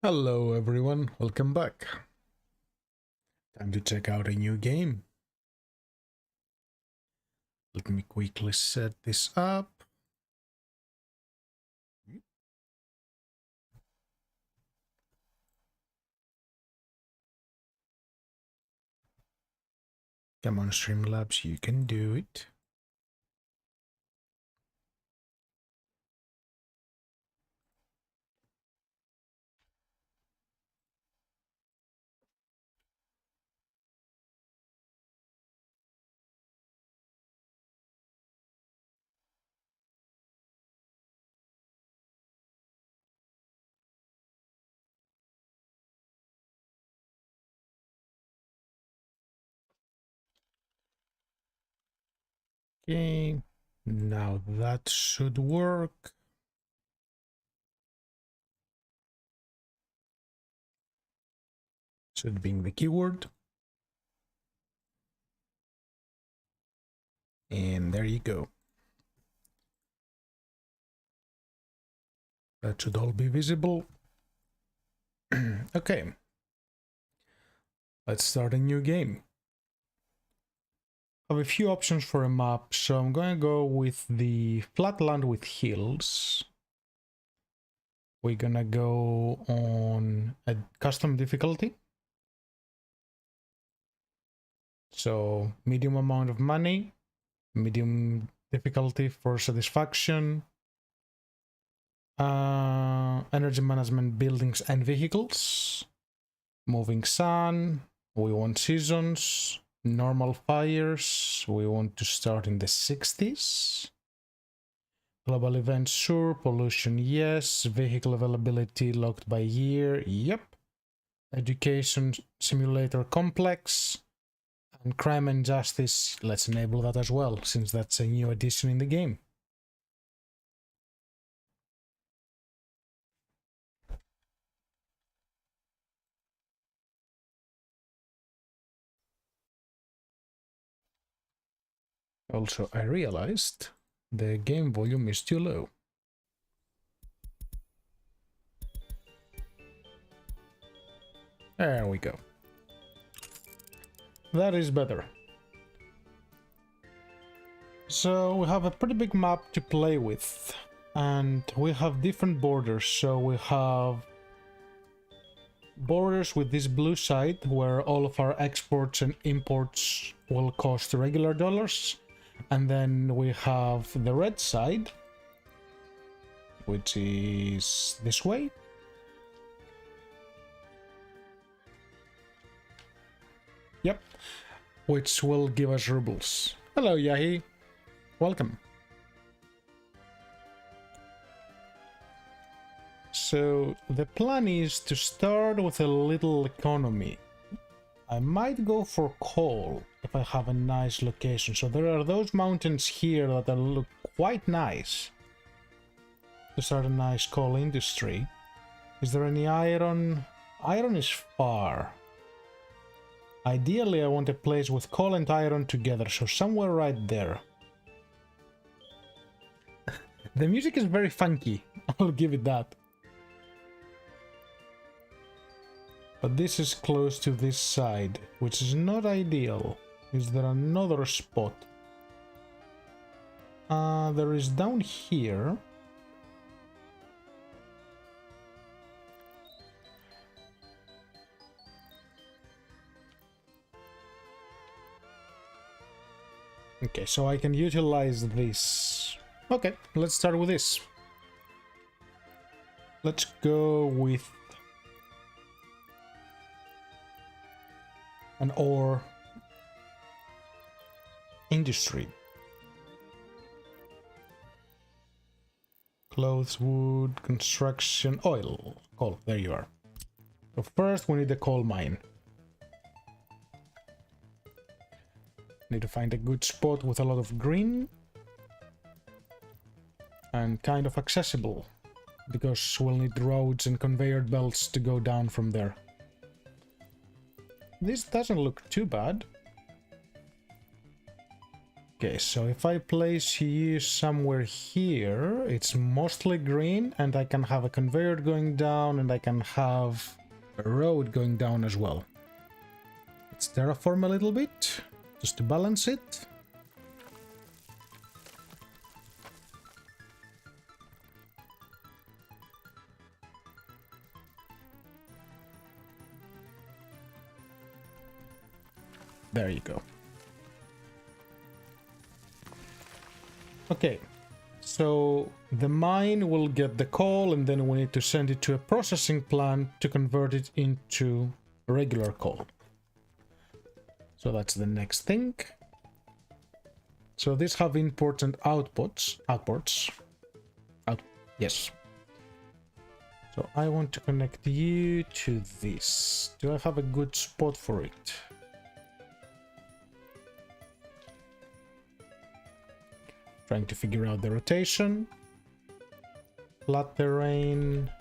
Hello everyone, welcome back. Time to check out a new game. Let me quickly set this up. Come on, Streamlabs, you can do it. Okay, now that should work. Should be the keyword. And there you go. That should all be visible. Okay, let's start a new game. I have a few options for a map, so I'm going to go with the flatland with hills. We're gonna go on a custom difficulty. So medium amount of money, medium difficulty for satisfaction, energy management, buildings and vehicles, moving sun, we want seasons, normal fires, we want to start in the 60s, global events, sure, pollution, yes, vehicle availability locked by year, yep, education simulator complex, and crime and justice, let's enable that as well, since that's a new addition in the game. Also, I realized the game volume is too low. There we go. That is better. So we have a pretty big map to play with, and we have different borders. So we have borders with this blue side where all of our exports and imports will cost regular dollars, and then we have the red side, which is this way. Yep, which will give us rubles. Hello, Yahi. Welcome. So the plan is to start with a little economy. I might go for coal if I have a nice location. So there are those mountains here that look quite nice to start a nice coal industry. Is there any iron? Iron is far. Ideally, I want a place with coal and iron together, so somewhere right there. The music is very funky, I'll give it that. But this is close to this side, which is not ideal. Is there another spot? There is down here. Okay, so I can utilize this. Okay, let's start with this. Let's go with an ore industry. Clothes, wood, construction, oil, coal, there you are. So first we need a coal mine. Need to find a good spot with a lot of green and kind of accessible, because we'll need roads and conveyor belts to go down from there. This doesn't look too bad. Okay, so if I place you somewhere here, it's mostly green, and I can have a conveyor going down, and I can have a road going down as well. Let's terraform a little bit, just to balance it. There you go. Okay, so the mine will get the coal, and then we need to send it to a processing plant to convert it into regular coal. So that's the next thing. So these have imports and outputs. Yes. So I want to connect you to this. Do I have a good spot for it? Trying to figure out the rotation. Flat terrain.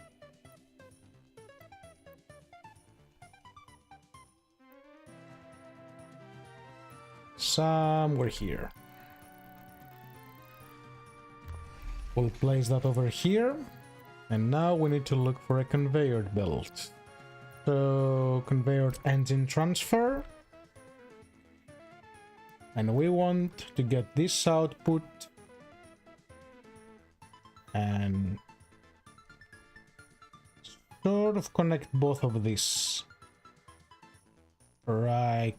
Somewhere here. We'll place that over here. And now we need to look for a conveyor belt. So, conveyor engine transfer. And we want to get this output and sort of connect both of these right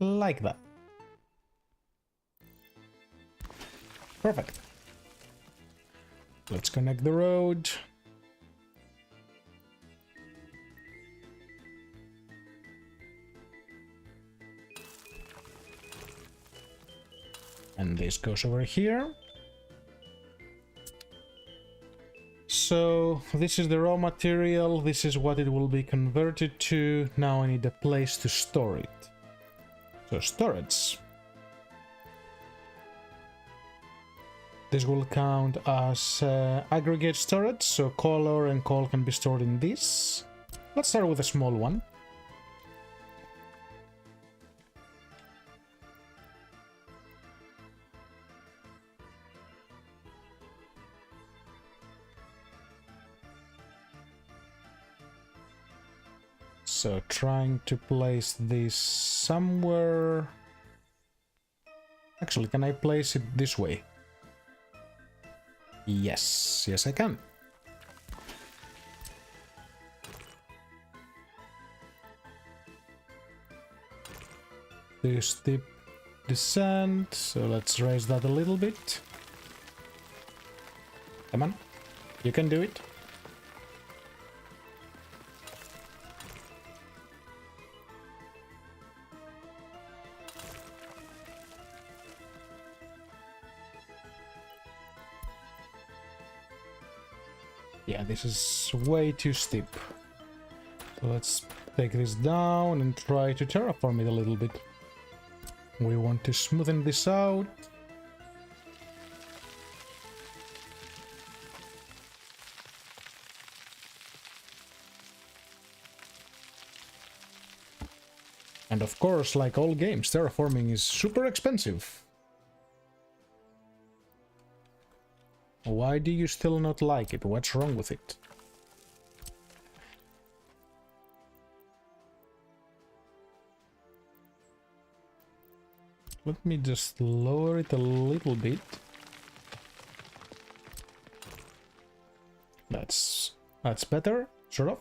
like that. Perfect. Let's connect the road. And this goes over here. So this is the raw material, this is what it will be converted to. Now I need a place to store it. So storage. This will count as aggregate storage, so color and coal can be stored in this. Let's start with a small one. So trying to place this somewhere. Actually, can I place it this way? Yes, yes I can. The steep descent, so let's raise that a little bit. Come on, you can do it. Yeah, this is way too steep. So let's take this down and try to terraform it a little bit. We want to smoothen this out. And of course, like all games, terraforming is super expensive. Why do you still not like it? What's wrong with it? Let me just lower it a little bit. That's better, sort of.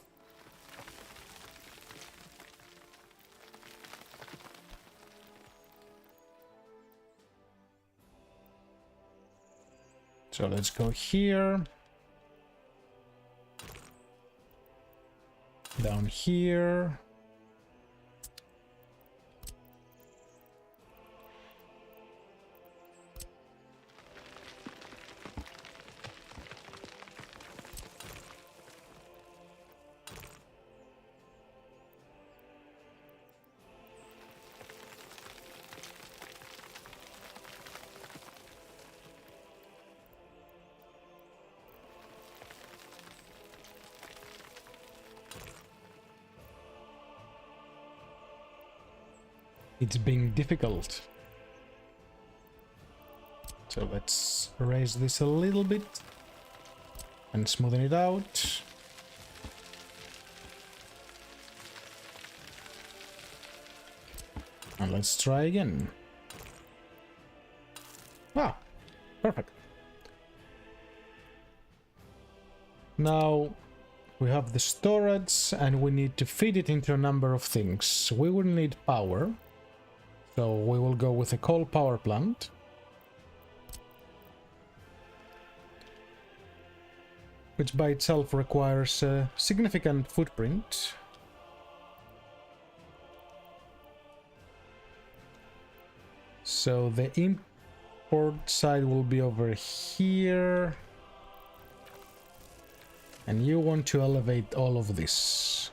So let's go here. Down here. It's being difficult. So let's raise this a little bit and smoothen it out. And let's try again. Ah, perfect. Now we have the storage and we need to feed it into a number of things. We will need power, so we will go with a coal power plant. Which by itself requires a significant footprint. So the import side will be over here. And you want to elevate all of this.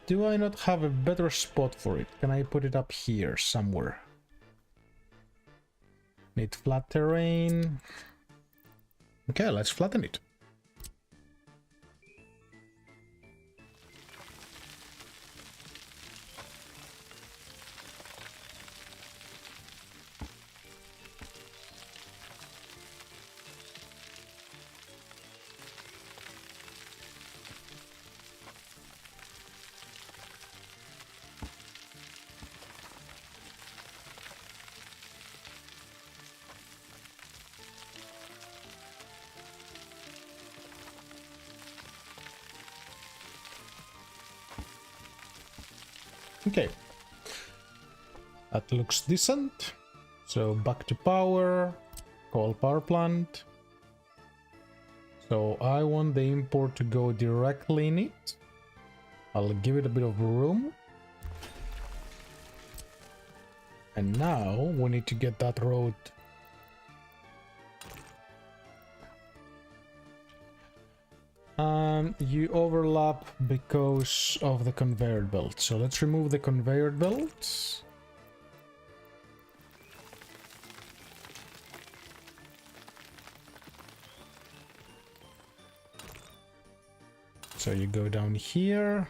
Do I not have a better spot for it? Can I put it up here somewhere? Need flat terrain. Okay, let's flatten it. Okay, that looks decent. So back to power, coal power plant. So I want the import to go directly in it. I'll give it a bit of room. And now we need to get that road. You overlap because of the conveyor belt. So let's remove the conveyor belt. So you go down here.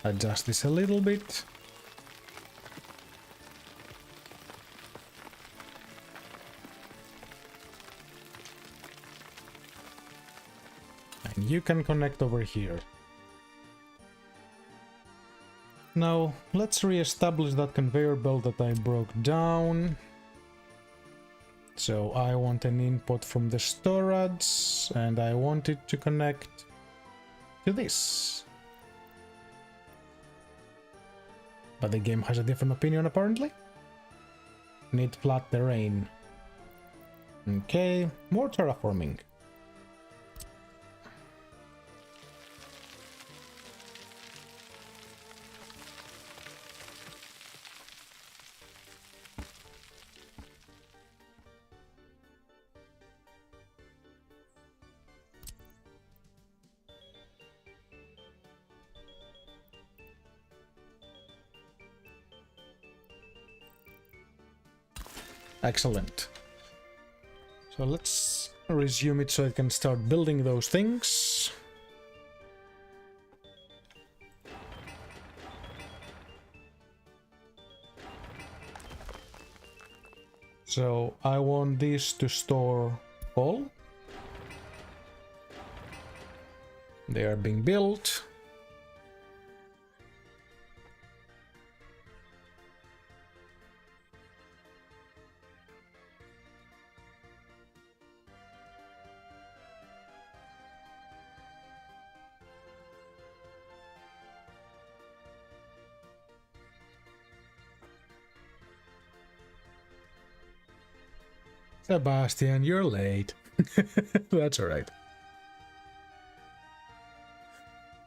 Adjust this a little bit. And you can connect over here. Now, let's re-establish that conveyor belt that I broke down. So I want an input from the storage, and I want it to connect to this. But the game has a different opinion, apparently. Need flat terrain. Okay, more terraforming. Excellent. So let's resume it so I can start building those things. So I want this to store coal. They are being built. Sebastian, you're late. That's alright.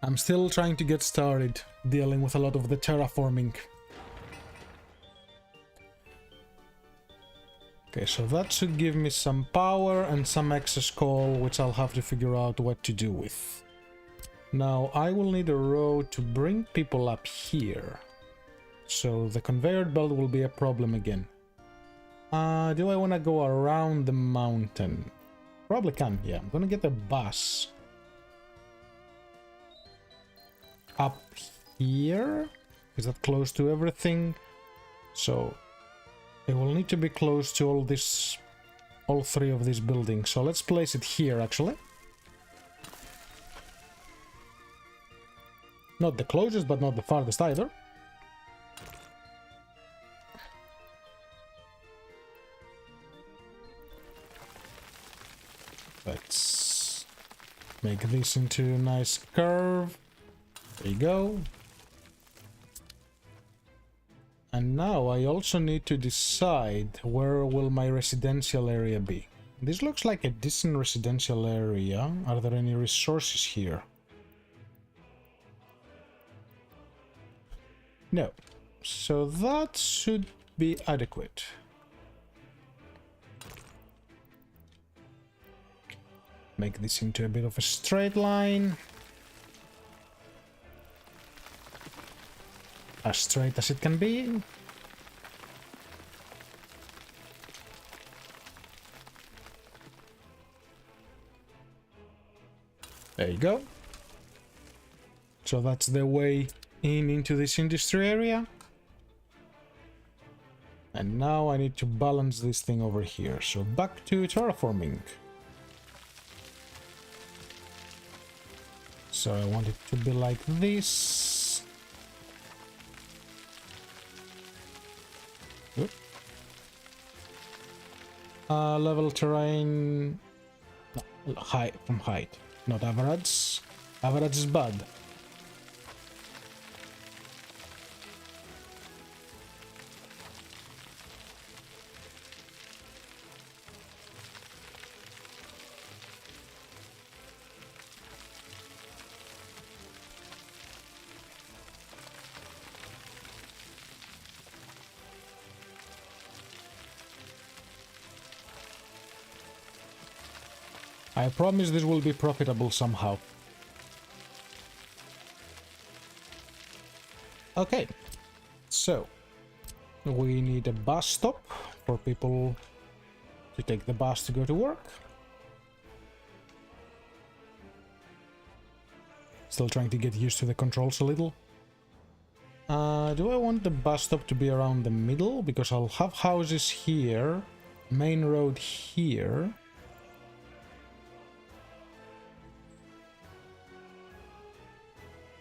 I'm still trying to get started dealing with a lot of the terraforming. Okay, so that should give me some power and some excess coal, which I'll have to figure out what to do with. Now, I will need a road to bring people up here. So the conveyor belt will be a problem again. Do I want to go around the mountain? Probably can, yeah. I'm gonna get a bus up here. Is that close to everything? So It will need to be close to all three of these buildings. So let's place it here, actually. Not the closest, but not the farthest either. Let's make this into a nice curve. There you go. And now I also need to decide where will my residential area be. This looks like a decent residential area. Are there any resources here? No. So that should be adequate. Make this into a bit of a straight line. As straight as it can be. There you go. So that's the way into this industry area. And now I need to balance this thing over here. So back to terraforming. So I want it to be like this. Level terrain, no, height from height, not average. Average is bad. I promise this will be profitable somehow. Okay, so we need a bus stop for people to take the bus to go to work. Still trying to get used to the controls a little. Do I want the bus stop to be around the middle? Because I'll have houses here, main road here.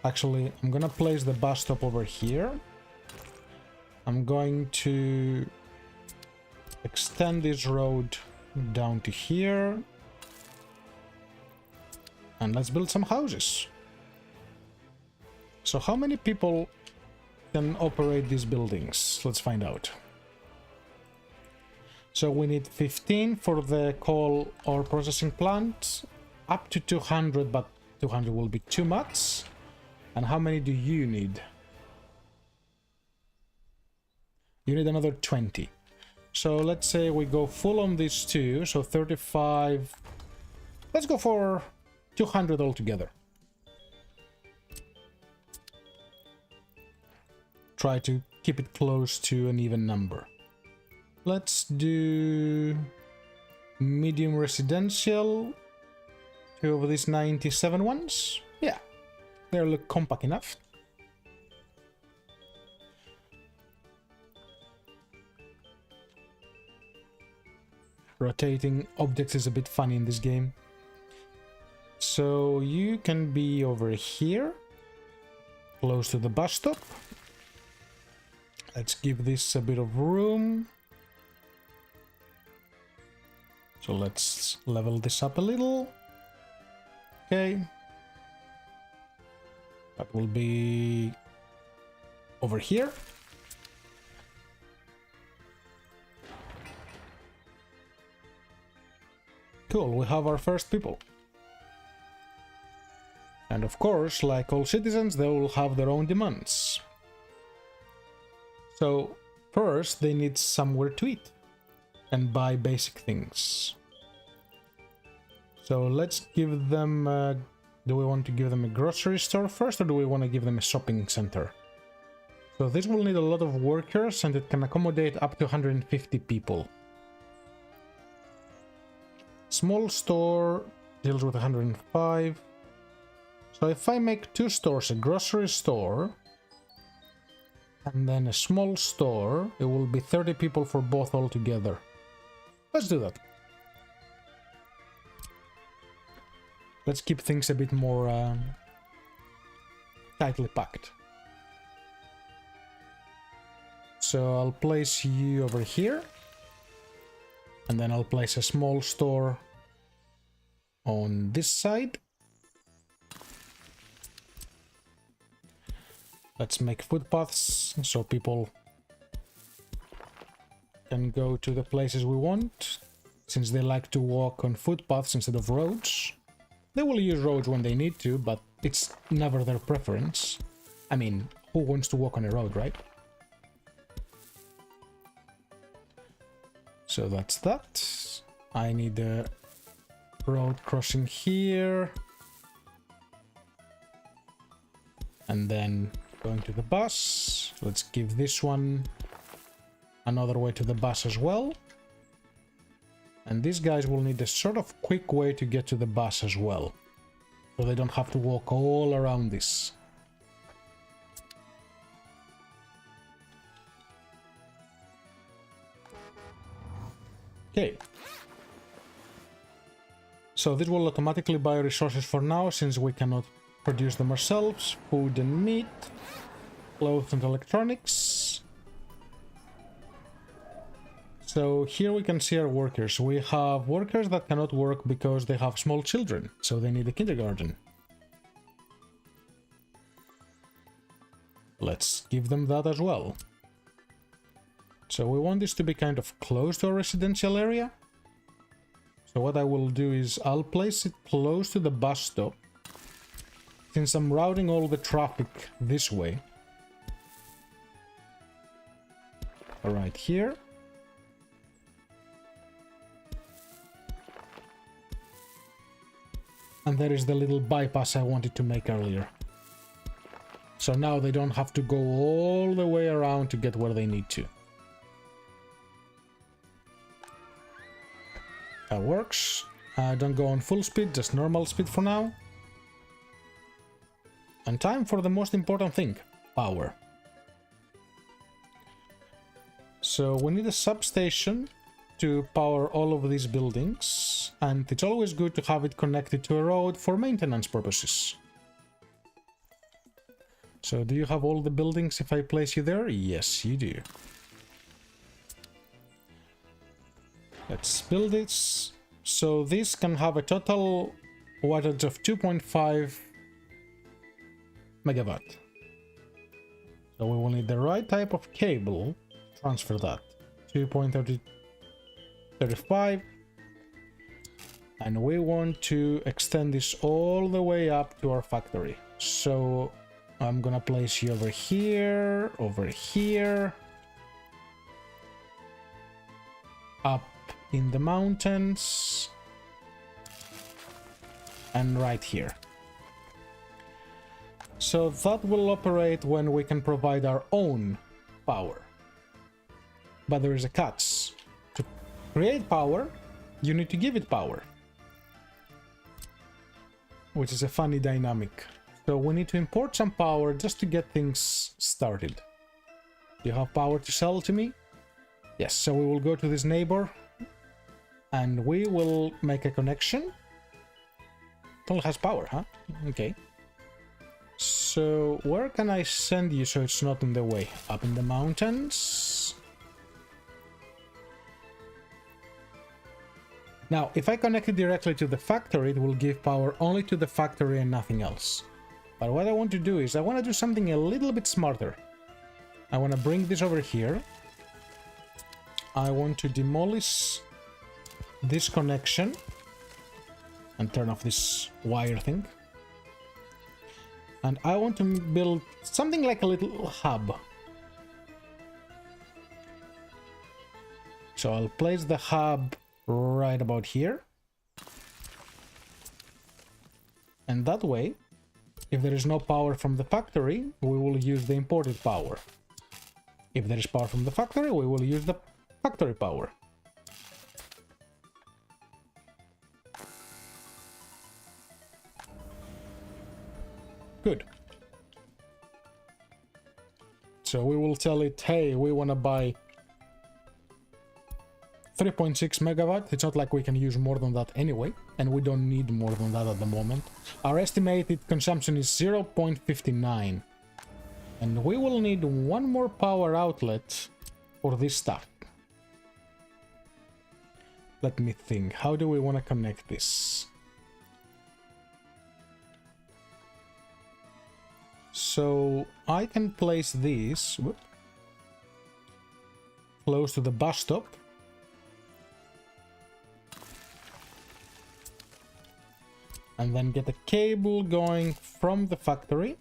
Actually, I'm gonna place the bus stop over here. I'm going to extend this road down to here. And let's build some houses. So how many people can operate these buildings? Let's find out. So we need 15 for the coal ore processing plant, up to 200, but 200 will be too much. And how many do you need? You need another 20. So let's say we go full on these two, so 35. Let's go for 200 altogether. Try to keep it close to an even number. Let's do medium residential. Two of these 97 ones. Yeah. They look compact enough. Rotating objects is a bit funny in this game. So you can be over here, close to the bus stop. Let's give this a bit of room. So let's level this up a little. Okay. That will be over here. Cool, we have our first people. And of course, like all citizens, they will have their own demands. So first, they need somewhere to eat and buy basic things. So let's give them... do we want to give them a grocery store first, or do we want to give them a shopping center? So this will need a lot of workers, and it can accommodate up to 150 people. Small store deals with 105. So if I make two stores, a grocery store And then a small store. It will be 30 people for both altogether. Let's do that. Let's keep things a bit more tightly packed. So I'll place you over here. And then I'll place a small store on this side. Let's make footpaths so people can go to the places we want. Since they like to walk on footpaths instead of roads. They will use roads when they need to, but it's never their preference. I mean, who wants to walk on a road, right? So that's that. I need a road crossing here. And then going to the bus. Let's give this one another way to the bus as well. And these guys will need a sort of quick way to get to the bus as well. So they don't have to walk all around this. Okay. So this will automatically buy resources for now, since we cannot produce them ourselves. Food and meat, clothes and electronics. So here we can see our workers. We have workers that cannot work because they have small children, so they need a kindergarten. Let's give them that as well. So we want this to be kind of close to our residential area. So what I will do is I'll place it close to the bus stop, since I'm routing all the traffic this way. Right here. And there is the little bypass I wanted to make earlier. So now they don't have to go all the way around to get where they need to. That works. Don't go on full speed, just normal speed for now. And time for the most important thing, power. So we need a substation to power all of these buildings, and it's always good to have it connected to a road for maintenance purposes. So do you have all the buildings if I place you there? Yes, you do. Let's build this. So this can have a total wattage of 2.5 megawatt. So we will need the right type of cable to transfer that. 2.35. And we want to extend this all the way up to our factory. So I'm gonna place you over here, up in the mountains, and right here. So that will operate when we can provide our own power. But there is a catch. To create power, you need to give it power. Which is a funny dynamic. So we need to import some power just to get things started. Do you have power to sell to me? Yes, so we will go to this neighbor and we will make a connection. It only has power, huh? Okay. So where can I send you so it's not in the way? Up in the mountains. Now, if I connect it directly to the factory, it will give power only to the factory and nothing else. But what I want to do is I want to do something a little bit smarter. I want to bring this over here. I want to demolish this connection and turn off this wire thing. And I want to build something like a little hub. So I'll place the hub right about here. And that way, if there is no power from the factory, we will use the imported power. If there is power from the factory, we will use the factory power. Good. So we will tell it, hey, we want to buy 3.6 megawatt. It's not like we can use more than that anyway, and we don't need more than that at the moment. Our estimated consumption is 0.59. And we will need one more power outlet for this stuff. Let me think. How do we want to connect this? So I can place these close to the bus stop. And then get a cable going from the factory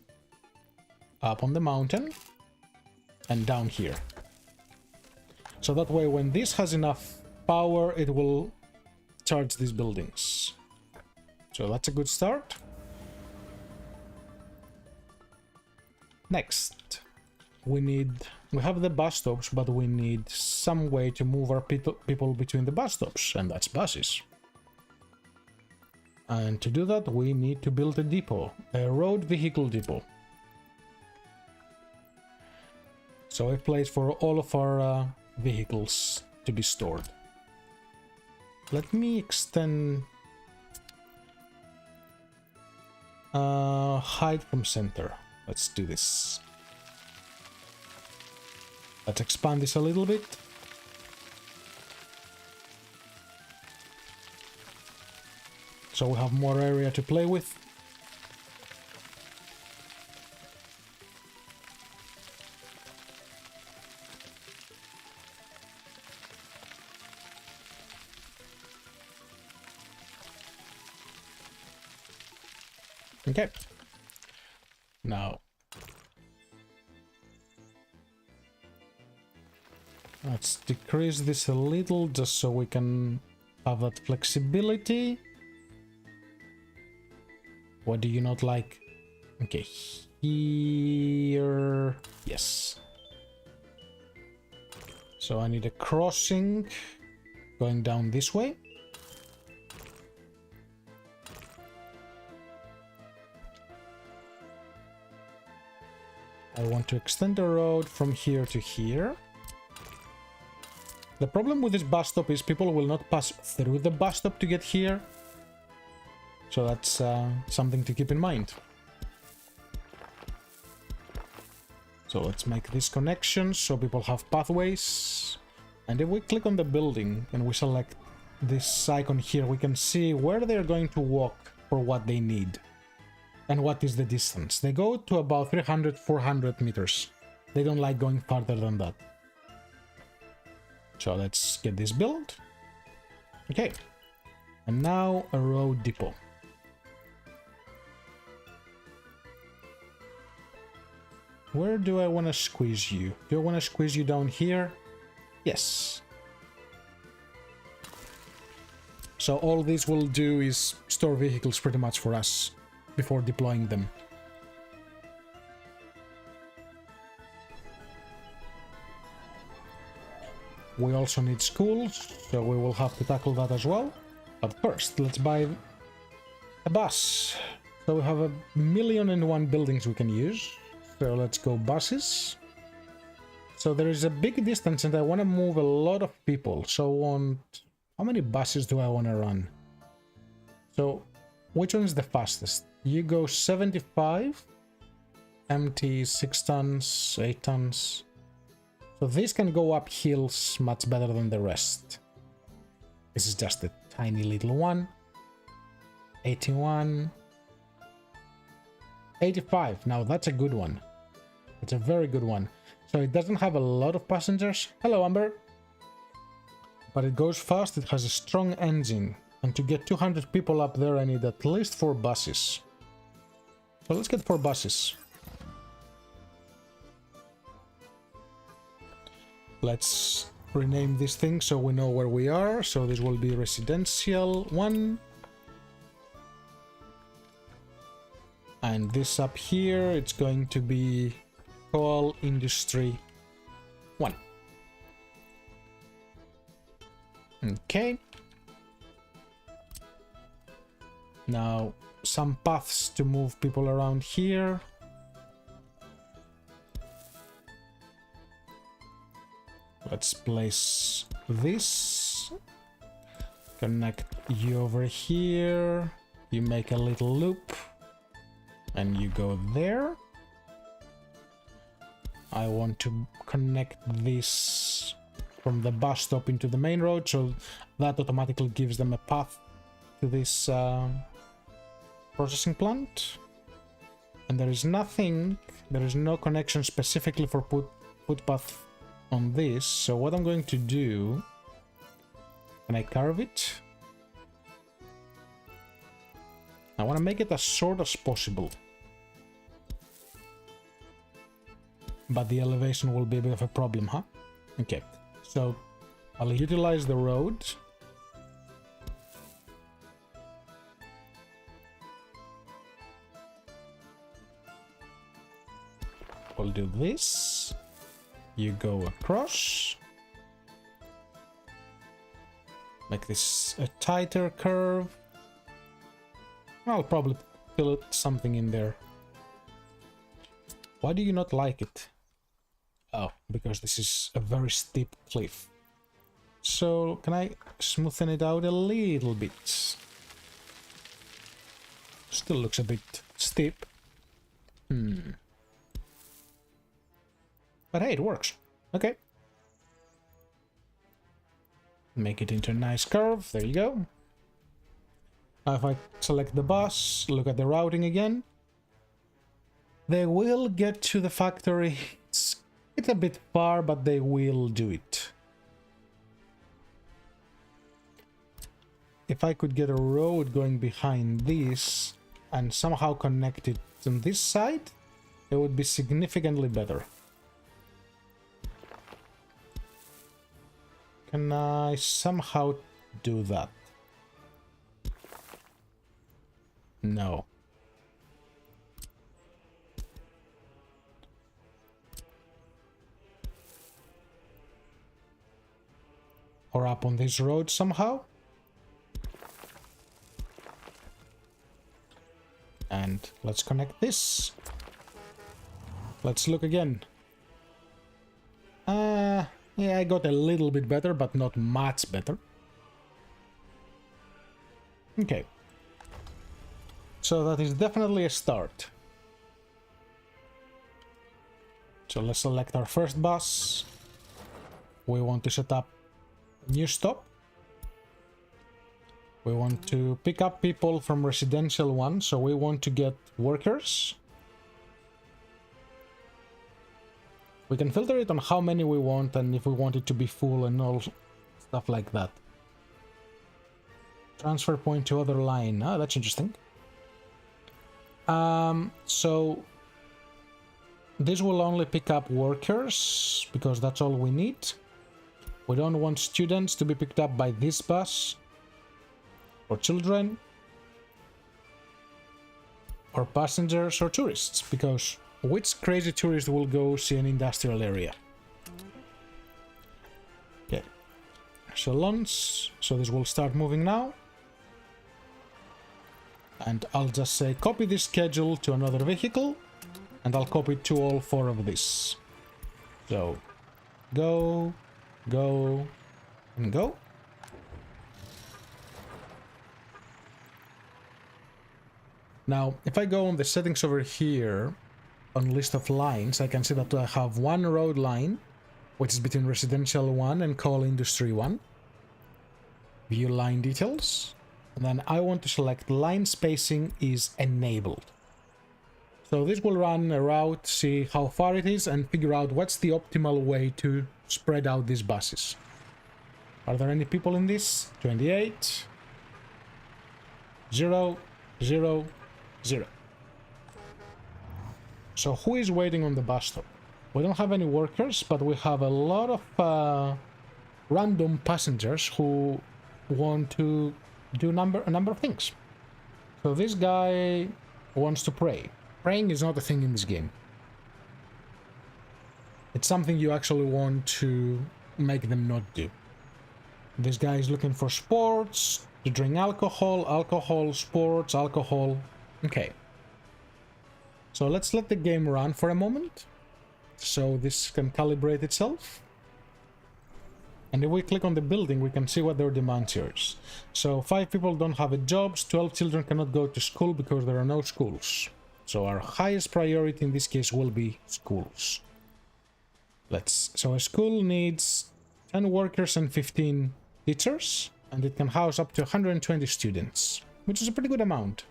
up on the mountain and down here. So that way when this has enough power, it will charge these buildings. So that's a good start. Next, we have the bus stops, but we need some way to move our people between the bus stops, and that's buses. And to do that, we need to build a depot, a road vehicle depot. So a place for all of our vehicles to be stored. Let me extend height from center. Let's do this. Let's expand this a little bit. So we have more area to play with. Okay. Now, let's decrease this a little just so we can have that flexibility. What do you not like? Okay, here, yes. So I need a crossing going down this way. I want to extend the road from here to here. The problem with this bus stop is people will not pass through the bus stop to get here. So that's something to keep in mind. So let's make this connection so people have pathways. And if we click on the building and we select this icon here, we can see where they're going to walk for what they need. And what is the distance? They go to about 300-400 meters. They don't like going farther than that. So let's get this built. Okay. And now a road depot. Where do I want to squeeze you? Do I want to squeeze you down here? Yes. So all this will do is store vehicles pretty much for us before deploying them. We also need schools, so we will have to tackle that as well. But first, let's buy a bus. So we have 1,000,001 buildings we can use. So let's go buses. So there is a big distance and I want to move a lot of people. So how many buses do I want to run? So which one is the fastest? You go 75, empty 6 tons, 8 tons. So this can go up hills much better than the rest. This is just a tiny little one. 81. 85. Now that's a good one. It's a very good one. So it doesn't have a lot of passengers. Hello, Amber. But it goes fast. It has a strong engine. And to get 200 people up there, I need at least 4 buses. So let's get 4 buses. Let's rename this thing so we know where we are. So this will be residential 1. And this up here, it's going to be coal industry 1. Okay. Now, some paths to move people around here. Let's place this. Connect you over here. You make a little loop. And you go there. I want to connect this from the bus stop into the main road, so that automatically gives them a path to this processing plant. And there is nothing, there is no connection specifically for footpath on this. So what I'm going to do, can I carve it? I want to make it as short as possible. But the elevation will be a bit of a problem, huh? Okay, so I'll utilize the road. We'll do this. You go across. Make this a tighter curve. I'll probably fill something in there. Why do you not like it? Oh, because this is a very steep cliff. So, can I smoothen it out a little bit? Still looks a bit steep. But hey, it works. Okay. Make it into a nice curve. There you go. Now if I select the bus, look at the routing again. They will get to the factory. It's a bit far, but they will do it. If I could get a road going behind this and somehow connect it on this side, it would be significantly better. Can I somehow do that? No. Or up on this road somehow? And let's connect this. Let's look again. Yeah, I got a little bit better, but not much better. Okay. So that is definitely a start. So let's select our first bus. We want to set up a new stop. We want to pick up people from residential one, so we want to get workers. We can filter it on how many we want and if we want it to be full and all stuff like that. Transfer point to other line. Ah, that's interesting. So this will only pick up workers because that's all we need. We don't want students to be picked up by this bus, or children, or passengers or tourists, because which crazy tourist will go see an industrial area? Okay, salons, so this will start moving now. And I'll just say copy this schedule to another vehicle, and I'll copy to all 4 of this. So, go, go, and go. Now, if I go on the settings over here, on list of lines, I can see that I have one road line, which is between residential 1 and coal industry 1. View line details. And then I want to select line spacing is enabled. So this will run a route, see how far it is, and figure out what's the optimal way to spread out these buses. Are there any people in this? 28. 0, 0, 0. So who is waiting on the bus stop? We don't have any workers, but we have a lot of random passengers who want to do a number of things. So this guy wants to pray. Praying is not a thing in this game. It's something you actually want to make them not do. This guy is looking for sports, to drink alcohol, sports, alcohol. Okay. So let's let the game run for a moment, so this can calibrate itself. And if we click on the building, we can see what their demands are. So 5 people don't have a jobs, 12 children cannot go to school because there are no schools. So our highest priority in this case will be schools. So a school needs 10 workers and 15 teachers, and it can house up to 120 students, which is a pretty good amount.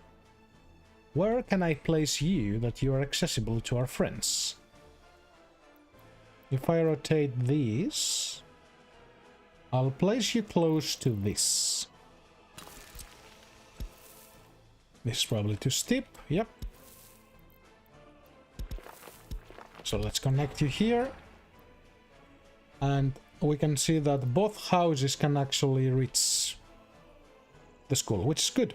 Where can I place you that you are accessible to our friends? If I rotate these, I'll place you close to this. This is probably too steep. Yep. So let's connect you here. And we can see that both houses can actually reach the school, which is good.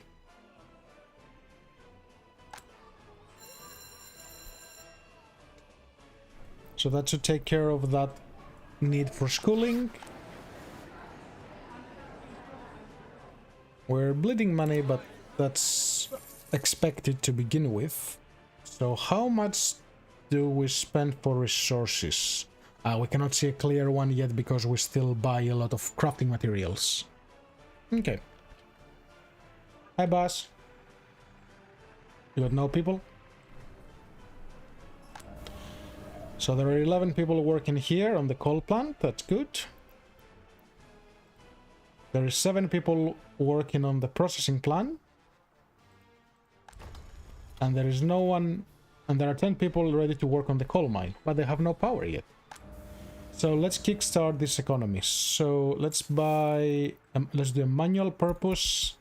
So that should take care of that need for schooling. We're bleeding money, but that's expected to begin with. So how much do we spend for resources? We cannot see a clear one yet because we still buy a lot of crafting materials. Okay. Hi, boss. You got no people? So there are 11 people working here on the coal plant. That's good. There are 7 people working on the processing plant. And there is no one... And there are 10 people ready to work on the coal mine, but they have no power yet. So let's kickstart this economy. So let's buy... let's do a manual purchase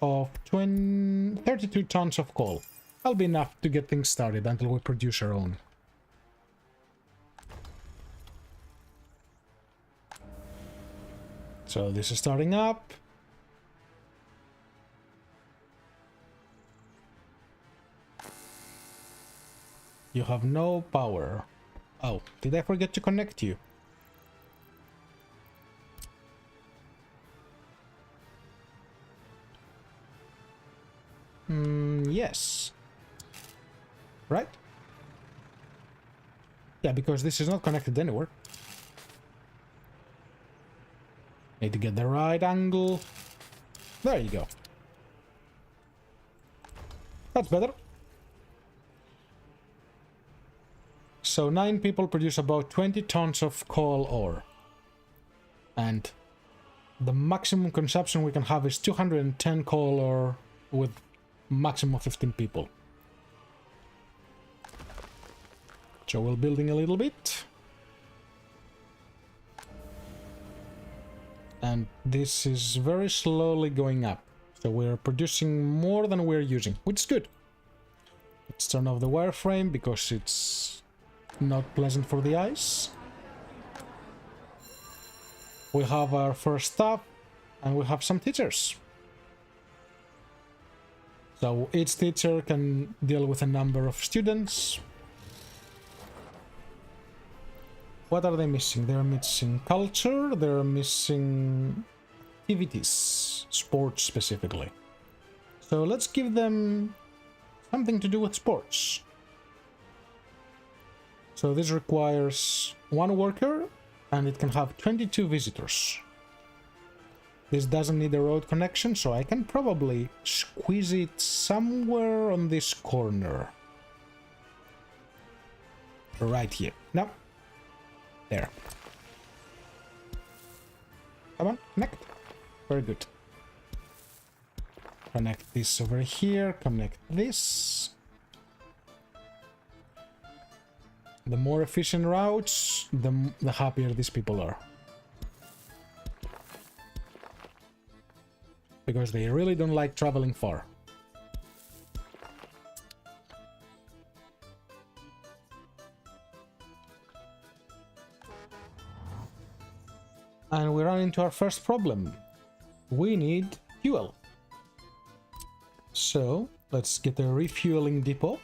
of 32 tons of coal. That'll be enough to get things started until we produce our own. So this is starting up. You have no power. Oh, did I forget to connect you? Yes. Right? Yeah, because this is not connected anywhere. Need to get the right angle. There you go. That's better. So 9 people produce about 20 tons of coal ore. And the maximum consumption we can have is 210 coal ore with maximum of 15 people. So we're building a little bit. And this is very slowly going up. So we're producing more than we're using, which is good. Let's turn off the wireframe because it's not pleasant for the eyes. We have our first staff and we have some teachers. So each teacher can deal with a number of students. What are they missing? They're missing culture, they're missing activities, sports specifically. So let's give them something to do with sports. So this requires 1 worker and it can have 22 visitors. This doesn't need a road connection, so I can probably squeeze it somewhere on this corner. Right here. No. There. Come on, connect. Very good. Connect this over here, connect this. The more efficient routes, the happier these people are. Because they really don't like traveling far. And we run into our first problem. We need fuel. So let's get a refueling depot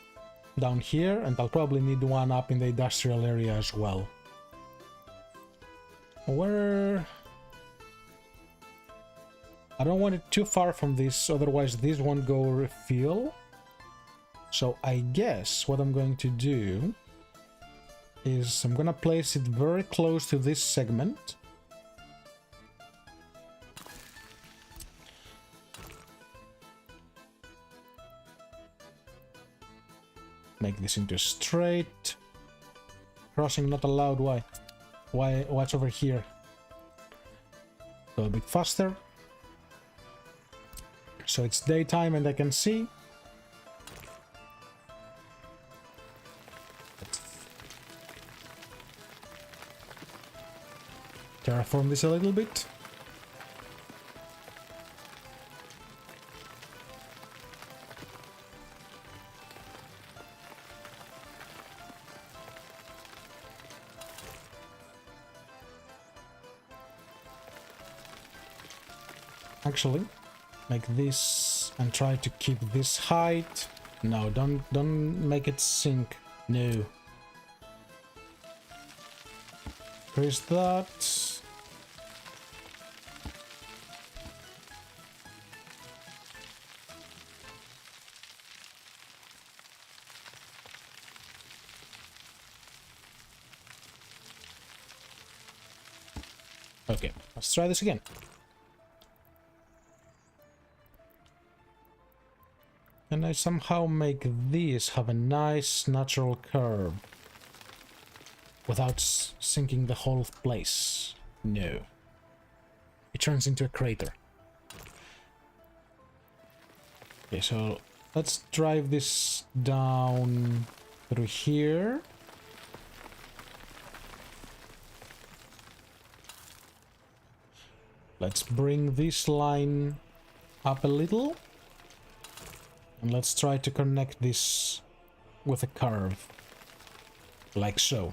down here, and I'll probably need one up in the industrial area as well. Where... I don't want it too far from this, otherwise this won't go refuel. So I guess what I'm going to do is I'm gonna place it very close to this segment. Make this into a straight. Crossing not allowed. Why? What's over here? Go a bit faster. So it's daytime and I can see. Terraform this a little bit. Actually, make this and try to keep this height. No, don't make it sink. No. Increase that. Okay, let's try this again. Can I somehow make this have a nice natural curve without sinking the whole place? No. It turns into a crater. Okay, so let's drive this down through here. Let's bring this line up a little. And let's try to connect this with a curve. Like so.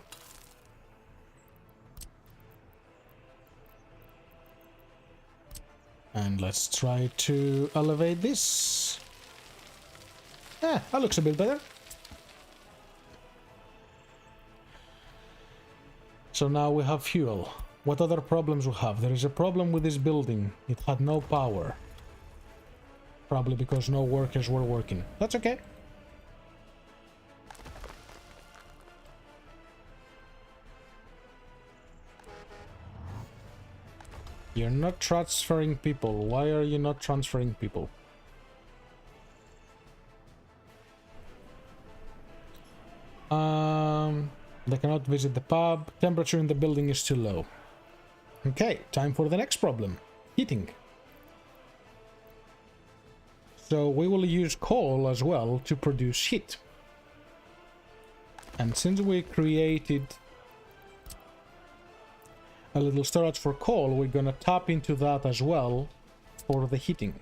And let's try to elevate this. That looks a bit better. So now we have fuel. What other problems we have? There is a problem with this building. It had no power. Probably because no workers were working. That's okay. You're not transferring people. Why are you not transferring people? They cannot visit the pub. Temperature in the building is too low. Okay, time for the next problem. Heating. So we will use coal as well to produce heat. And since we created a little storage for coal, we're gonna tap into that as well for the heating.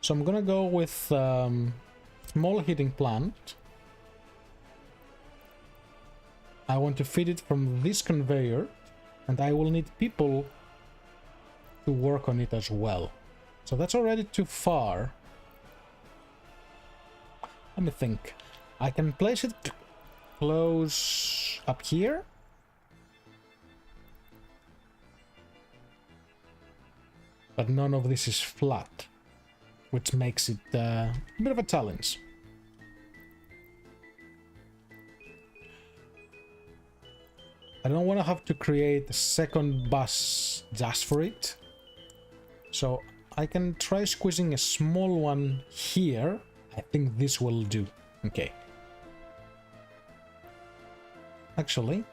So I'm gonna go with small heating plant. I want to feed it from this conveyor, and I will need people to work on it as well. So that's already too far. Let me think. I can place it close up here. But none of this is flat, which makes it a bit of a challenge. I don't want to have to create a second bus just for it. So I can try squeezing a small one here. I think this will do. Okay. Actually,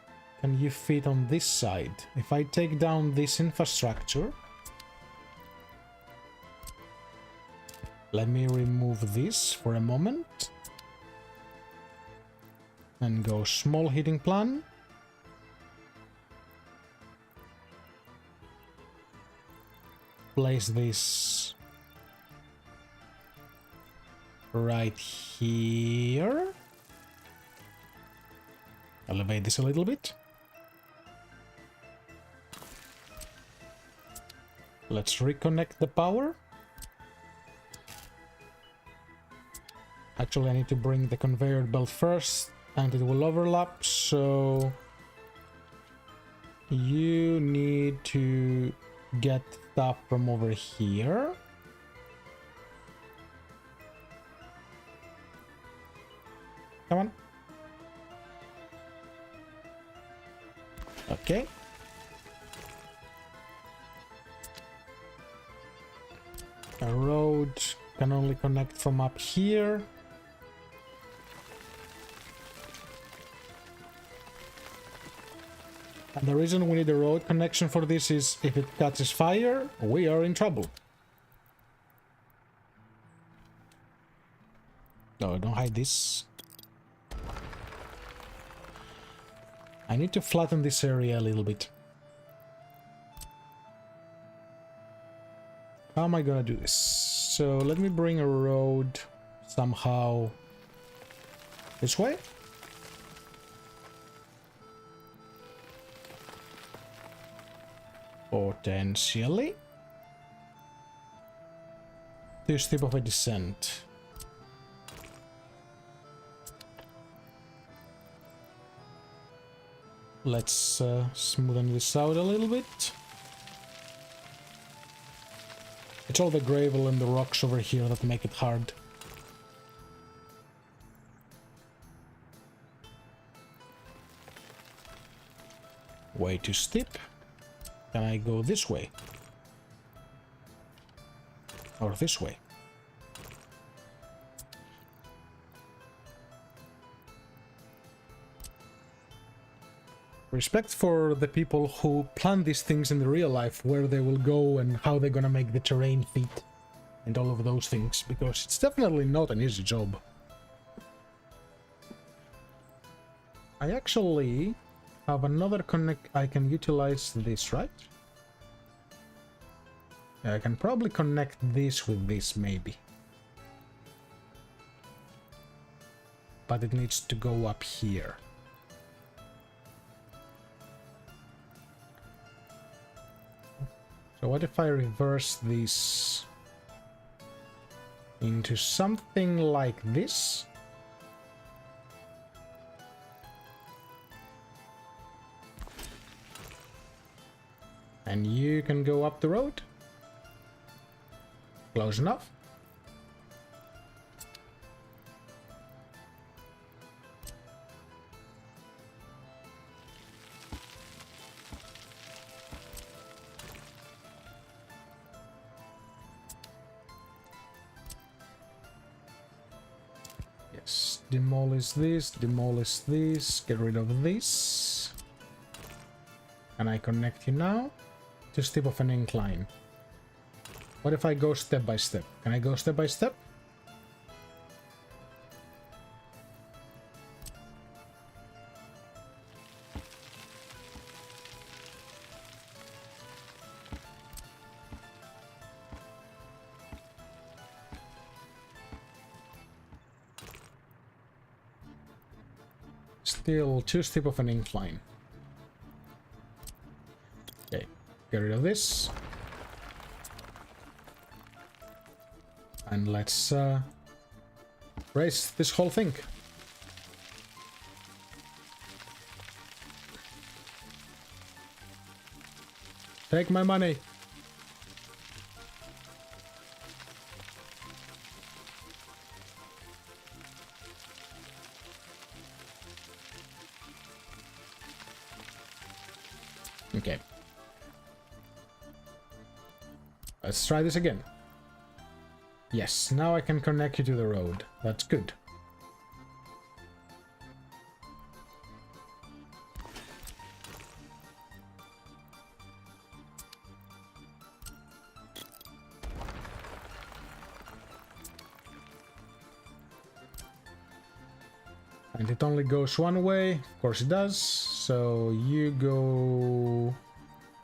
can you fit on this side? If I take down this infrastructure, let me remove this for a moment and go small heating plan. Place this right here. Elevate this a little bit. Let's reconnect the power. Actually, I need to bring the conveyor belt first, and it will overlap, so you need to get stuff from over here. Come on. Okay. A road can only connect from up here. And the reason we need a road connection for this is if it catches fire, we are in trouble. No, don't hide this. I need to flatten this area a little bit. How am I gonna do this? So let me bring a road somehow this way. Potentially. Too steep of a descent. Let's smoothen this out a little bit. It's all the gravel and the rocks over here that make it hard. Way too steep. Can I go this way? Or this way? Respect for the people who plan these things in the real life, where they will go and how they're gonna make the terrain fit and all of those things, because it's definitely not an easy job. I actually have another connect. I can utilize this, right? Yeah, I can probably connect this with this, maybe. But it needs to go up here. So what if I reverse this into something like this? And you can go up the road? Close enough? Demolish this, get rid of this. Can I connect you now? Too steep of an incline. What if I go step by step? Can I go step by step? Still too steep of an incline. Okay, get rid of this. And let's raise this whole thing. Take my money. Okay. Let's try this again. Yes, now I can connect you to the road. That's good. And it only goes one way. Of course it does. So you go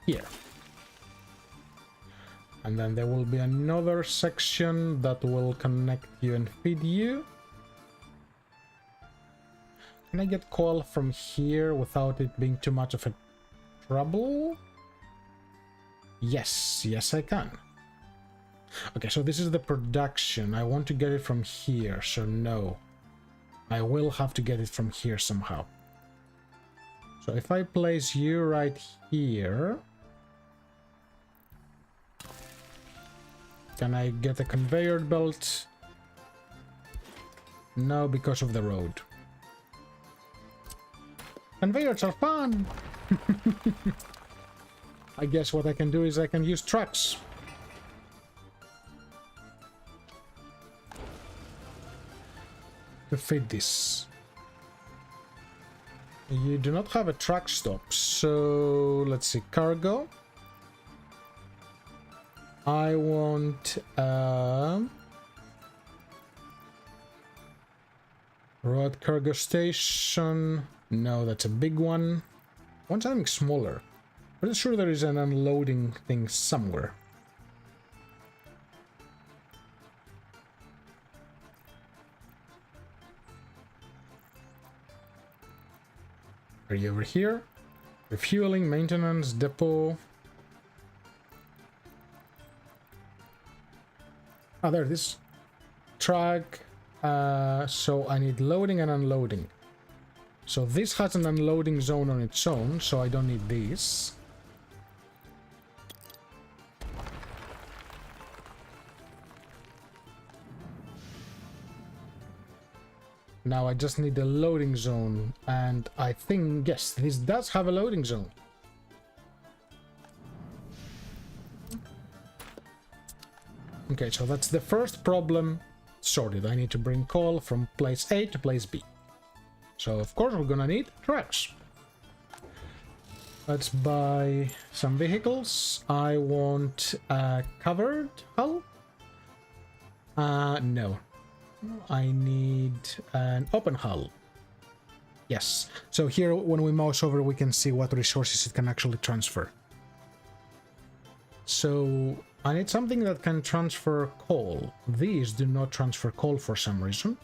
here. And then there will be another section that will connect you and feed you. Can I get coal from here without it being too much of a trouble? Yes, yes I can. Okay, so this is the production. I want to get it from here, so no. I will have to get it from here somehow. So if I place you right here... Can I get a conveyor belt? No, because of the road. Conveyors are fun! I guess what I can do is I can use trucks. To feed this. You do not have a truck stop, so let's see, cargo. I want road cargo station. No, that's a big one. I want something smaller. Pretty sure there is an unloading thing somewhere. Are you over here? Refueling, maintenance, depot. Ah, there it is. Track. So I need loading and unloading. So this has an unloading zone on its own, so I don't need this. Now I just need a loading zone, and I think, yes, this does have a loading zone. Okay, so that's the first problem sorted. I need to bring coal from place A to place B. So of course we're gonna need trucks. Let's buy some vehicles. I want a covered hull. No. I need an open hull. Yes. So here, when we mouse over, we can see what resources it can actually transfer. So I need something that can transfer coal. These do not transfer coal for some reason.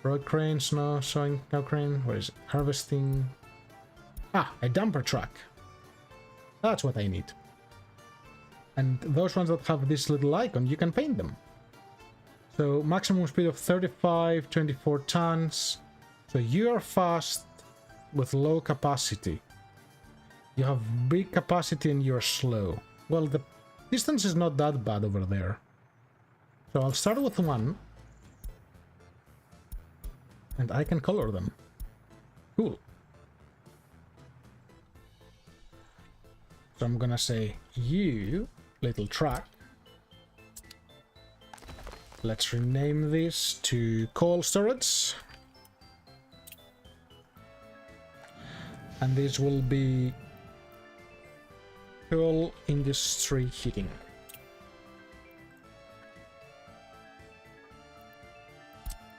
Road crane, snow, sowing cow crane. Where is it? Harvesting. Ah, a dumper truck. That's what I need. And those ones that have this little icon, you can paint them. So maximum speed of 35, 24 tons. So you are fast with low capacity. You have big capacity and you're slow. Well, the distance is not that bad over there. So I'll start with one. And I can color them. Cool. So I'm gonna say, you little truck. Let's rename this to coal storage. And this will be coal industry heating.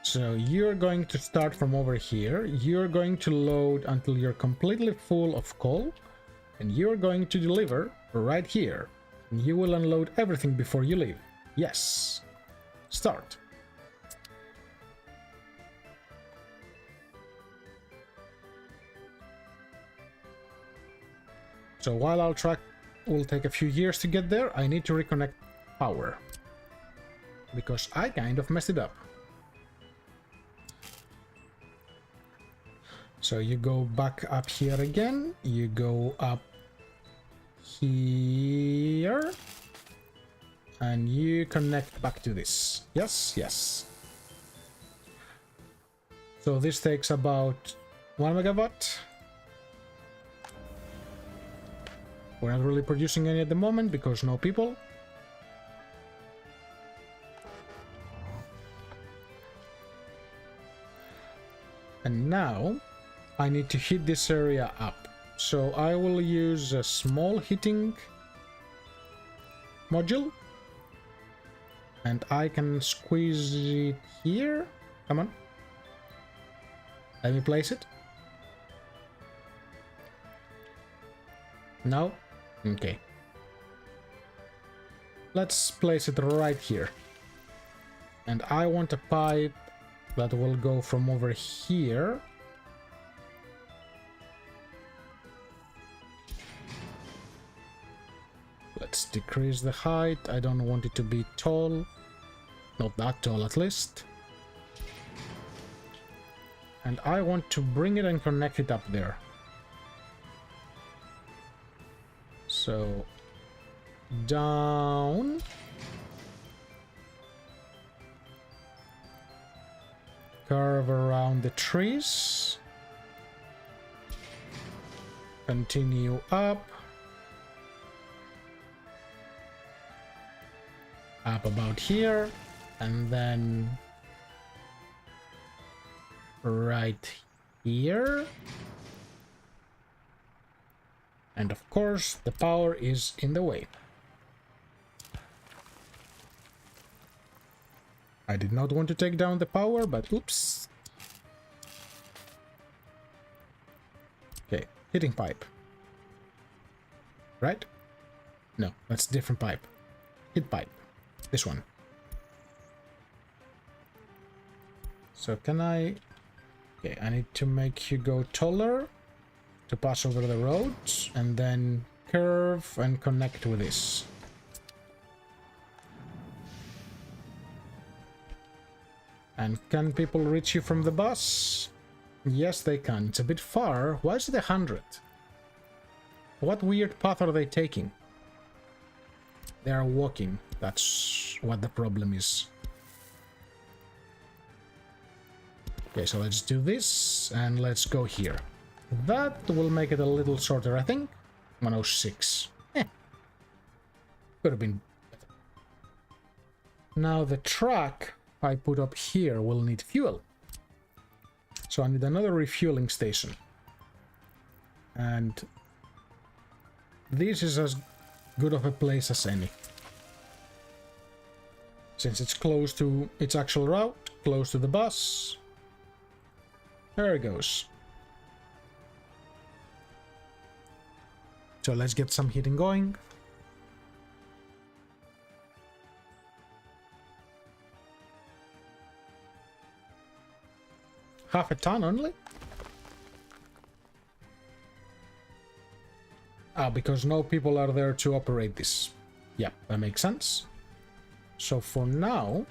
So you're going to start from over here. You're going to load until you're completely full of coal. And you're going to deliver right here. And you will unload everything before you leave. Yes. Start. So while our truck will take a few years to get there, I need to reconnect power. Because I kind of messed it up. So you go back up here again, you go up here, and you connect back to this. Yes, yes. So this takes about 1 megawatt. We're not really producing any at the moment because no people. And now I need to heat this area up. So I will use a small heating module. And I can squeeze it here. Come on. Let me place it. No? Okay. Let's place it right here. And I want a pipe that will go from over here. Let's decrease the height. I don't want it to be tall. Not that tall, at least. And I want to bring it and connect it up there. So, down. Curve around the trees. Continue up. Up about here. And then right here. And of course, the power is in the way. I did not want to take down the power, but oops. Okay, heating pipe. Right? No, that's a different pipe. Heat pipe. This one. So can I... Okay, I need to make you go taller to pass over the roads, and then curve and connect with this. And can people reach you from the bus? Yes, they can. It's a bit far. Why is it 100? What weird path are they taking? They are walking. That's what the problem is. Okay, so let's do this, and let's go here. That will make it a little shorter, I think. 106. Could have been better. Now the truck I put up here will need fuel. So I need another refueling station. And this is as good of a place as any. Since it's close to its actual route, close to the bus. There it goes. So let's get some heating going. Half a ton only? Ah, because no people are there to operate this. Yeah, that makes sense. So for now,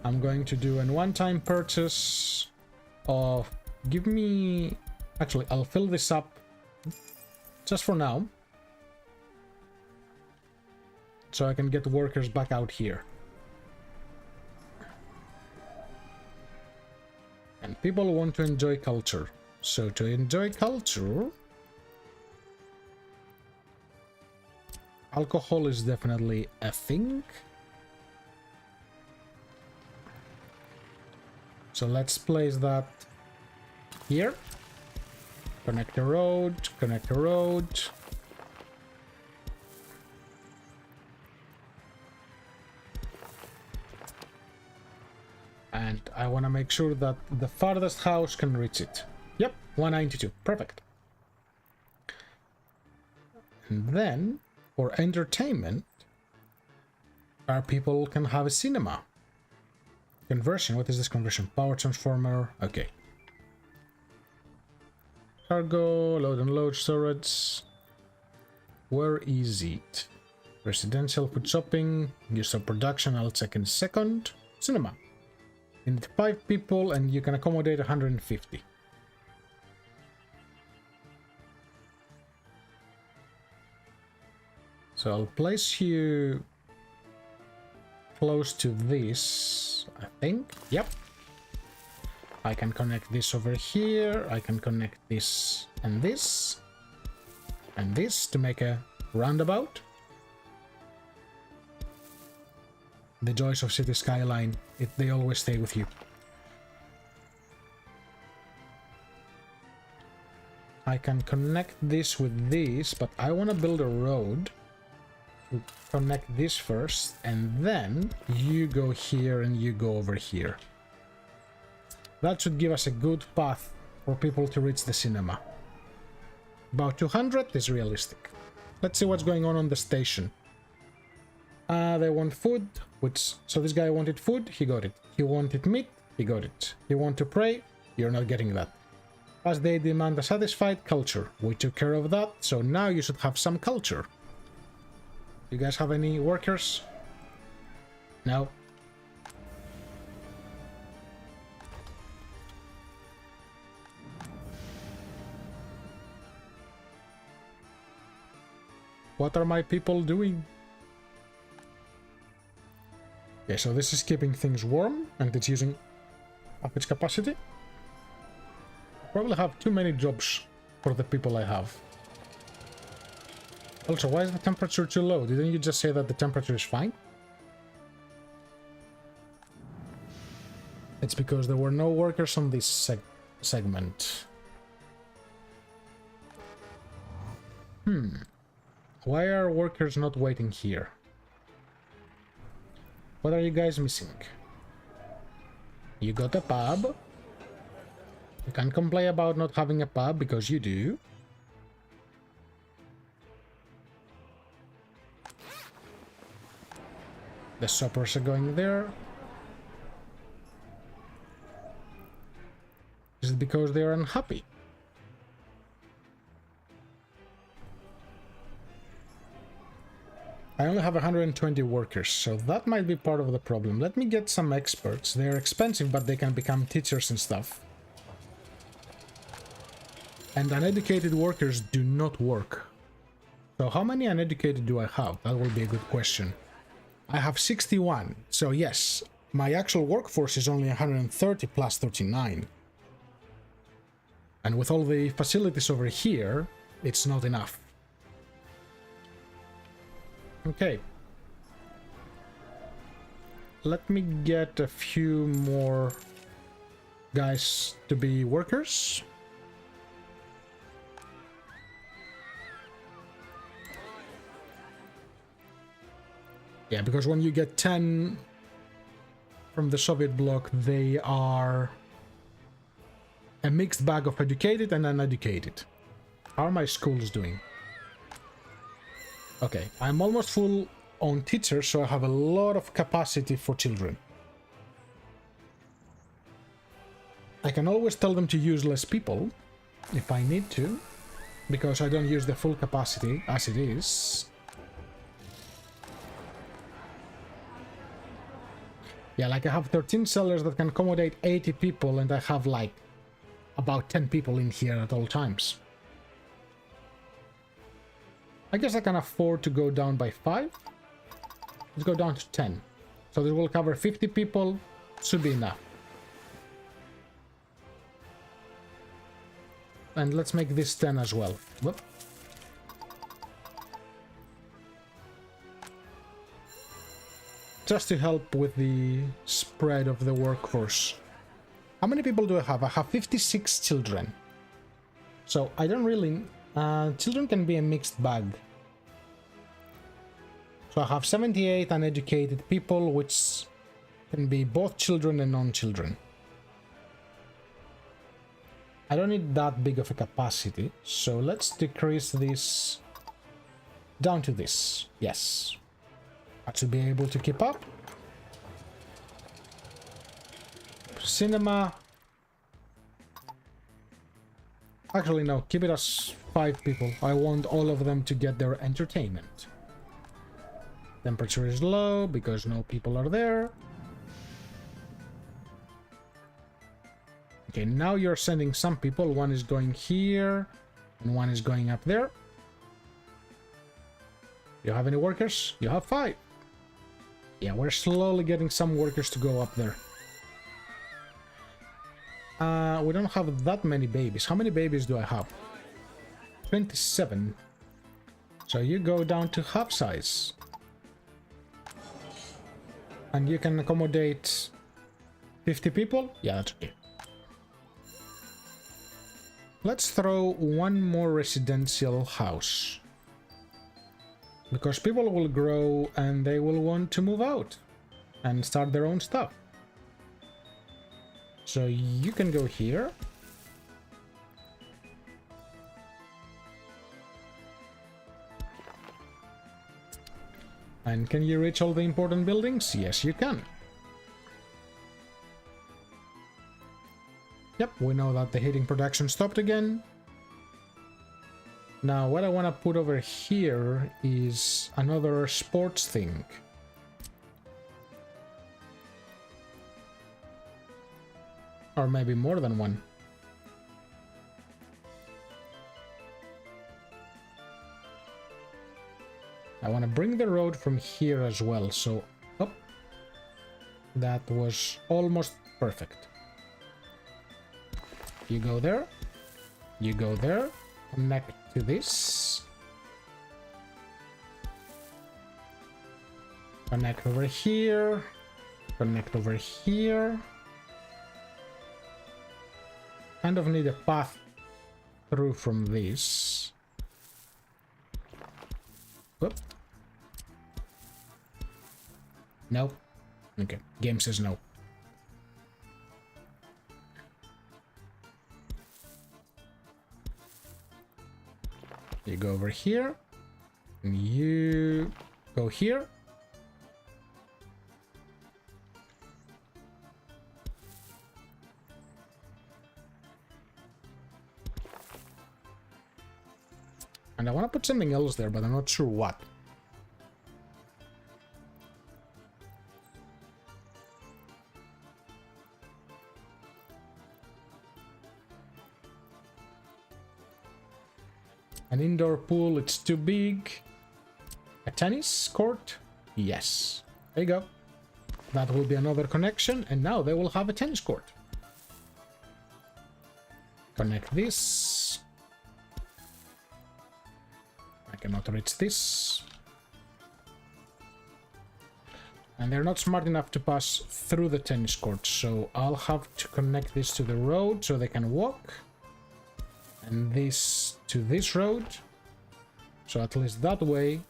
I'm going to do a one-time purchase of... Give me... Actually, I'll fill this up just for now. So I can get workers back out here. And people want to enjoy culture. So to enjoy culture... Alcohol is definitely a thing. So let's place that here. Connect a road, connect a road. And I want to make sure that the farthest house can reach it. Yep, 192. Perfect. And then, for entertainment, our people can have a cinema. Conversion, what is this conversion? Power transformer, okay. Cargo, load and load storage. Where is it? Residential, food shopping, use of production, I'll check in a second. Cinema. You need 5 people and you can accommodate 150. So I'll place you close to this, I think. Yep. I can connect this over here. I can connect this and this to make a roundabout. The joys of city skyline, they always stay with you. I can connect this with this, but I want to build a road to connect this first, and then you go here and you go over here. That should give us a good path for people to reach the cinema. About 200 is realistic. Let's see what's going on the station. They want food, so this guy wanted food, he got it. He wanted meat, he got it. He want to pray, you're not getting that. As they demand a satisfied culture, we took care of that, so now you should have some culture. You guys have any workers? No? What are my people doing? Okay, so this is keeping things warm, and it's using up its capacity. I probably have too many jobs for the people I have. Also, why is the temperature too low? Didn't you just say that the temperature is fine? It's because there were no workers on this segment. Why are workers not waiting here? What are you guys missing? You got a pub. You can't complain about not having a pub because you do. The shoppers are going there. Is it because they are unhappy? I only have 120 workers, so that might be part of the problem. Let me get some experts. They're expensive, but they can become teachers and stuff. And uneducated workers do not work. So how many uneducated do I have? That will be a good question. I have 61, so yes, my actual workforce is only 130 plus 39. And with all the facilities over here, it's not enough. Okay. Let me get a few more guys to be workers. Yeah, because when you get 10 from the Soviet bloc, they are a mixed bag of educated and uneducated. How are my schools doing? Okay, I'm almost full on teachers, so I have a lot of capacity for children. I can always tell them to use less people if I need to, because I don't use the full capacity as it is. Yeah, like I have 13 sellers that can accommodate 80 people, and I have like about 10 people in here at all times. I guess I can afford to go down by 5. Let's go down to 10. So this will cover 50 people. Should be enough. And let's make this 10 as well. Whoop. Just to help with the spread of the workforce. How many people do I have? I have 56 children. So I don't really... children can be a mixed bag. So I have 78 uneducated people, which can be both children and non-children. I don't need that big of a capacity, so let's decrease this down to this. Yes. I should be able to keep up. Cinema. Actually, no, keep it as 5 people. I want all of them to get their entertainment. Temperature is low because no people are there. Okay, now you're sending some people. One is going here and one is going up there. You have any workers? You have 5. Yeah, we're slowly getting some workers to go up there. We don't have that many babies. How many babies do I have? 27. So you go down to half size. And you can accommodate 50 people? Yeah, that's okay. Let's throw one more residential house. Because people will grow and they will want to move out and start their own stuff. So you can go here. And can you reach all the important buildings? Yes, you can. Yep, we know that the heating production stopped again. Now, what I want to put over here is another sports thing. Or maybe more than one. I want to bring the road from here as well, so... Oh, that was almost perfect. You go there. You go there. Connect to this. Connect over here. Connect over here. kind of need a path through from this. Whoop. No. Okay, game says no. You go over here, and you go here. And I want to put something else there, but I'm not sure what. An indoor pool, it's too big. A tennis court? Yes. There you go. That will be another connection, and now they will have a tennis court. Connect this. I cannot reach this. And they're not smart enough to pass through the tennis court, so I'll have to connect this to the road so they can walk. And this to this road. So at least that way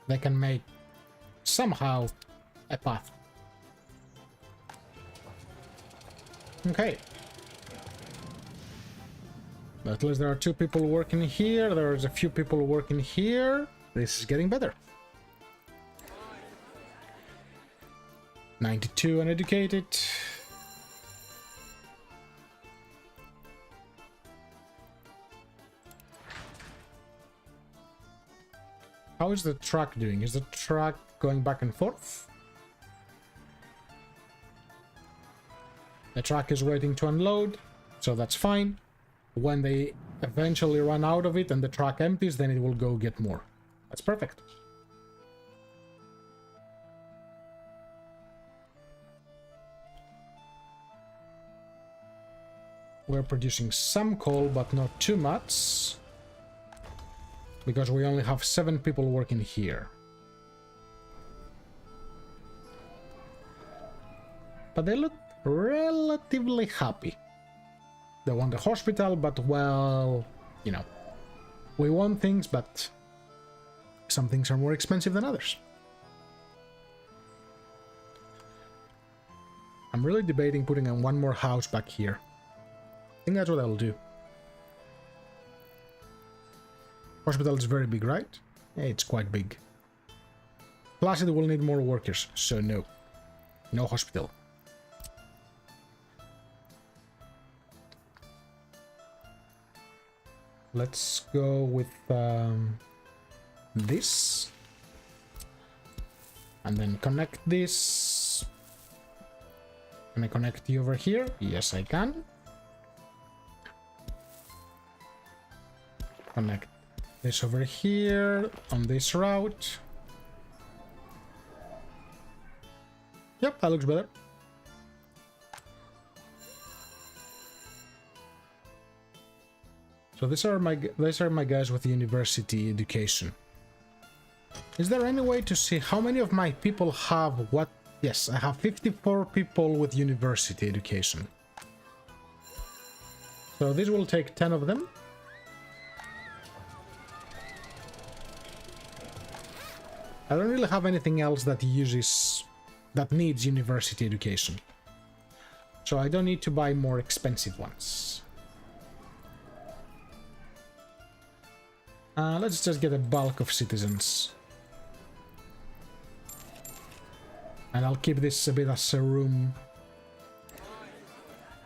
they can make somehow a path. Okay. But at least there are 2 people working here. There's a few people working here. This is getting better. 92 uneducated. How is the truck doing? Is the truck going back and forth? The truck is waiting to unload, so that's fine. When they eventually run out of it and the truck empties, then it will go get more. That's perfect. We're producing some coal, but not too much. Because we only have 7 people working here. But they look relatively happy. They want a hospital, but well, you know. We want things, but some things are more expensive than others. I'm really debating putting in one more house back here. I think that's what I'll do. Hospital is very big, right? Yeah, it's quite big. Plus it will need more workers, so no. No hospital. Let's go with this. And then connect this. Can I connect you over here? Yes, I can. Connect this over here on this route. Yep, that looks better. So these are my guys with university education. Is there any way to see how many of my people have what? Yes, I have 54 people with university education. So this will take 10 of them. I don't really have anything else that needs university education. So I don't need to buy more expensive ones. Let's just get a bulk of citizens. And I'll keep this a bit as a room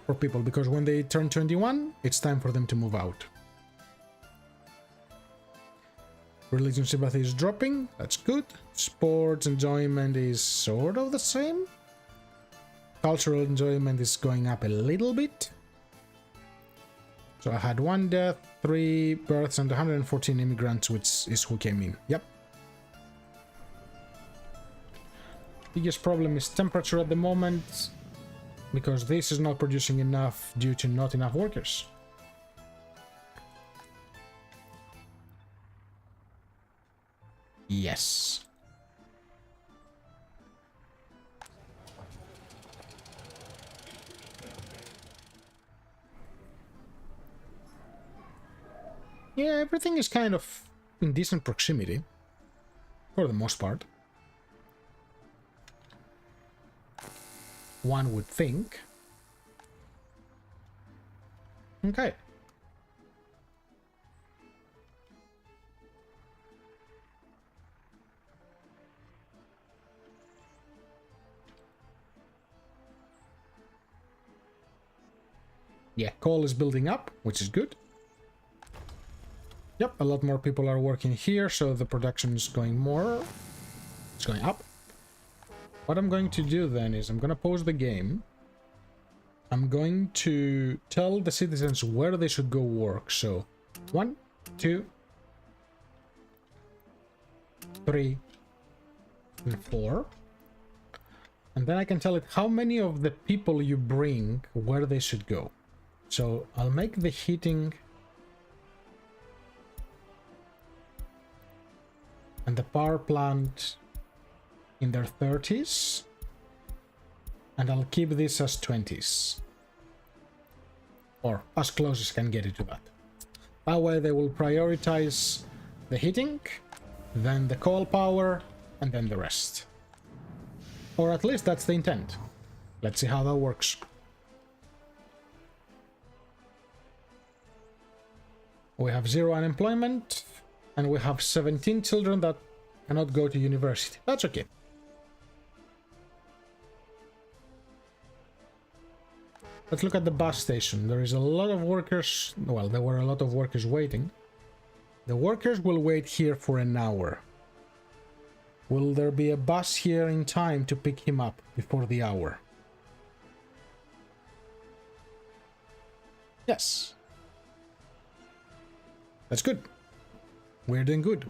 for people, because when they turn 21, it's time for them to move out. Religion sympathy is dropping, that's good. Sports enjoyment is sort of the same. Cultural enjoyment is going up a little bit. So I had 1 death, 3 births, and 114 immigrants, which is who came in. Yep. Biggest problem is temperature at the moment, because this is not producing enough due to not enough workers. Yes. Yeah, everything is kind of in decent proximity. For the most part. One would think. Okay. Yeah, coal is building up, which is good. Yep, a lot more people are working here, so the production is going more. It's going up. What I'm going to do then is I'm going to pause the game. I'm going to tell the citizens where they should go work. So 1, 2, 3, and 4. And then I can tell it how many of the people you bring where they should go. So I'll make the heating and the power plant in their 30s. And I'll keep this as 20s. Or as close as I can get it to that. That way they will prioritize the heating, then the coal power, and then the rest. Or at least that's the intent. Let's see how that works. We have 0 unemployment, and we have 17 children that cannot go to university. That's okay. Let's look at the bus station. There is a lot of workers. Well, there were a lot of workers waiting. The workers will wait here for an hour. Will there be a bus here in time to pick him up before the hour? Yes. That's good. We're doing good.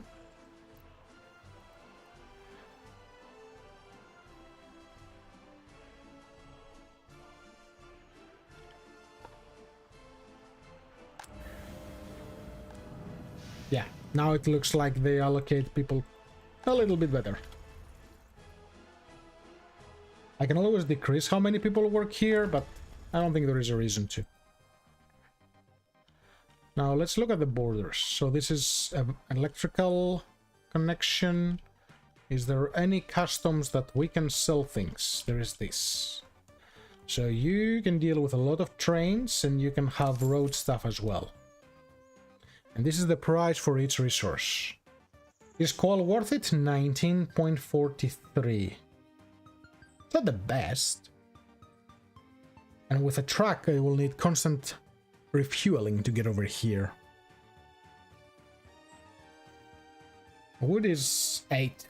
Yeah, now it looks like they allocate people a little bit better. I can always decrease how many people work here, but I don't think there is a reason to. Now let's look at the borders. So this is an electrical connection. Is there any customs that we can sell things? There is this. So you can deal with a lot of trains and you can have road stuff as well. And this is the price for each resource. Is coal worth it? 19.43. Not the best. And with a truck, I will need constant refueling to get over here. Wood is 8.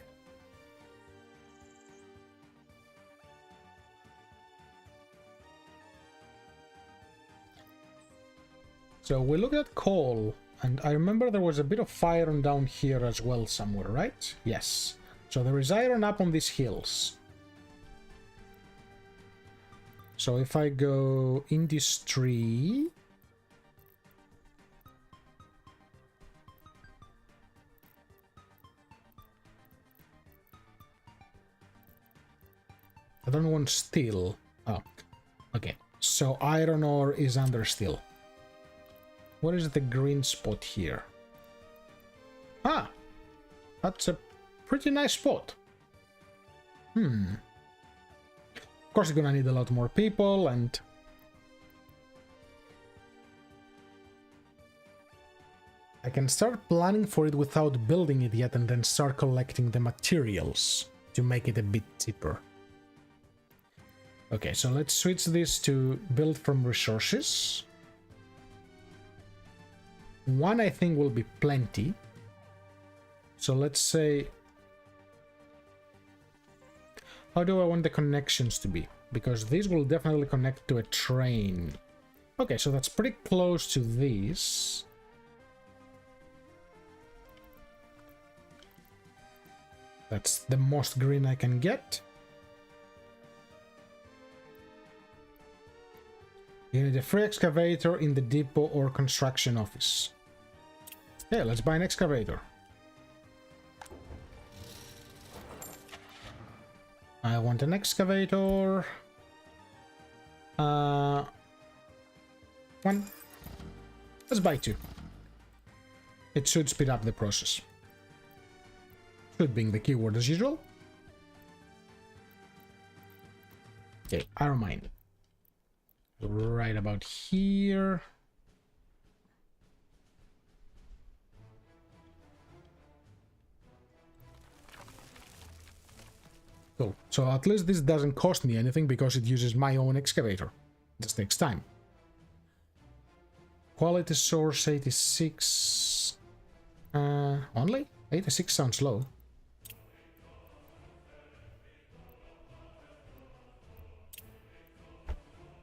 So we look at coal, and I remember there was a bit of iron down here as well somewhere, right? Yes. So there is iron up on these hills. So if I go industry, I don't want steel. Oh, okay. So iron ore is under steel. What is the green spot here? Ah, that's a pretty nice spot. Of course, you're gonna need a lot more people, and I can start planning for it without building it yet, and then start collecting the materials to make it a bit cheaper. Okay, so let's switch this to build from resources. 1, I think, will be plenty. So let's say, how do I want the connections to be? Because these will definitely connect to a train. Okay, so that's pretty close to these. That's the most green I can get. You need a free excavator in the depot or construction office. Yeah, let's buy an excavator. I want an excavator. 1. Let's buy 2. it should speed up the process. Should being the keyword as usual. Okay, iron mine. Right about here. Cool. So at least this doesn't cost me anything because it uses my own excavator. This takes time. Quality source 86. Only? 86 sounds low.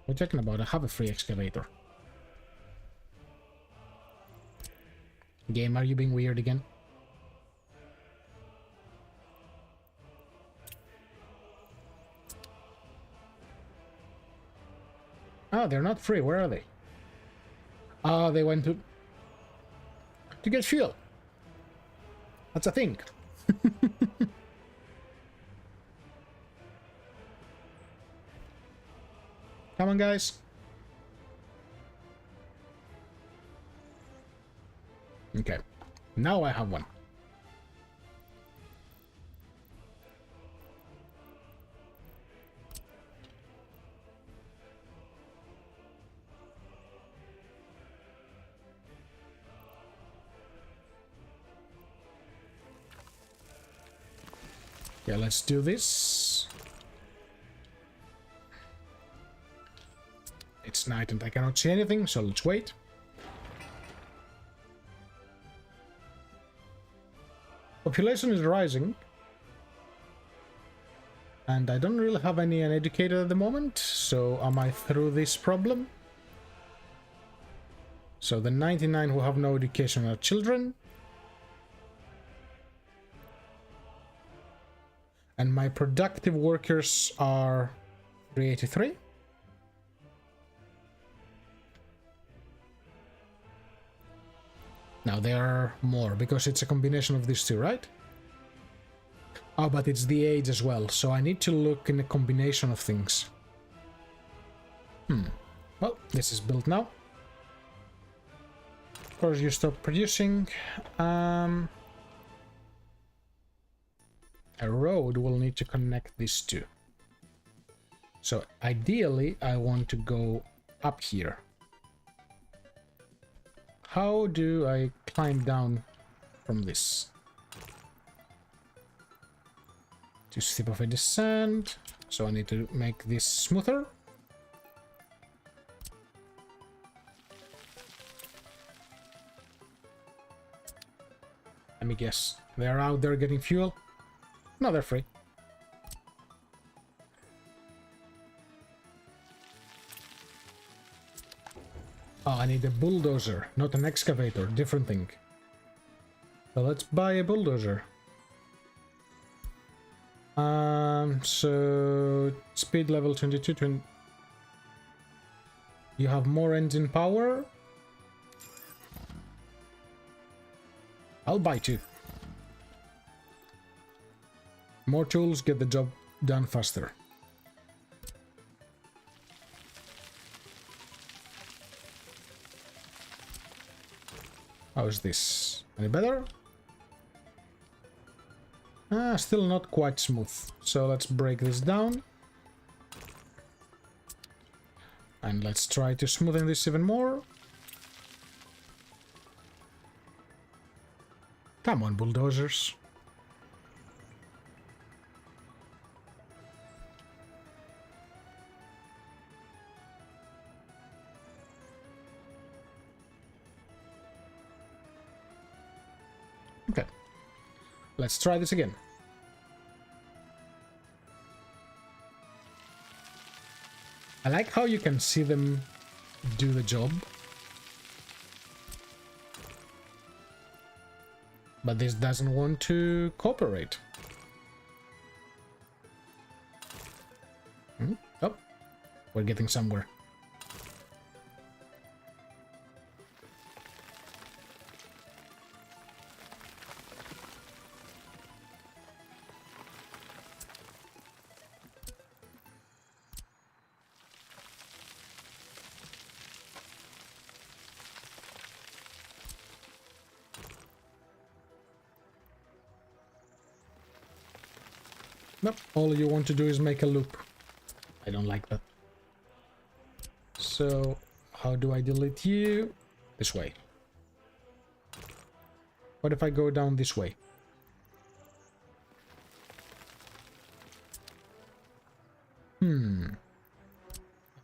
What are you talking about? I have a free excavator. Game, are you being weird again? Oh, they're not free. Where are they? Oh, they went to get fuel. That's a thing. Come on, guys. Okay. Now I have one. Yeah, let's do this. It's night and I cannot see anything, so let's wait. Population is rising. And I don't really have any uneducated at the moment, so am I through this problem? So the 99 who have no education are children. And my productive workers are 383. Now there are more, because it's a combination of these two, right? Oh, but it's the age as well, so I need to look in a combination of things. Well, this is built now. Of course, you stop producing. A road will need to connect these two. So ideally, I want to go up here. How do I climb down from this? Too steep of a descent, so I need to make this smoother. Let me guess, they're out there getting fuel? No, they're free. Oh, I need a bulldozer, not an excavator. Different thing. So let's buy a bulldozer. So speed level 22. You have more engine power. I'll buy two. More tools get the job done faster. How is this? Any better? Still not quite smooth. So let's break this down. And let's try to smoothen this even more. Come on, bulldozers. Okay. Let's try this again. I like how you can see them do the job. But this doesn't want to cooperate. Oh, we're getting somewhere. Nope, all you want to do is make a loop. I don't like that. So, how do I delete you? This way. What if I go down this way?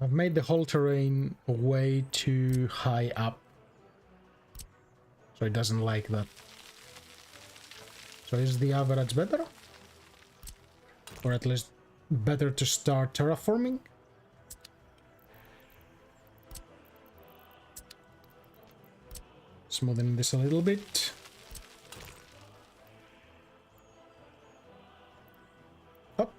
I've made the whole terrain way too high up. So it doesn't like that. So is the average better? Or at least better to start terraforming? Smoothing this a little bit. Up.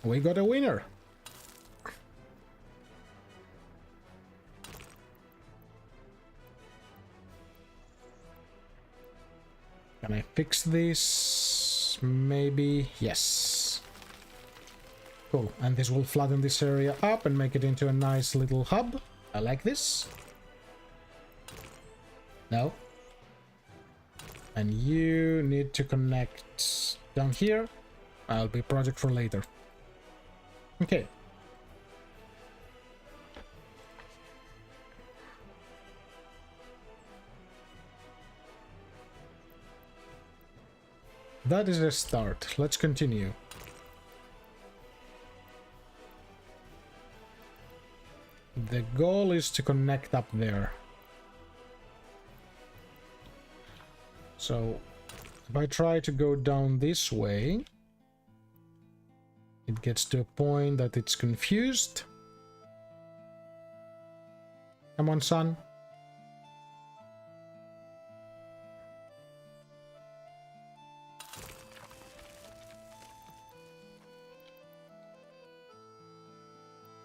We got a winner. Can I fix this? Maybe. Yes. Cool. And this will flatten this area up and make it into a nice little hub. I like this. No. And you need to connect down here. I'll be project for later. Okay. That is a start. Let's continue. The goal is to connect up there. So, if I try to go down this way, it gets to a point that it's confused. Come on, son.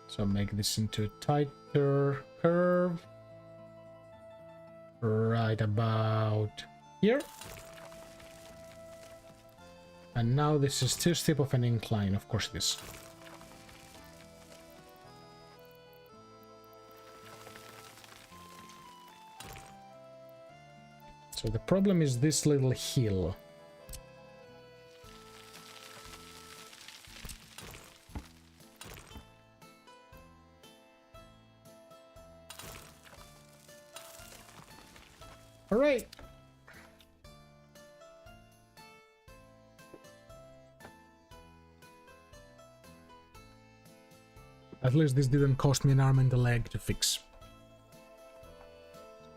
So make this into a tighter curve. Right about here. And now this is too steep of an incline, of course it is. So the problem is this little hill. All right. At least this didn't cost me an arm and a leg to fix.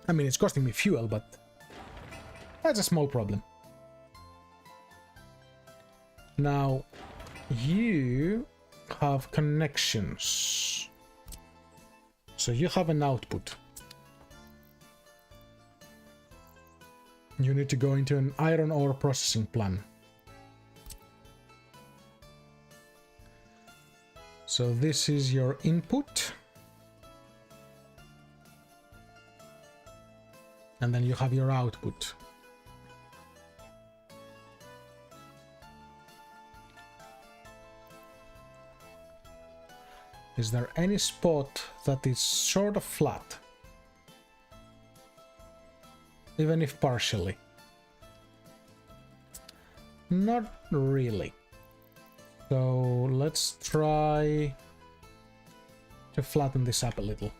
I mean, it's costing me fuel, but that's a small problem. Now, you have connections. So you have an output. You need to go into an iron ore processing plant. So this is your input. And then you have your output. Is there any spot that is sort of flat? Even if partially. Not really. So let's try to flatten this up a little.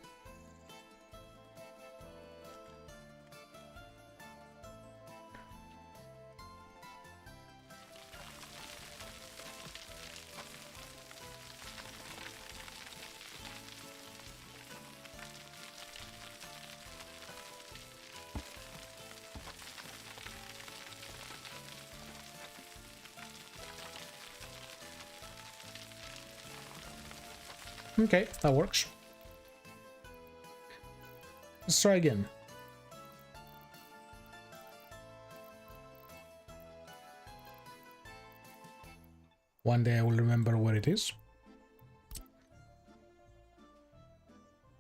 Okay, that works. Let's try again. One day I will remember what it is.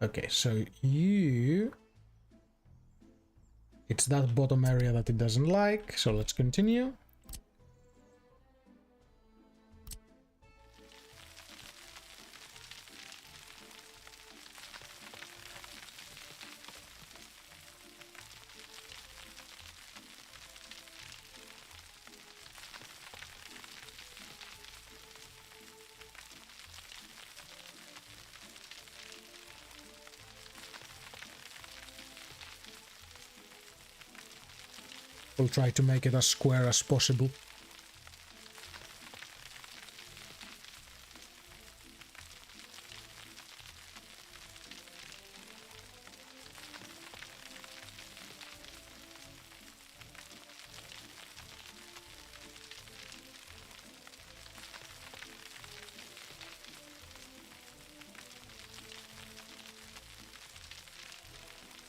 Okay, so you... It's that bottom area that it doesn't like, so let's continue. We'll try to make it as square as possible.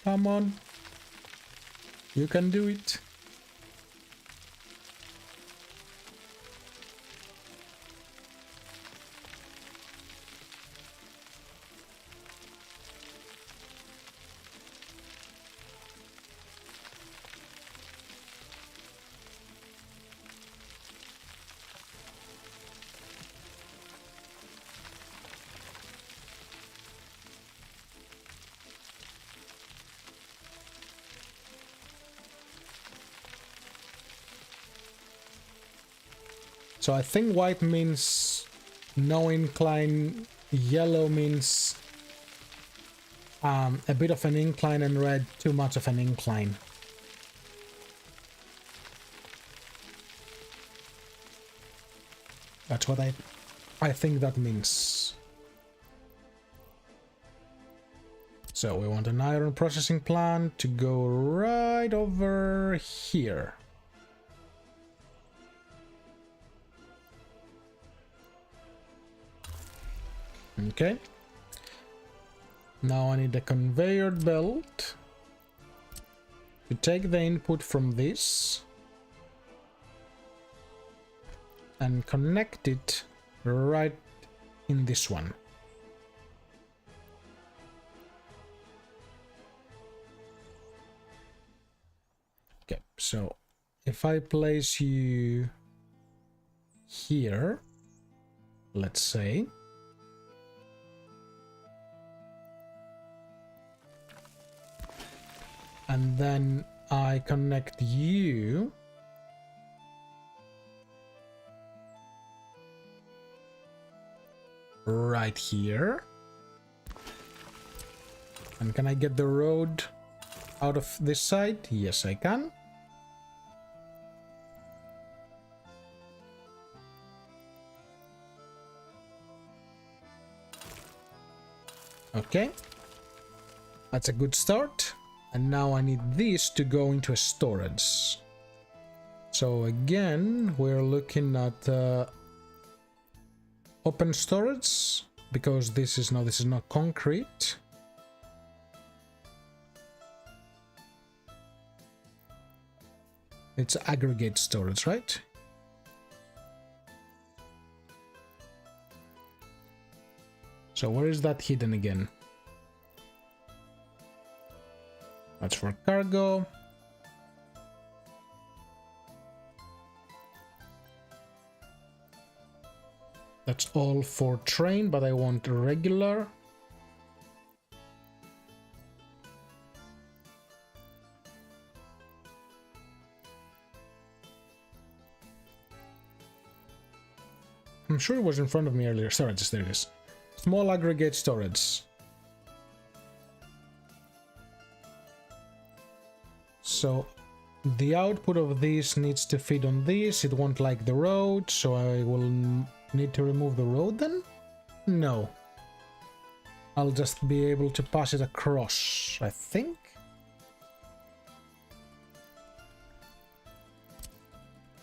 Come on. You can do it. So I think white means no incline, yellow means a bit of an incline, and red too much of an incline. That's what I think that means. So we want an iron processing plant to go right over here. Okay. Now I need a conveyor belt to take the input from this and connect it right in this one. Okay, so if I place you here, let's say, and then I connect you right here. And can I get the road out of this side? Yes, I can. Okay. That's a good start. And now I need this to go into a storage. So again, we're looking at open storage, because this is not concrete. It's aggregate storage, right? So where is that hidden again? That's for cargo. That's all for train, but I want regular. I'm sure it was in front of me earlier. Storage, there it is. Small aggregate storage. So the output of this needs to feed on this. It won't like the road, so I will need to remove the road then? No. I'll just be able to pass it across, I think.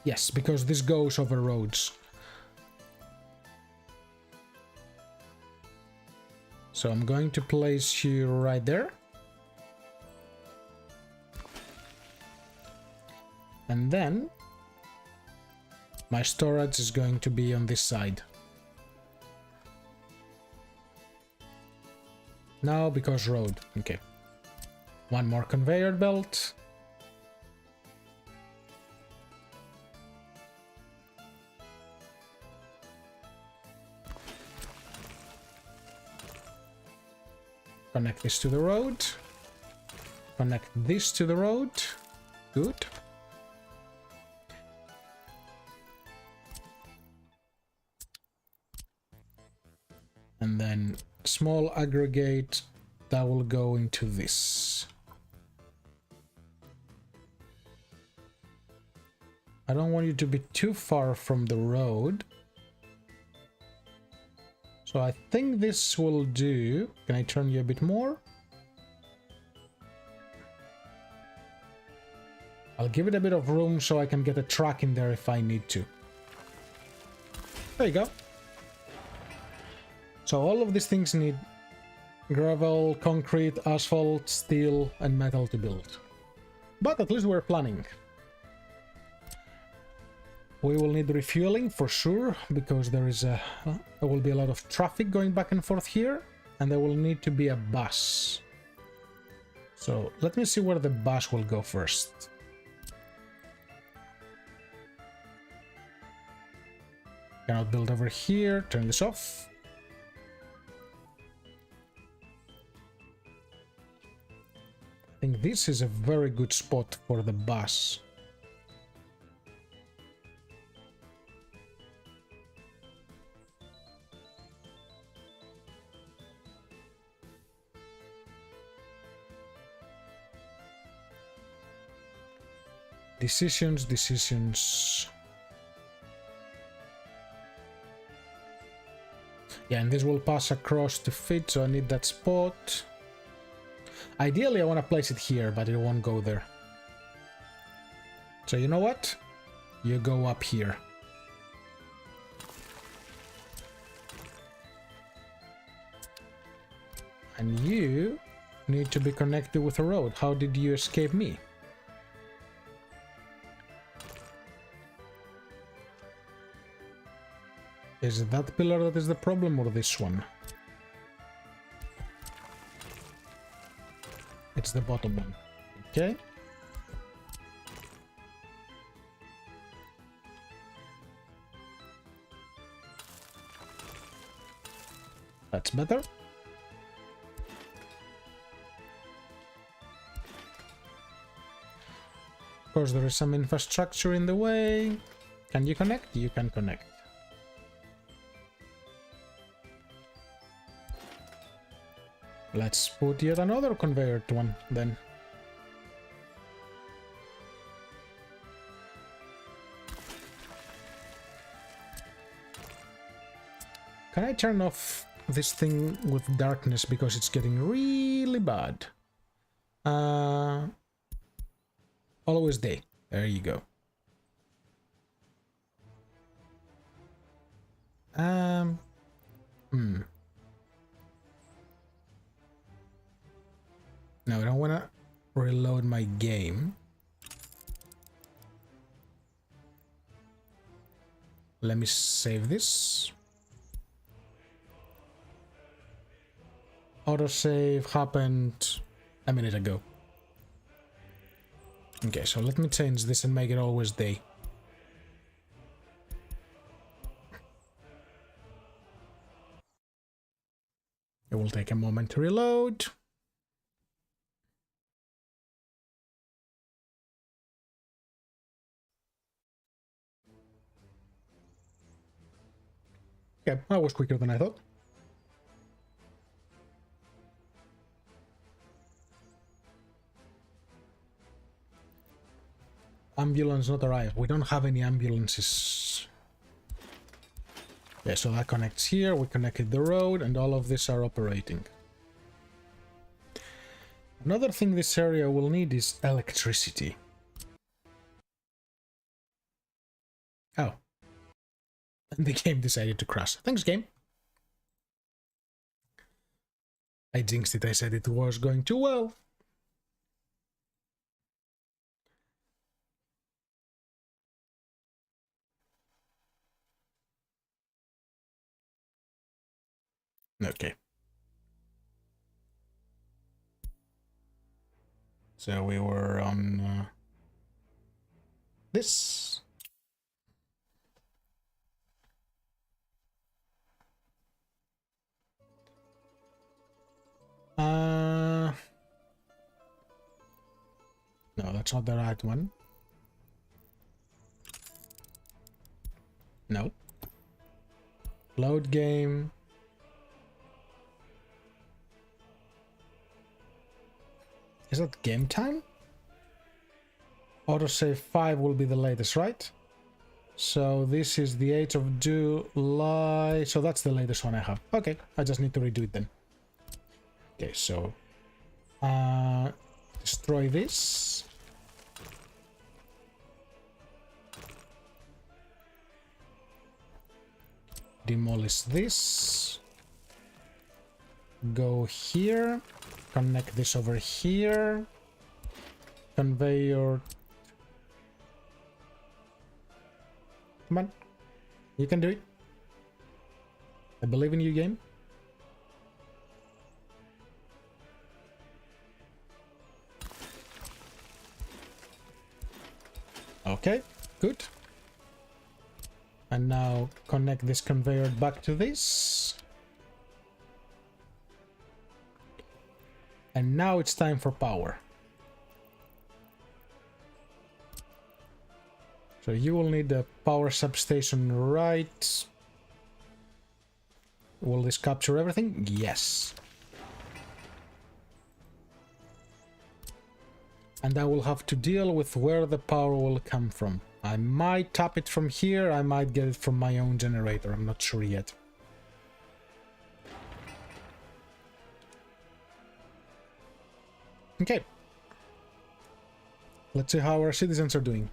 Yes, because this goes over roads. So I'm going to place you right there. And then my storage is going to be on this side. Now, because road. Okay. One more conveyor belt. Connect this to the road. Connect this to the road. Good. And then small aggregate that will go into this. I don't want you to be too far from the road. So I think this will do. Can I turn you a bit more? I'll give it a bit of room so I can get a truck in there if I need to. There you go. So all of these things need gravel, concrete, asphalt, steel, and metal to build. But at least we're planning. We will need refueling for sure, because there will be a lot of traffic going back and forth here, and there will need to be a bus. So let me see where the bus will go first. Cannot build over here. Turn this off. I think this is a very good spot for the bus. Decisions. Yeah, and this will pass across to fit, so I need that spot. Ideally, I want to place it here, but it won't go there. So you know what? You go up here. And you need to be connected with a road. How did you escape me? Is it that pillar that is the problem, or this one? It's the bottom one. Okay. That's better. Of course, there is some infrastructure in the way. Can you connect? You can connect. Let's put yet another conveyor to one then. Can I turn off this thing with darkness because it's getting really bad? Always day. There you go. No, I don't want to reload my game. Let me save this. Autosave happened a minute ago. Okay, so let me change this and make it always day. It will take a moment to reload. Okay, that was quicker than I thought. Ambulance not arrived. We don't have any ambulances. Yeah, so that connects here. We connected the road, and all of these are operating. Another thing this area will need is electricity. Oh. And the game decided to crash. Thanks, game. I jinxed it. I said it was going too well. Okay. So we were on this. No, that's not the right one. No. Load game. Is that game time? Autosave 5 will be the latest, right? So this is the Age of July. So that's the latest one I have. Okay, I just need to redo it then. Okay, so destroy this. Demolish this. Go here. Connect this over here. Conveyor. Come on. You can do it. I believe in you, game. Okay, good. And now connect this conveyor back to this. And now it's time for power. So you will need a power substation, right? Will this capture everything? Yes. And I will have to deal with where the power will come from. I might tap it from here, I might get it from my own generator, I'm not sure yet. Okay. Let's see how our citizens are doing.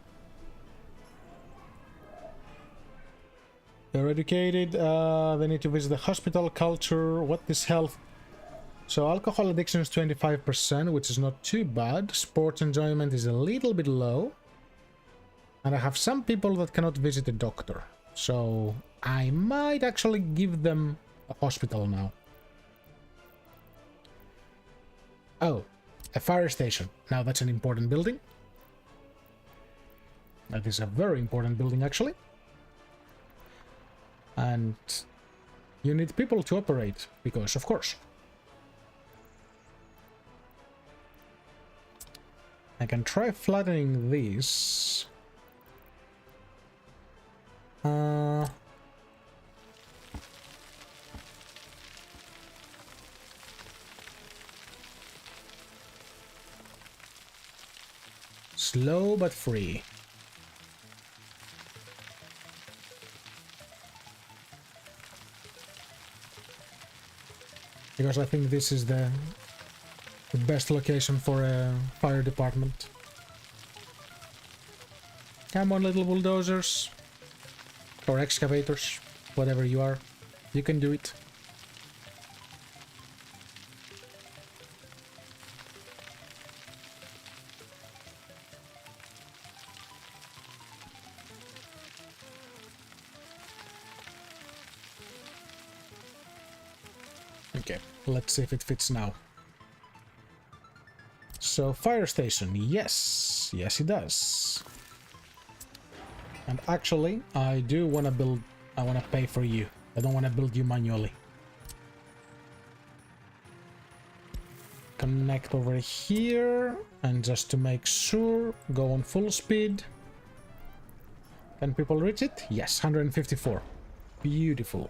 They're educated, they need to visit the hospital, culture, what is health? So alcohol addiction is 25%, which is not too bad. Sports enjoyment is a little bit low. And I have some people that cannot visit a doctor. So I might actually give them a hospital now. Oh, a fire station. Now that's an important building. That is a very important building actually. And you need people to operate, because of course. I can try flattening these. Slow but free. Because I think this is the best location for a fire department. Come on, little bulldozers. Or excavators. Whatever you are. You can do it. Okay, let's see if it fits now. So, fire station, yes. Yes, it does. And actually, I do want to build... I want to pay for you. I don't want to build you manually. Connect over here. And just to make sure, go on full speed. Can people reach it? Yes, 154. Beautiful.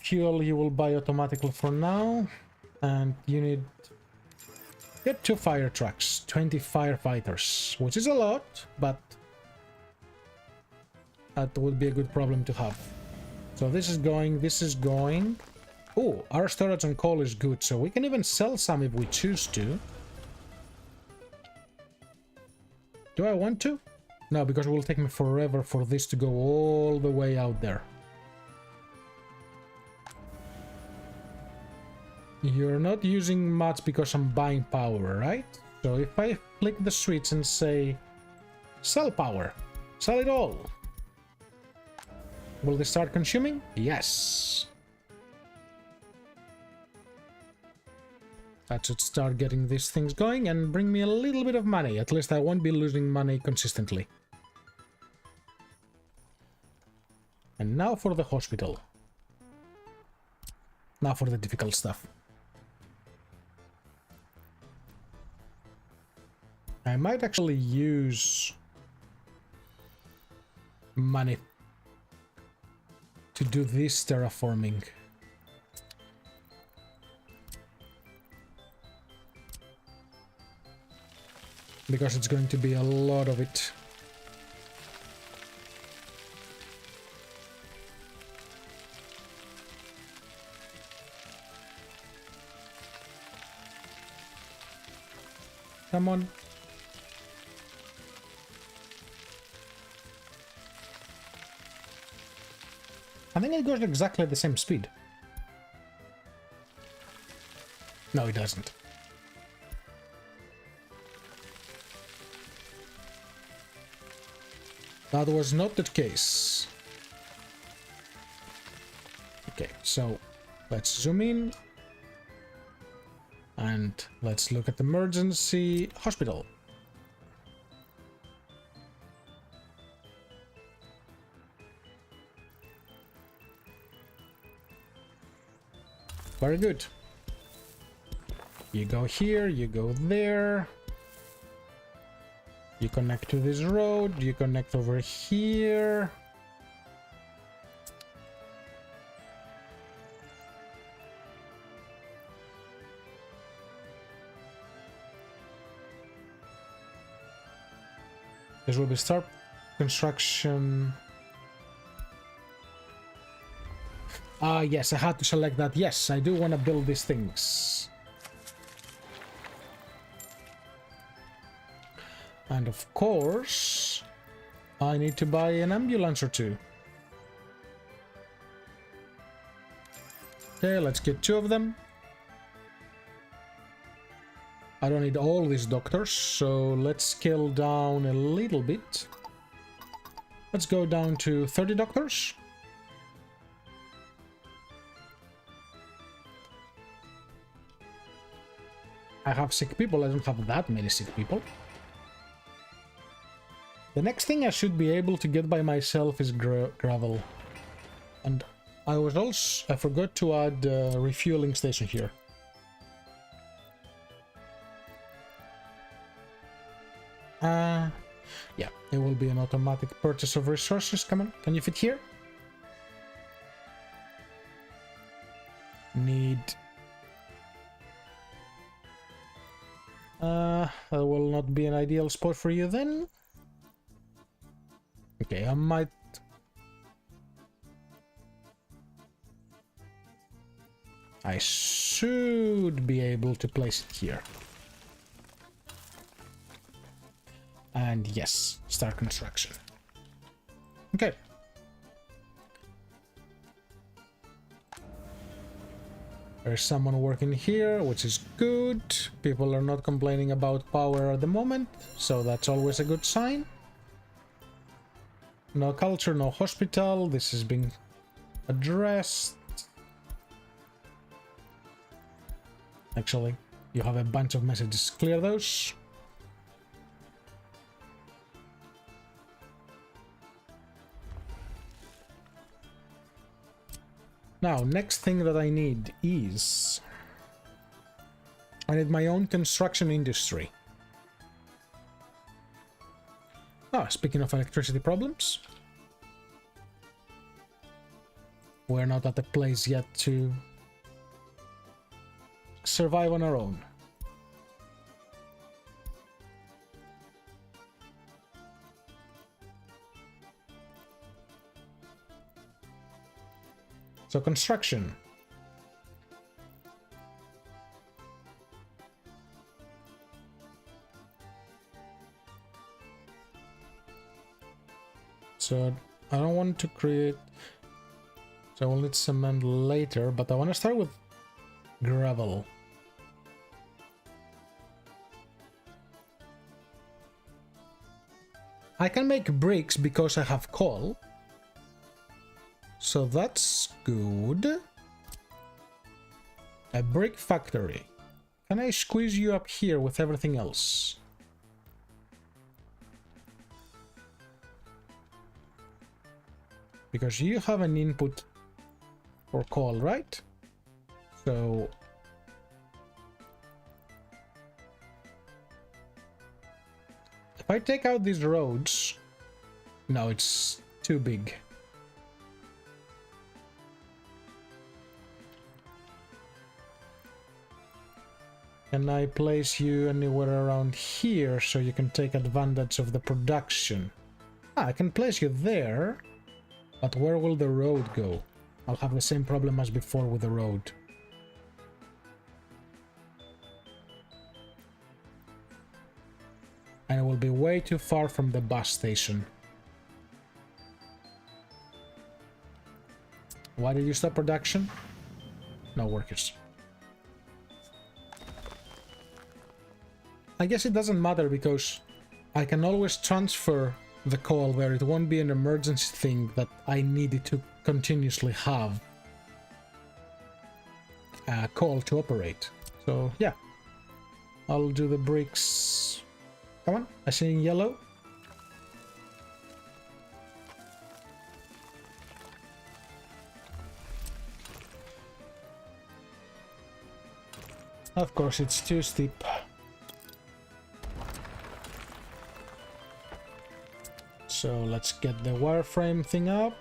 Fuel you will buy automatically for now. And you need... Get 2 fire trucks, 20 firefighters, which is a lot, but that would be a good problem to have. So this is going, this is going. Oh, our storage on coal is good, so we can even sell some if we choose to. Do I want to? No, because it will take me forever for this to go all the way out there. You're not using much because I'm buying power, right? So if I flick the switch and say, sell power, sell it all. Will they start consuming? Yes. That should start getting these things going and bring me a little bit of money. At least I won't be losing money consistently. And now for the hospital. Now for the difficult stuff. I might actually use money to do this terraforming. Because it's going to be a lot of it. Come on. I think it goes exactly at the same speed. No, it doesn't. That was not the case. Okay, so let's zoom in. And let's look at the emergency hospital. Very good. You go here, you go there. You connect to this road, you connect over here. This will be start construction. Ah, yes, I had to select that. Yes, I do want to build these things. And of course, I need to buy an ambulance or two. Okay, let's get 2 of them. I don't need all these doctors, so let's scale down a little bit. Let's go down to 30 doctors. I have sick people, I don't have that many sick people. The next thing I should be able to get by myself is gravel. And I forgot to add a refueling station here. Yeah, it will be an automatic purchase of resources. Come on, can you fit here? Need... that will not be an ideal spot for you then. Okay, I might... I should be able to place it here. And yes, start construction. Okay. There's someone working here, which is good. People are not complaining about power at the moment, so that's always a good sign. No culture, no hospital. This is being addressed. Actually, you have a bunch of messages. Clear those. Now, next thing that I need is... I need my own construction industry. Ah, speaking of electricity problems, we're not at the place yet to survive on our own. So construction. So I don't want to create, so I will need cement later, but I want to start with gravel. I can make bricks because I have coal. So that's good. A brick factory. Can I squeeze you up here with everything else? Because you have an input for coal, right? So... if I take out these roads... no, it's too big. Can I place you anywhere around here so you can take advantage of the production? Ah, I can place you there, but where will the road go? I'll have the same problem as before with the road. And it will be way too far from the bus station. Why did you stop production? No workers. I guess it doesn't matter because I can always transfer the call where it won't be an emergency thing that I needed to continuously have a call to operate. So yeah, I'll do the bricks. Come on, I see in yellow. Of course, it's too steep. So let's get the wireframe thing up.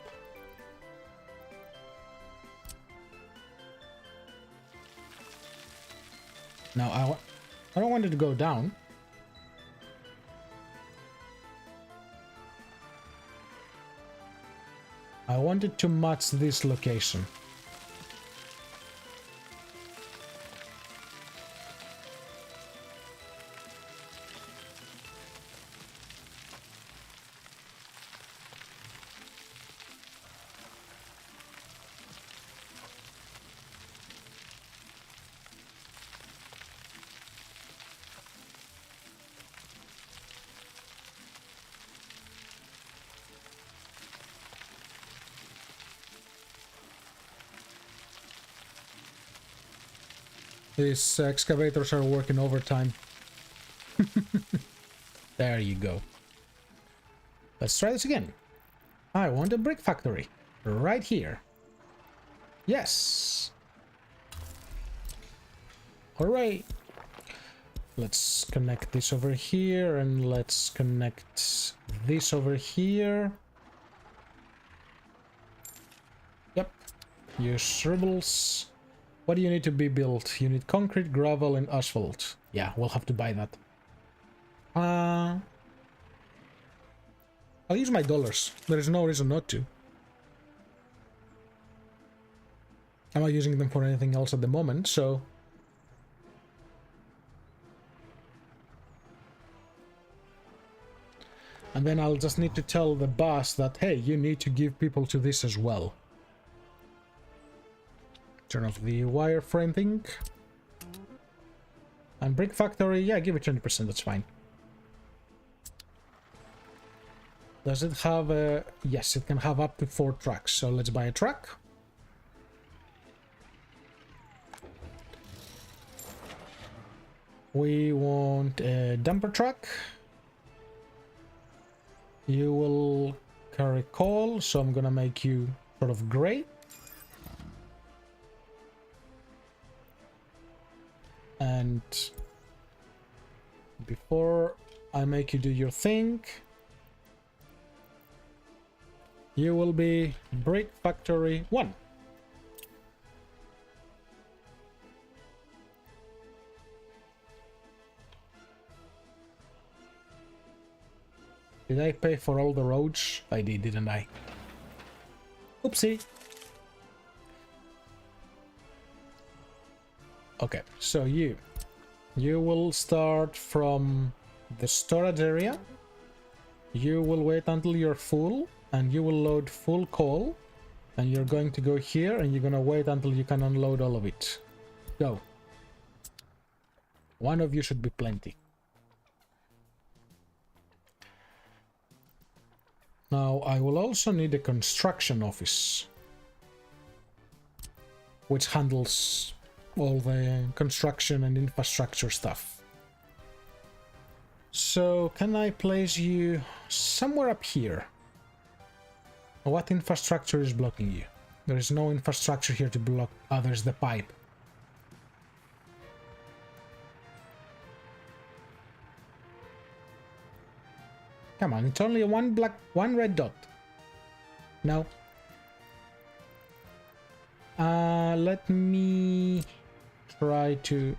Now I don't want it to go down. I want it to match this location. These excavators are working overtime. There you go. Let's try this again. I want a brick factory. Right here. Yes. Alright. Let's connect this over here and let's connect this over here. Yep. Use rebels. What do you need to be built? You need concrete, gravel, and asphalt. Yeah, we'll have to buy that. I'll use my dollars. There is no reason not to. I'm not using them for anything else at the moment, so... And then I'll just need to tell the boss that, hey, you need to give people to this as well. Turn off the wireframe thing. And brick factory, yeah, give it 20%, that's fine. Does it have a... Yes, it can have up to 4 trucks, so let's buy a truck. We want a dumper truck. You will carry coal, so I'm gonna make you sort of gray. And before I make you do your thing, you will be Brick Factory 1. Did I pay for all the roads? I did, didn't I? Oopsie. Okay, so you will start from the storage area. You will wait until you're full and you will load full coal, and you're going to go here and you're gonna wait until you can unload all of it. Go. One of you should be plenty. Now I will also need a construction office which handles all the construction and infrastructure stuff. So can I place you somewhere up here? What infrastructure is blocking you? There is no infrastructure here to block. Ah, there's the pipe. Come on, it's only one red dot. No. Let me try to...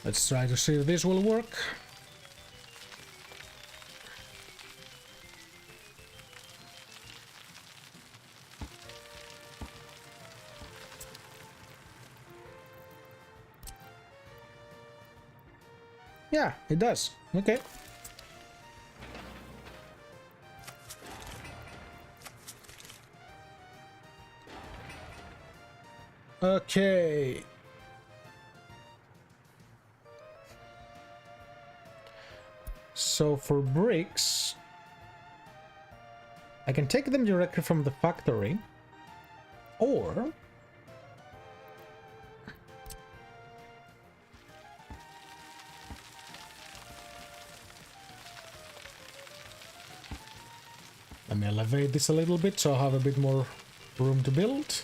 Let's try to see if this will work. Yeah, it does. Okay. Okay. So for bricks, I can take them directly from the factory, or let me elevate this a little bit so I have a bit more room to build.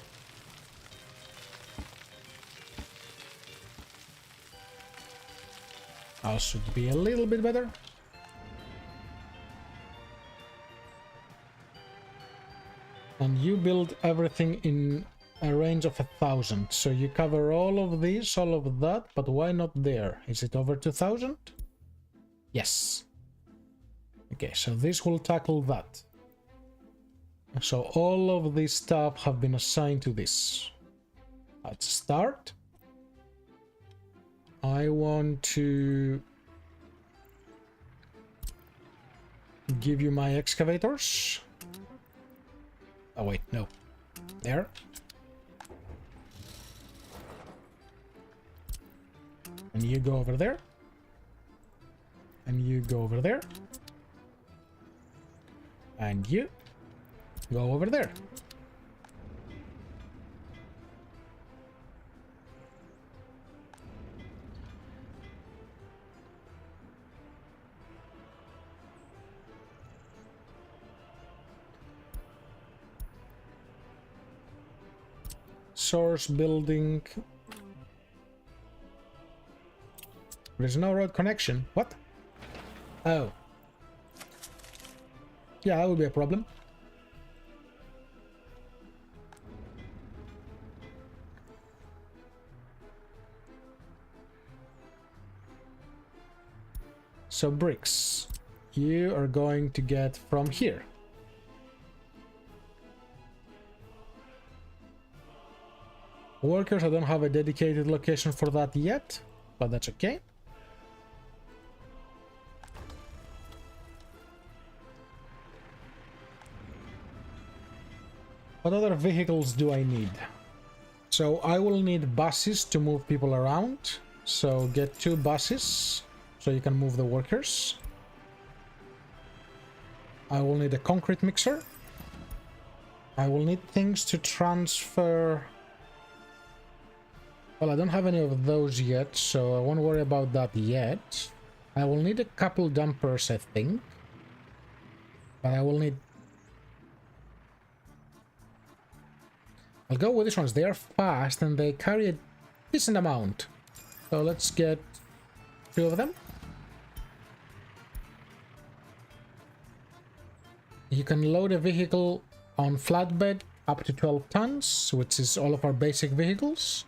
I should be a little bit better. And you build everything in a range of 1,000. So you cover all of this, all of that, but why not there? Is it over 2,000? Yes. Okay, so this will tackle that. So all of this stuff have been assigned to this. Let's start. I want to give you my excavators. Oh wait, no. There. And you go over there. And you go over there. And you go over there. Source building. There's no road connection. What? Oh. Yeah, that would be a problem. So bricks, you are going to get from here. Workers, I don't have a dedicated location for that yet, but that's okay. What other vehicles do I need? So I will need buses to move people around. So get 2 buses so you can move the workers. I will need a concrete mixer. I will need things to transfer. Well, I don't have any of those yet, so I won't worry about that yet. I will need a couple dumpers, I think. But I will need... I'll go with these ones. They are fast and they carry a decent amount. So let's get 2 of them. You can load a vehicle on flatbed up to 12 tons, which is all of our basic vehicles.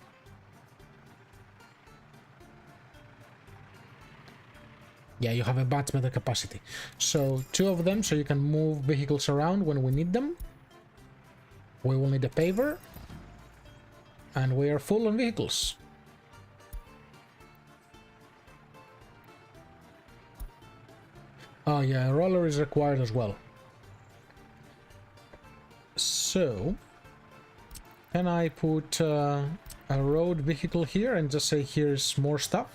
Yeah, you have a much better capacity. So 2 of them, so you can move vehicles around when we need them. We will need a paver. And we are full on vehicles. Oh yeah, a roller is required as well. So, can I put a road vehicle here and just say here's more stuff?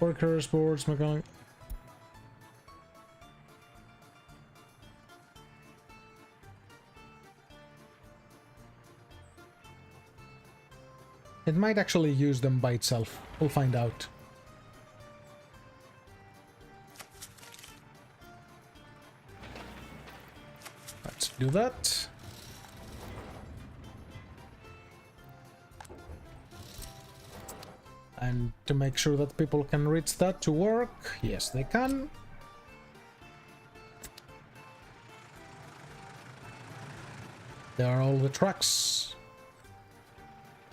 Workers, boards, mechanic. It might actually use them by itself. We'll find out. Let's do that. And to make sure that people can reach that to work, yes, they can. There are all the trucks.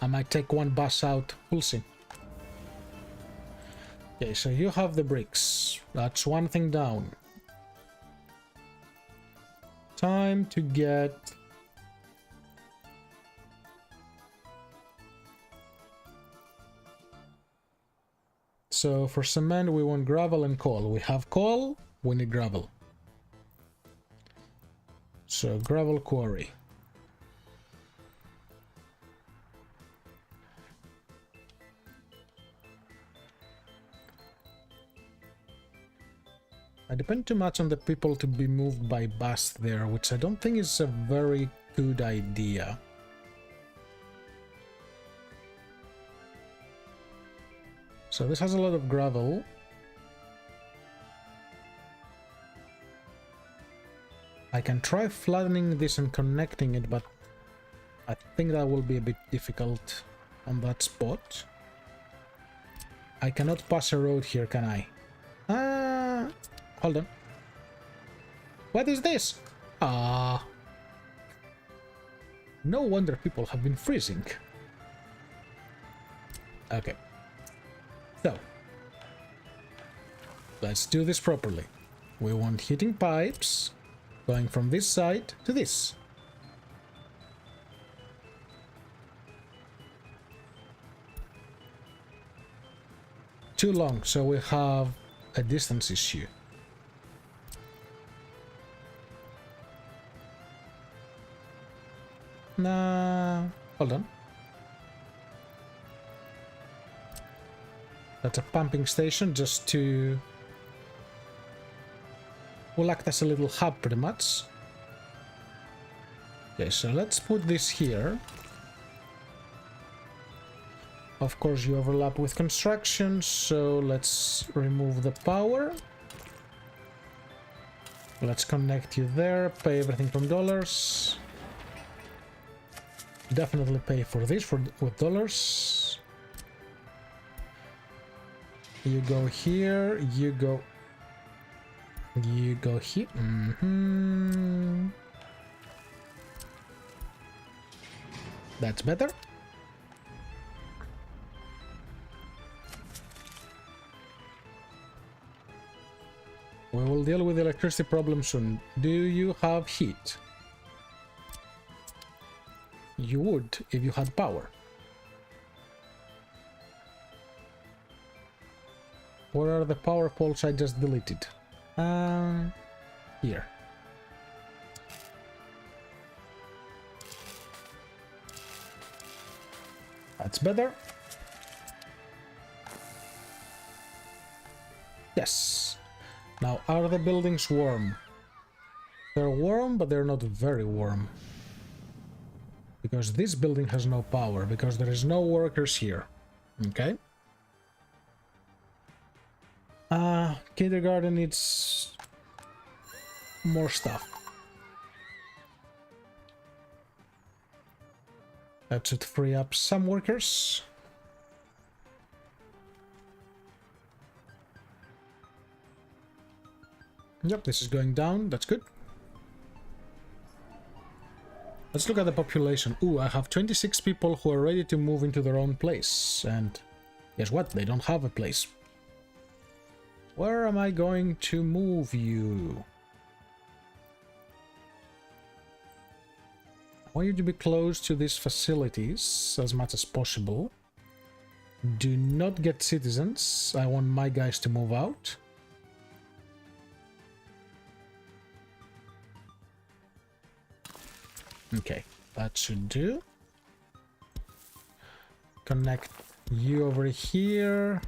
I might take one bus out. We'll see. Okay, so you have the bricks. That's one thing down. Time to get... So for cement we want gravel and coal. We have coal, we need gravel. So gravel quarry. I depend too much on the people to be moved by bus there, which I don't think is a very good idea. So this has a lot of gravel. I can try flattening this and connecting it, but I think that will be a bit difficult on that spot. I cannot pass a road here, can I? Hold on. What is this? No wonder people have been freezing. Okay. So, let's do this properly. We want heating pipes going from this side to this. Too long, so we have a distance issue. Nah, hold on. That's a pumping station just to... will act as a little hub pretty much. Okay, so let's put this here. Of course you overlap with construction, so let's remove the power. Let's connect you there, pay everything from dollars. Definitely pay for this with dollars. You go here, you go here. That's better. We will deal with the electricity problem soon. Do you have heat? You would if you had power. Where are the power poles I just deleted? Here. That's better. Yes. Now, are the buildings warm? They're warm, but they're not very warm. Because this building has no power, because there is no workers here. Okay. Kindergarten needs more stuff. That should free up some workers. Yep, this is going down. That's good. Let's look at the population. Ooh, I have 26 people who are ready to move into their own place. And guess what? They don't have a place. Where am I going to move you? I want you to be close to these facilities as much as possible. Do not get citizens. I want my guys to move out. Okay, that should do. Connect you over here.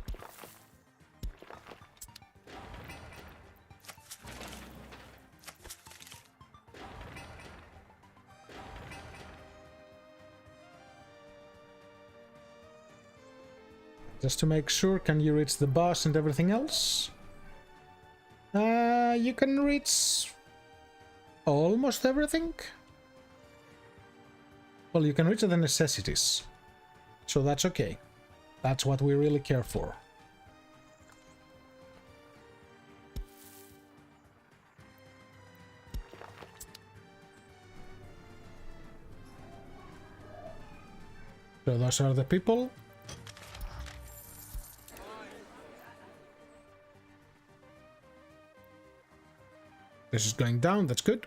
Just to make sure, can you reach the bus and everything else? You can reach almost everything. Well, you can reach the necessities. So that's okay. That's what we really care for. So those are the people. This is going down, that's good.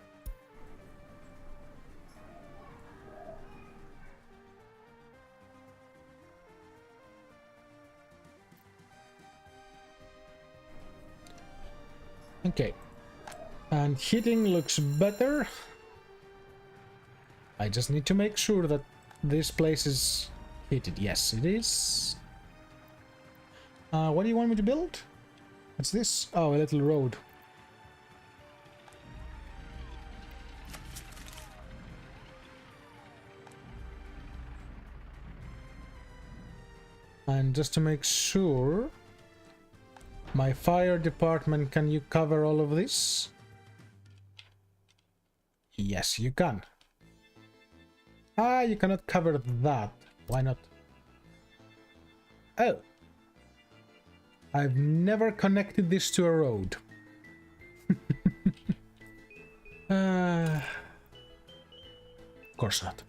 Okay. And heating looks better. I just need to make sure that this place is heated. Yes, it is. What do you want me to build? What's this? Oh, a little road. And just to make sure, my fire department, can you cover all of this? Yes, you can. Ah, you cannot cover that. Why not? Oh. I've never connected this to a road. Of course not.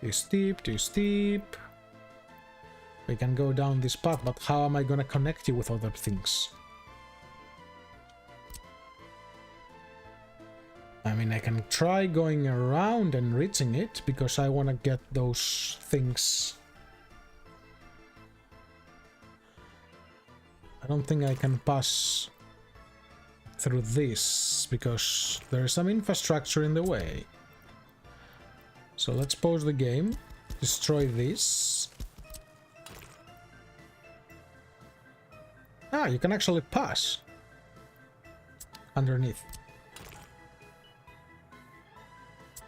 Too steep, too steep. We can go down this path, but how am I gonna connect you with other things? I mean, I can try going around and reaching it, because I want to get those things. I don't think I can pass through this, because there is some infrastructure in the way. So let's pause the game, destroy this. Ah, you can actually pass underneath.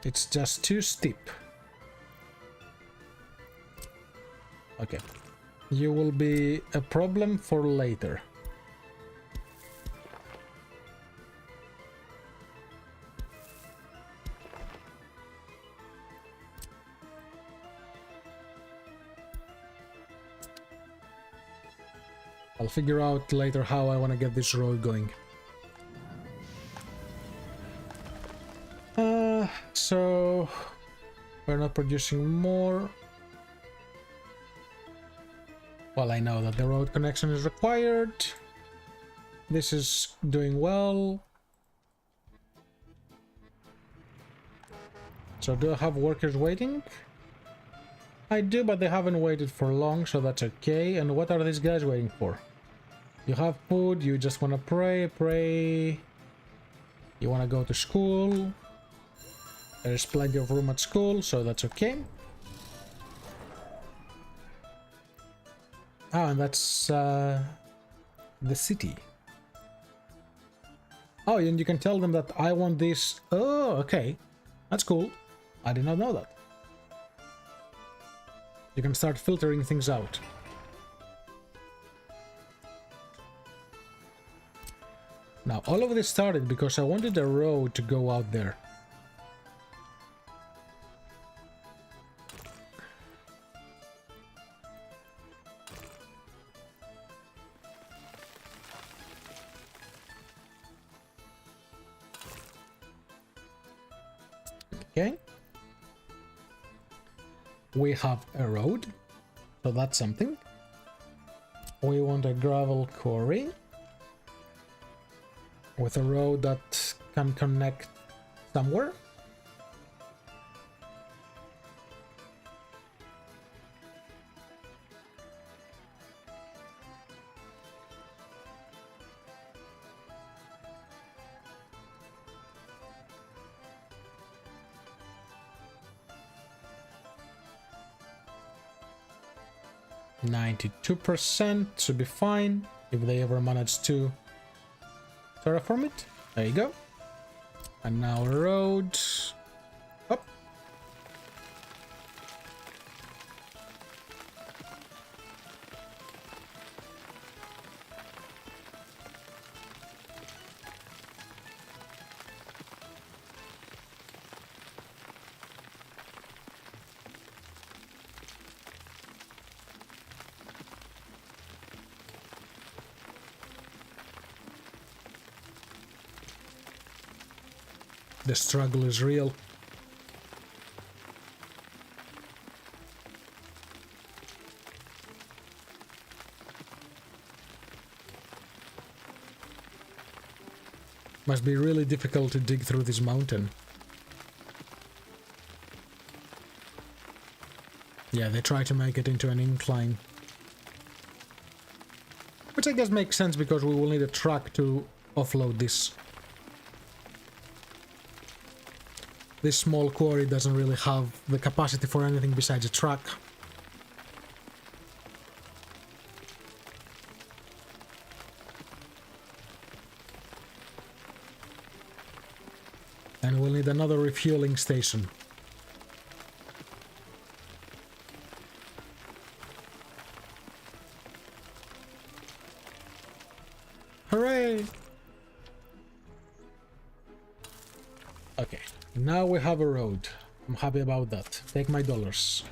It's just too steep. Okay. You will be a problem for later. I'll figure out later how I want to get this road going. So we're not producing more. Well, I know that the road connection is required. This is doing well. So do I have workers waiting? I do, but they haven't waited for long, so that's okay. And what are these guys waiting for? You have food, you just want to pray. You want to go to school. There's plenty of room at school, so that's okay. Ah, and that's the city. Oh, and you can tell them that I want this. Oh, okay. That's cool. I did not know that. You can start filtering things out. Now, all of this started because I wanted a road to go out there. Okay. We have a road, so that's something. We want a gravel quarry with a road that can connect somewhere. %, should be fine if they ever manage to terraform it. There you go. And now a road up. The struggle is real. Must be really difficult to dig through this mountain. Yeah, they try to make it into an incline. Which I guess makes sense because we will need a truck to offload this. This small quarry doesn't really have the capacity for anything besides a truck. And we'll need another refueling station. Hooray! Okay, now we have a road. I'm happy about that. Take my dollars.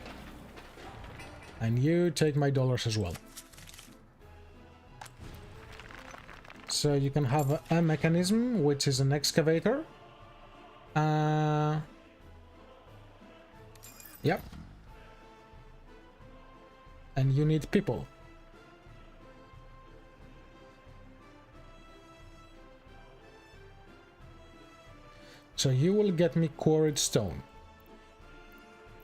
And you take my dollars as well. So you can have a mechanism, which is an excavator. Yep. And you need people. So you will get me quarried stone.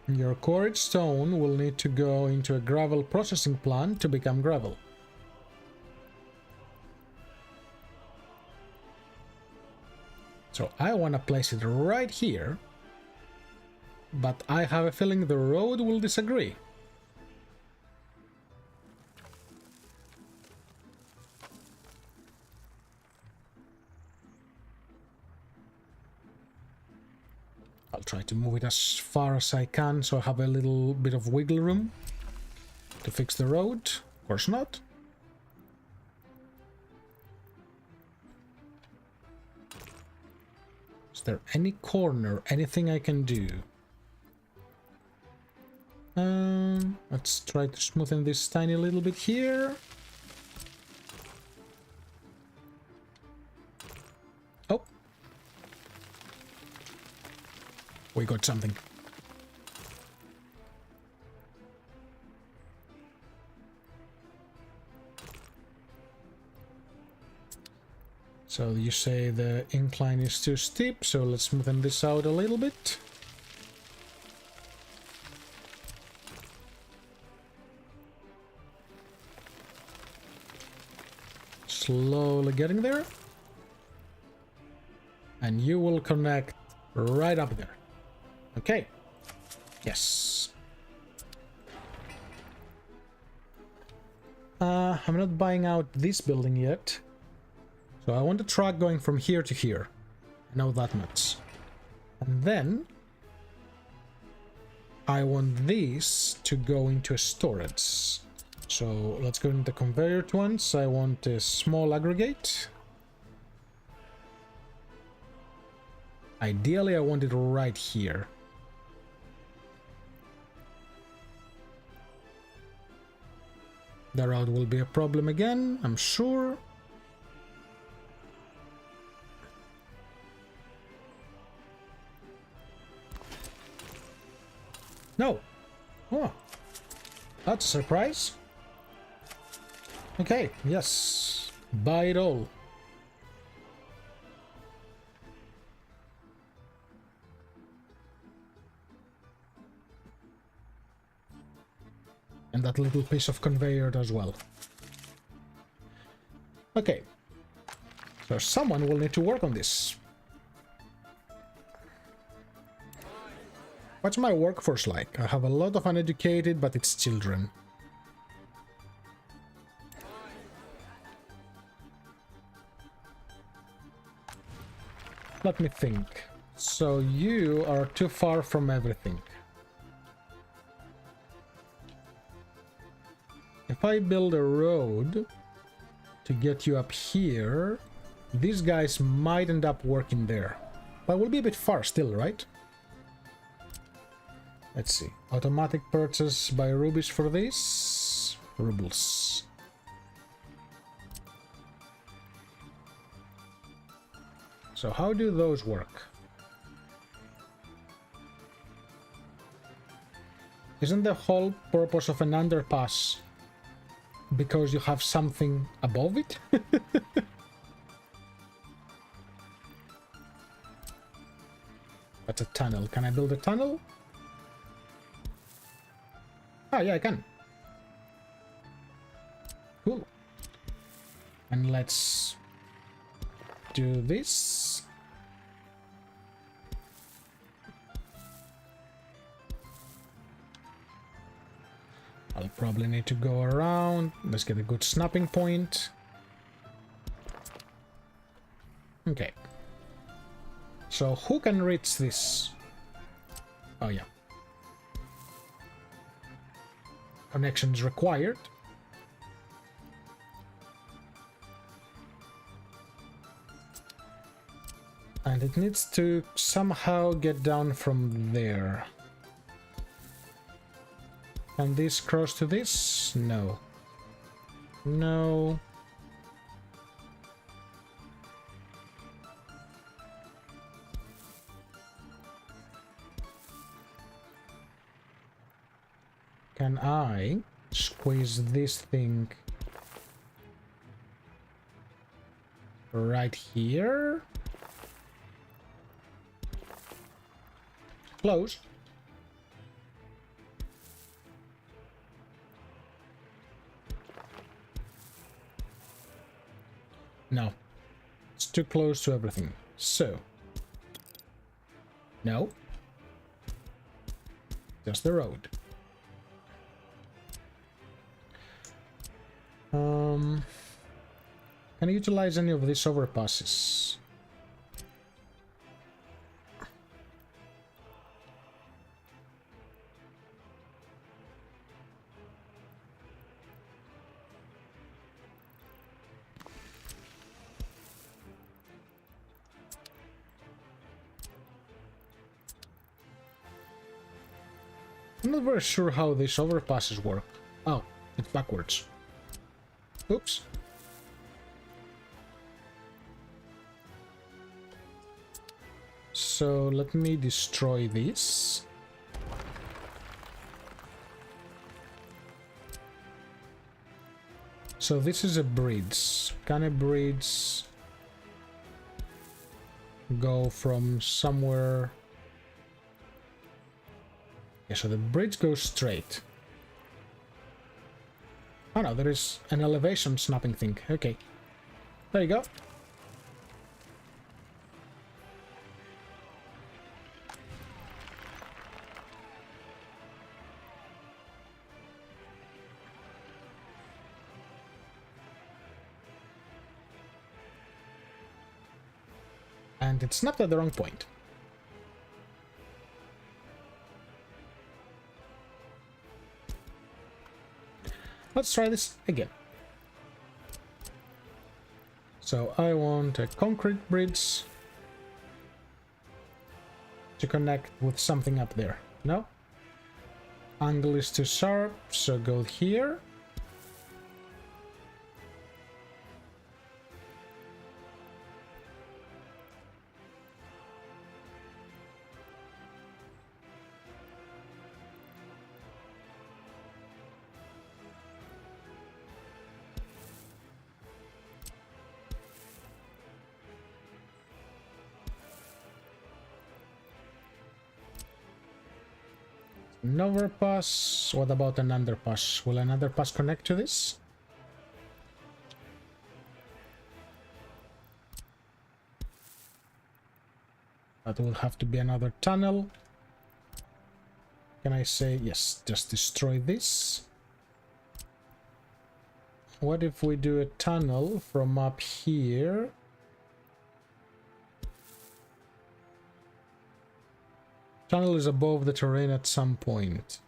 Your quarried stone will need to go into a gravel processing plant to become gravel. So I want to place it right here, but I have a feeling the road will disagree. I'll try to move it as far as I can so I have a little bit of wiggle room to fix the road. Of course not. Is there any corner, anything I can do? Let's try to smoothen this tiny little bit here. Oh. We got something. So you say the incline is too steep, so let's smoothen this out a little bit. Slowly getting there. And you will connect right up there. Okay. Yes. I'm not buying out this building yet. So I want a truck going from here to here. I know that much. And then I want these to go into a storage. So let's go into the conveyor at once. I want a small aggregate. Ideally, I want it right here. The route will be a problem again, I'm sure. No. Oh, that's a surprise. Okay, yes. Buy it all. And that little piece of conveyor as well. Okay. So someone will need to work on this. What's my workforce like? I have a lot of uneducated, but it's children. Let me think. So you are too far from everything. If I build a road to get you up here, these guys might end up working there. But we'll be a bit far still, right? Let's see. Automatic purchase by rubies for this. Rubles. So how do those work? Isn't the whole purpose of an underpass because you have something above it? That's a tunnel. Can I build a tunnel? Ah, yeah, I can. Cool. And let's do this. I'll probably need to go around. Let's get a good snapping point. Okay. So who can reach this? Oh yeah. Connections required. And it needs to somehow get down from there. Can this cross to this? No. No. Can I squeeze this thing right here? Close. No. It's too close to everything. So. No. Just the road. Can I utilize any of these overpasses? I'm not very sure how these overpasses work. Oh, it's backwards. Oops. So let me destroy this. So this is a bridge. Can a bridge go from somewhere? Yeah, so the bridge goes straight. Oh no, there is an elevation snapping thing. Okay. There you go. And it snapped at the wrong point. Let's try this again. So I want a concrete bridge to connect with something up there. No? Angle is too sharp, so go here. An overpass. What about an underpass? Will an underpass connect to this? That will have to be another tunnel. Can I say yes? Just destroy this. What if we do a tunnel from up here? Tunnel is above the terrain at some point.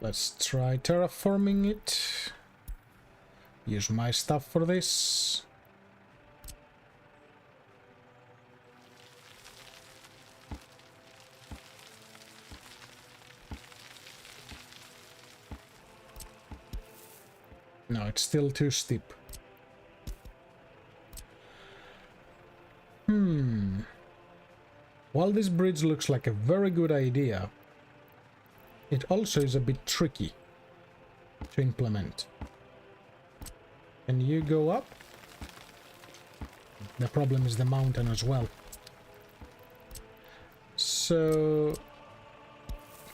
Let's try terraforming it. Use my stuff for this. it's still too steep. While this bridge looks like a very good idea, it also is a bit tricky to implement. Can you go up? The problem is the mountain as well. So,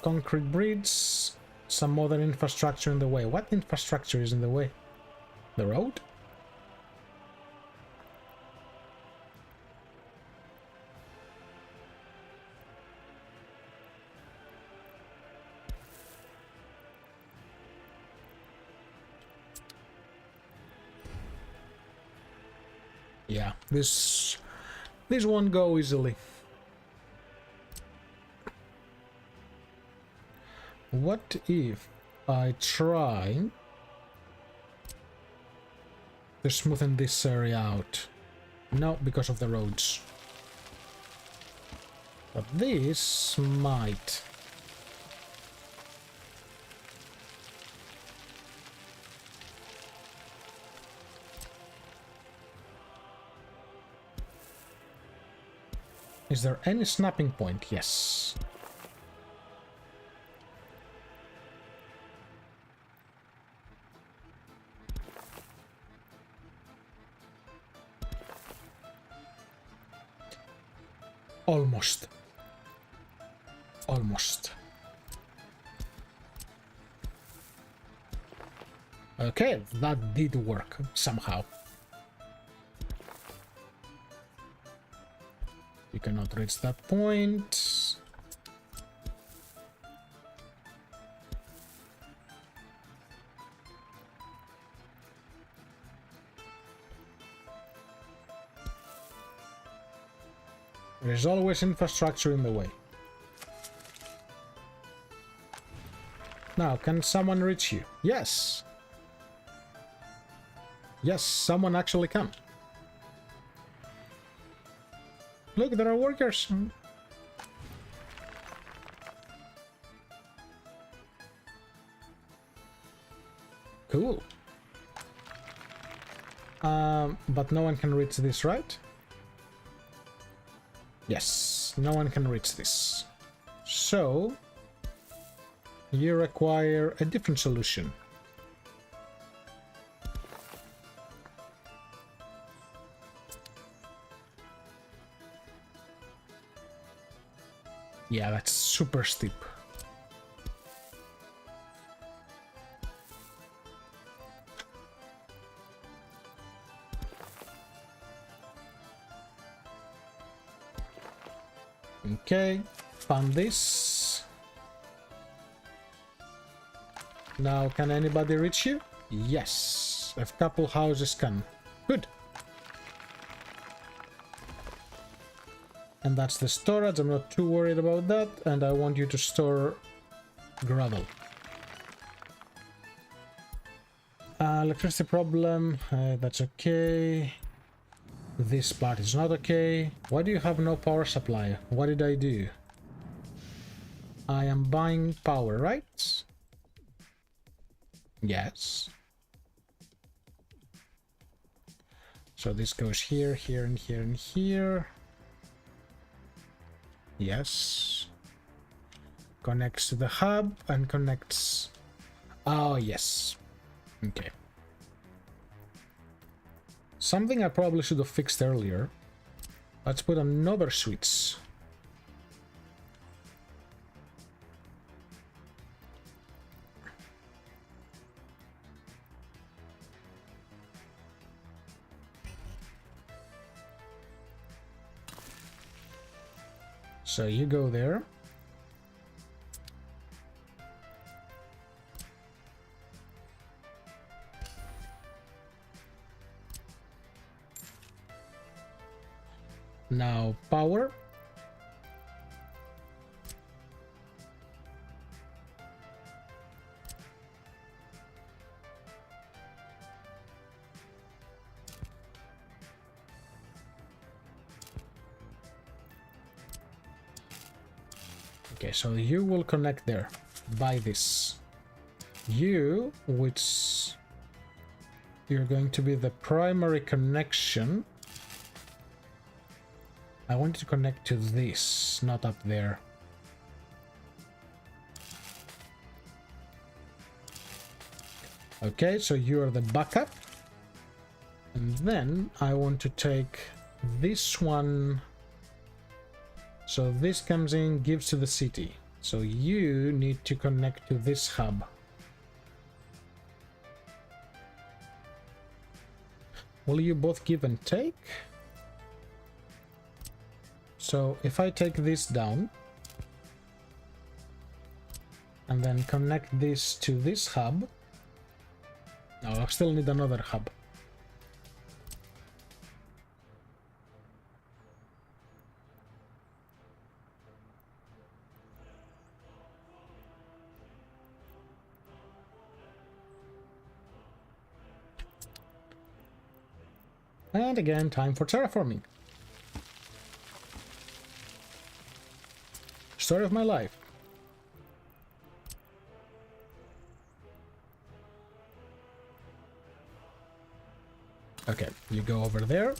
concrete bridge, some modern infrastructure in the way. What infrastructure is in the way? The road? Yeah, this won't go easily. What if I try to smoothen this area out? No, because of the roads. But this might. Is there any snapping point? Yes. Almost. Almost. Okay, that did work somehow. You cannot reach that point. There's always infrastructure in the way. Now, can someone reach you? Yes. Yes, someone actually can. Look, there are workers. Cool. But no one can reach this, right? Yes, no one can reach this. So, you require a different solution. Yeah, that's super steep. Okay, found this. Now, can anybody reach you? Yes, a couple houses can. Good. And that's the storage. I'm not too worried about that. And I want you to store gravel. Electricity problem. That's okay. This part is not okay. Why do you have no power supply? What did I do? I am buying power, right? Yes. So this goes here, here, and here, and here. Yes. Connects to the hub and connects. Oh, yes. Okay. Something I probably should have fixed earlier. Let's put another switch. So you go there. Now power. Okay, so you will connect there by this. You, which you're going to be the primary connection. I want to connect to this, not up there. Okay, so you are the backup. And then I want to take this one. So this comes in, gives to the city. So you need to connect to this hub. Will you both give and take? So if I take this down and then connect this to this hub, no, I still need another hub. And again, time for terraforming. Story of my life. Okay, you go over there.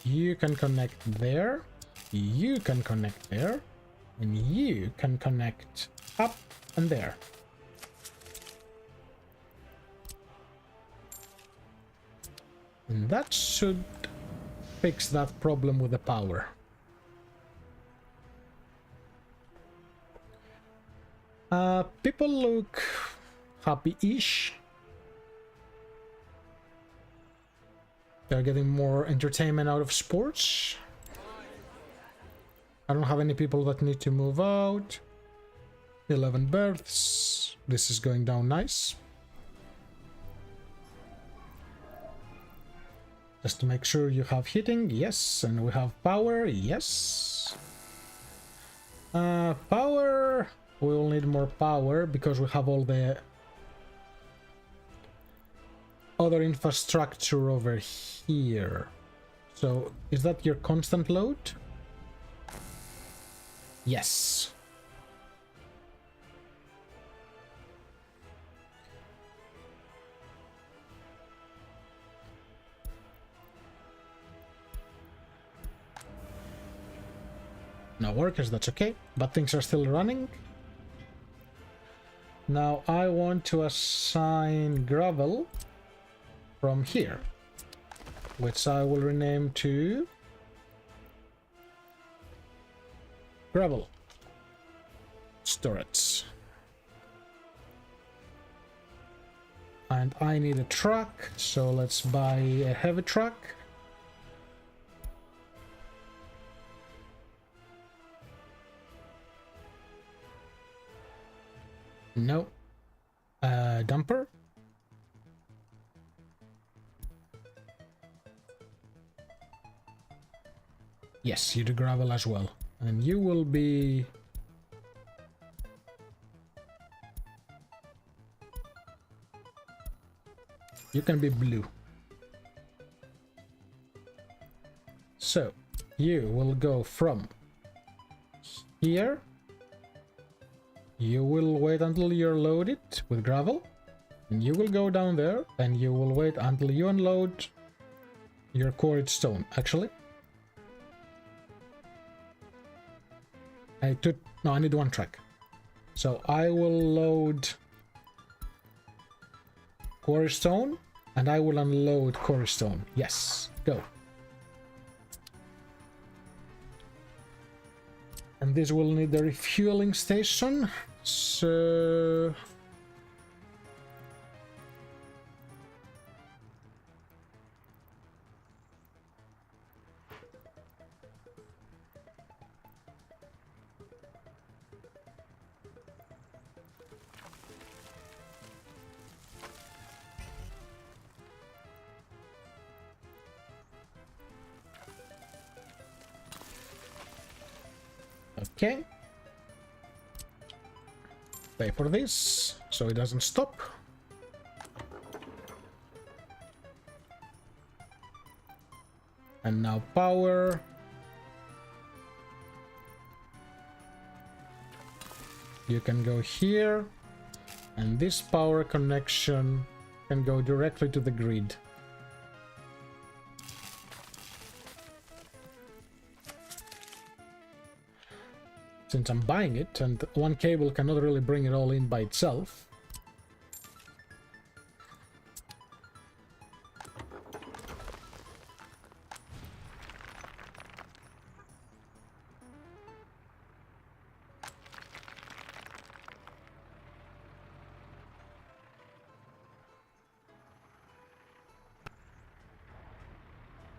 You can connect there. You can connect there. And you can connect up and there. And that should fix that problem with the power. People look happy-ish. They're getting more entertainment out of sports. I don't have any people that need to move out. 11 births. This is going down nice. Just to make sure you have heating, yes, and we have power, yes. Power, we will need more power because we have all the other infrastructure over here. So, is that your constant load? Yes. No workers, that's okay, but things are still running. Now I want to assign gravel from here, which I will rename to gravel storage. And I need a truck, so let's buy a heavy truck. No. Dumper. Yes, you do gravel as well. And you will be... You can be blue. So, you will go from here. You will wait until you're loaded with gravel. And you will go down there and you will wait until you unload your quarried stone. Actually, I need one track. So I will load quarry stone and I will unload quarry stone. Yes, go. And this will need a refueling station, so... Okay. Pay for this, so it doesn't stop. And now power. You can go here. And this power connection can go directly to the grid. Since I'm buying it, and one cable cannot really bring it all in by itself.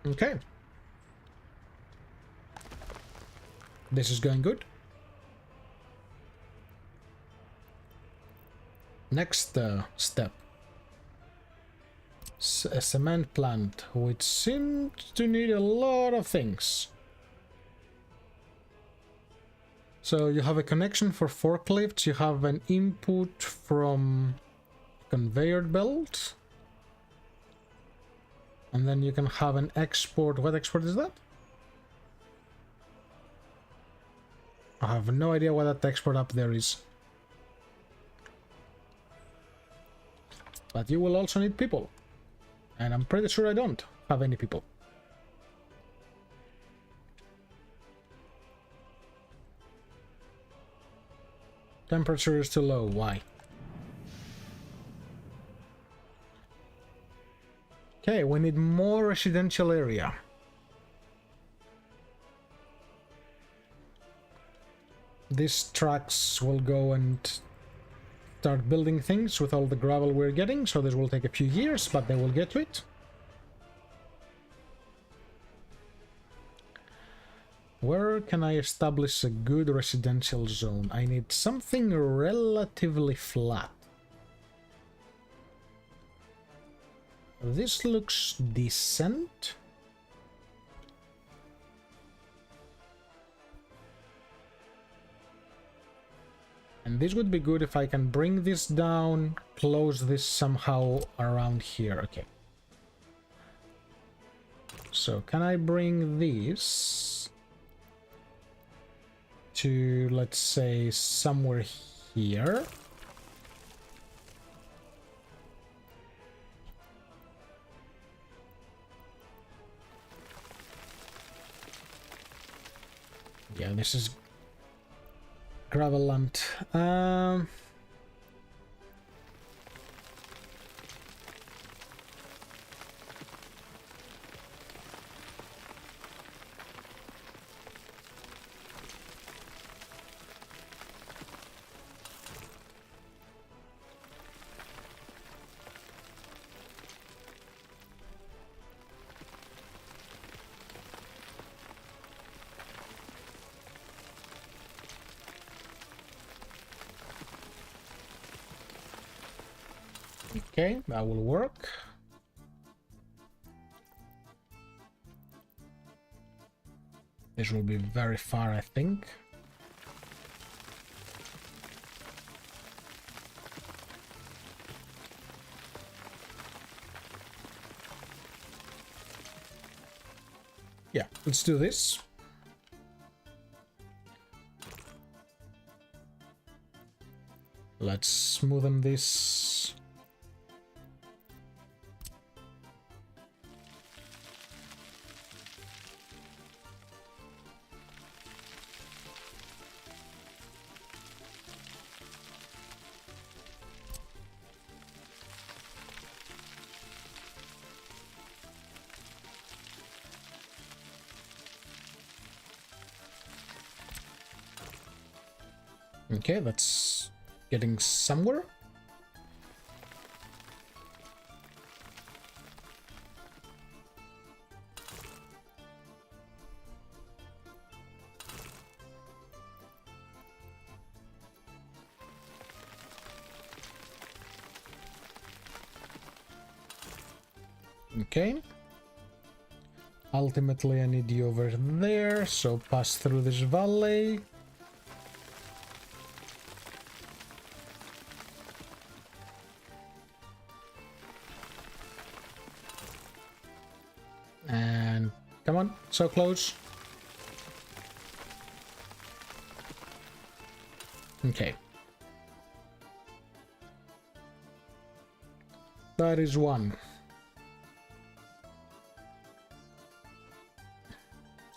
Okay. This is going good. Next step. A cement plant, which seems to need a lot of things. So you have a connection for forklifts, you have an input from conveyor belt. And then you can have an export. What export is that? I have no idea what that export up there is. But you will also need people. And I'm pretty sure I don't have any people. Temperature is too low. Why? Okay, we need more residential area. These trucks will go and start building things with all the gravel we're getting, so this will take a few years, but they will get to it. Where can I establish a good residential zone? I need something relatively flat. This looks decent. And this would be good if I can bring this down, close this somehow around here. Okay. So can I bring this to, let's say, somewhere here? Yeah, this is gravel land. Okay, that will work. This will be very far, I think. Yeah, let's do this. Let's smoothen this. Okay, that's getting somewhere. Okay. Ultimately, I need you over there, so pass through this valley. And come on, so close. Okay. That is one.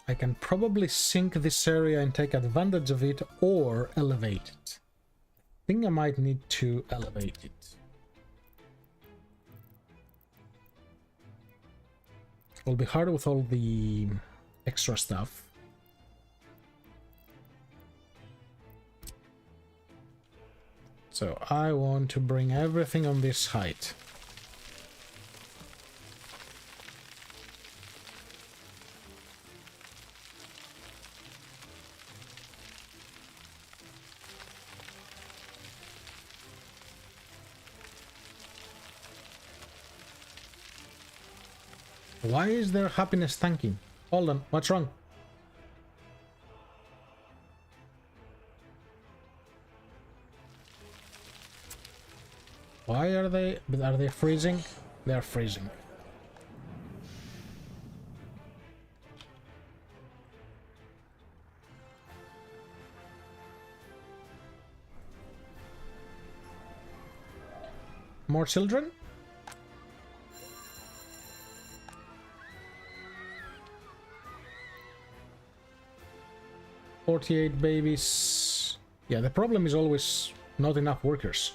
I can probably sink this area and take advantage of it, or elevate it. I think I might need to elevate it. It'll be hard with all the extra stuff. So I want to bring everything on this height. Why is their happiness tanking? Hold on, what's wrong? Why are they freezing? They are freezing. More children? $48 babies. Yeah, the problem is always not enough workers.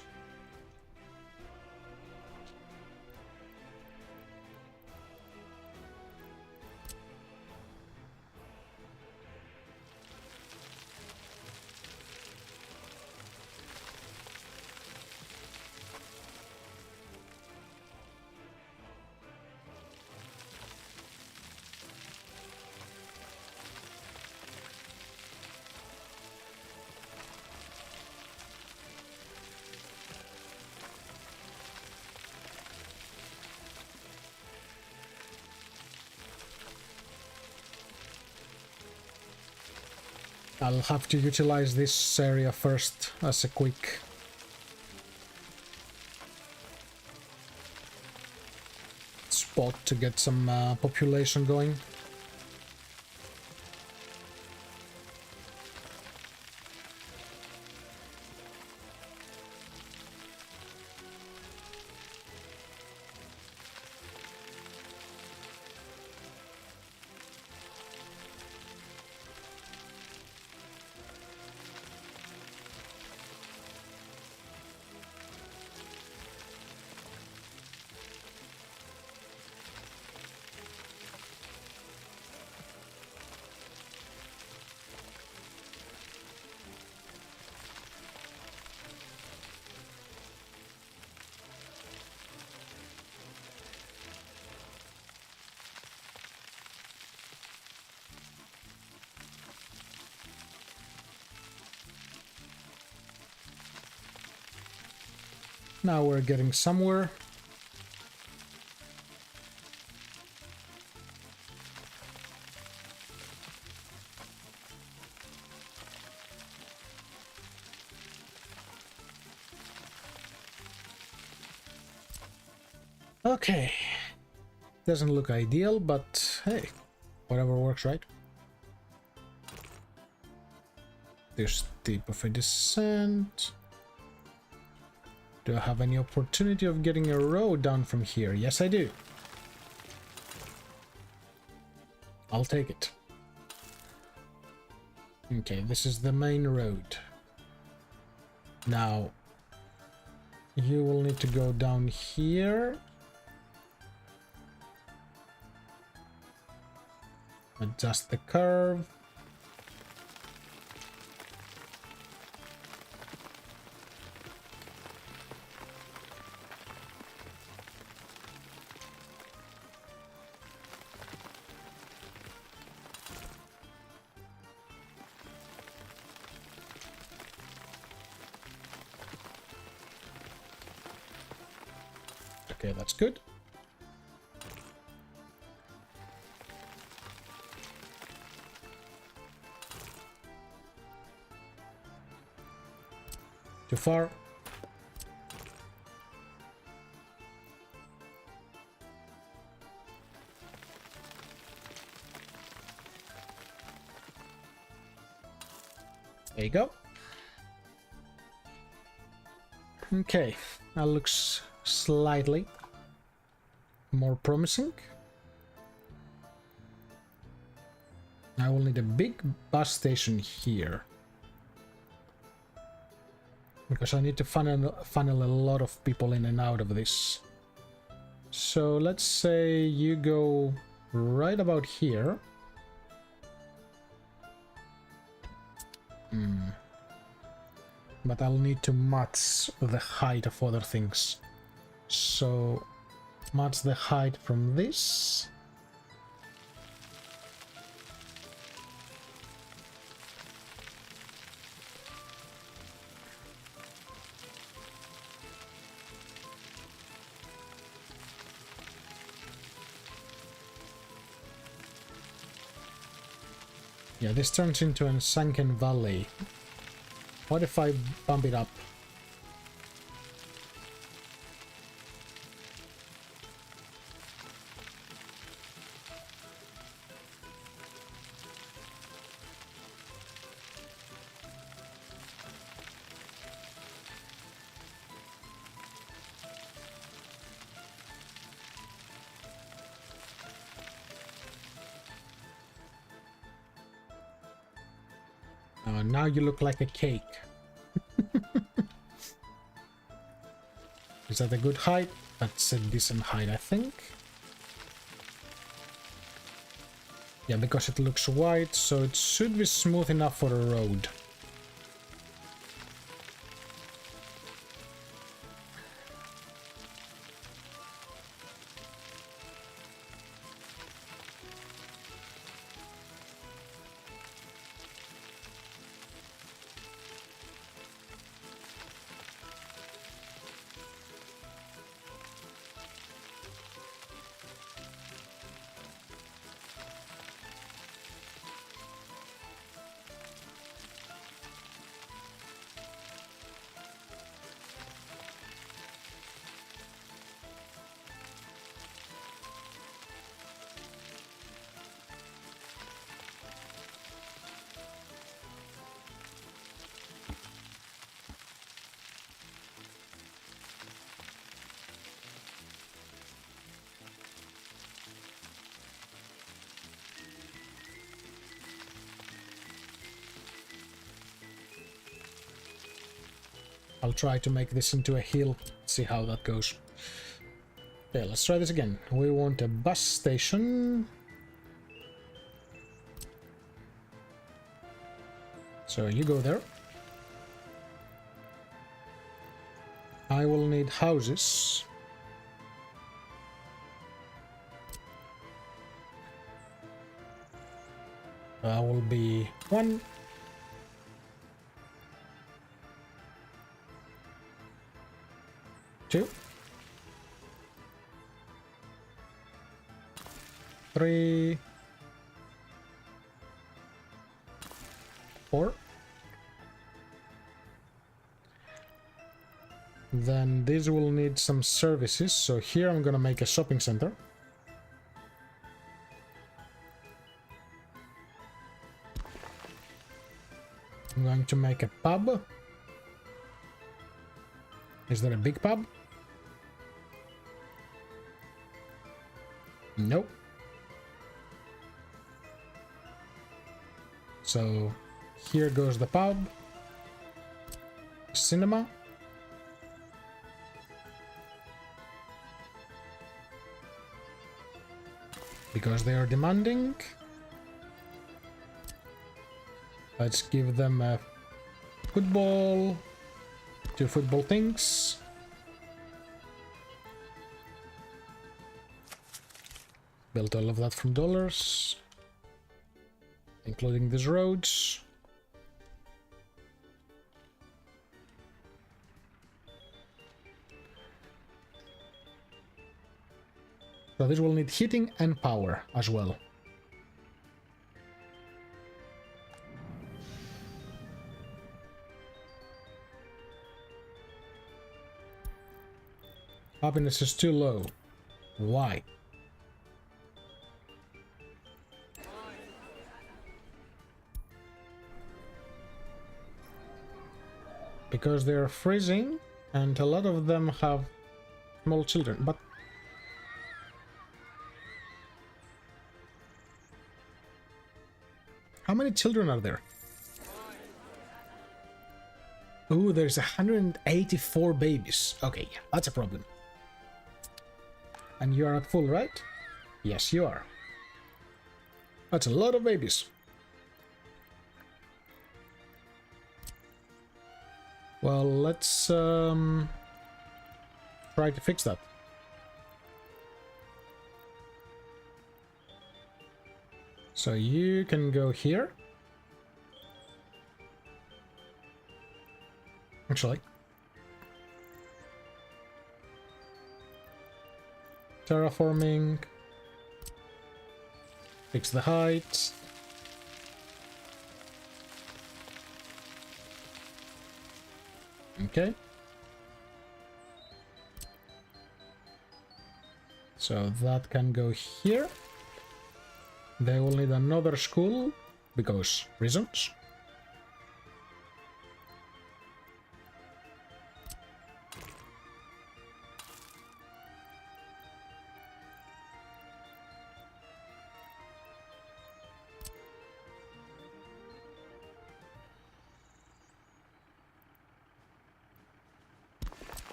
I'll have to utilize this area first as a quick spot to get some population going. Now we're getting somewhere. Okay. Doesn't look ideal, but hey, whatever works, right? There's steep of a descent. Do I have any opportunity of getting a road down from here? Yes, I do. I'll take it. Okay, this is the main road. Now, you will need to go down here. Adjust the curve. Okay, that's good. Too far. There you go. Okay, that looks slightly more promising. I will need a big bus station here, because I need to funnel a lot of people in and out of this. So let's say you go right about here. But I'll need to match the height of other things. So match the height from this. Yeah, this turns into a sunken valley. What if I bump it up? Now you look like a cake. Is that a good height? That's a decent height, I think. Yeah, because it looks wide, so it should be smooth enough for a road. I'll try to make this into a hill, see how that goes. Okay, let's try this again. We want a bus station. So you go there. I will need houses. That will be 1. 2. 3. 4. Then this will need some services, so here I'm gonna make a shopping center. I'm going to make a pub. Is there a big pub? Nope. So here goes the pub. Cinema. Because they are demanding. Let's give them a football. 2 football things. Built all of that from dollars, including these roads. So this will need heating and power as well. Happiness is too low. Why? Because they are freezing and a lot of them have small children. But How many children are there? Ooh, there's 184 babies. Okay, yeah, that's a problem. And you are at full, right? Yes, you are. That's a lot of babies. Well, let's try to fix that. So you can go here. Actually. Terraforming. Fix the height. Okay. So that can go here. They will need another school because reasons.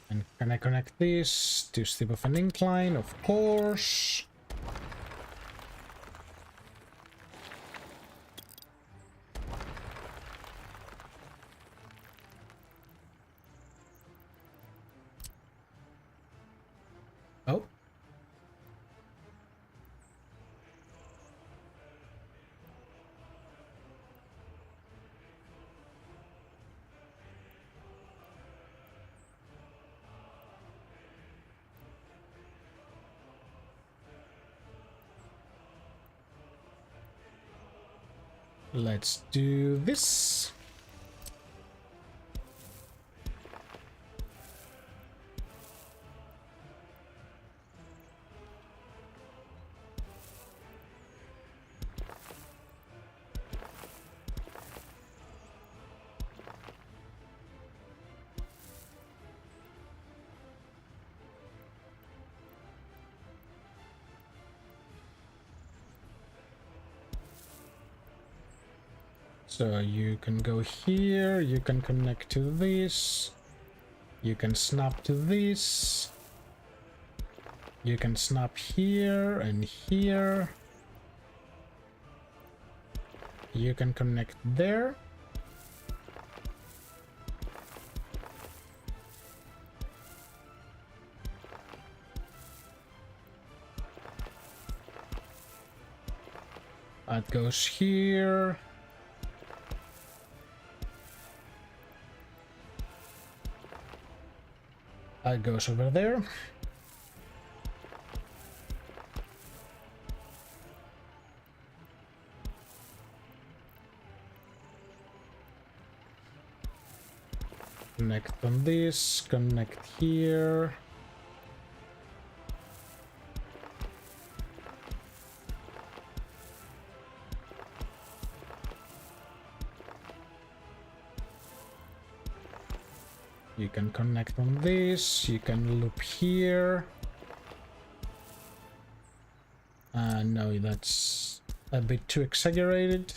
And can I connect this to steep of an incline? Of course. Oh. Let's do this. So you can go here, you can connect to this, you can snap to this, you can snap here and here, you can connect there. That goes here. That goes over there. Connect on this, connect here. You can connect on this, you can loop here. No, that's a bit too exaggerated.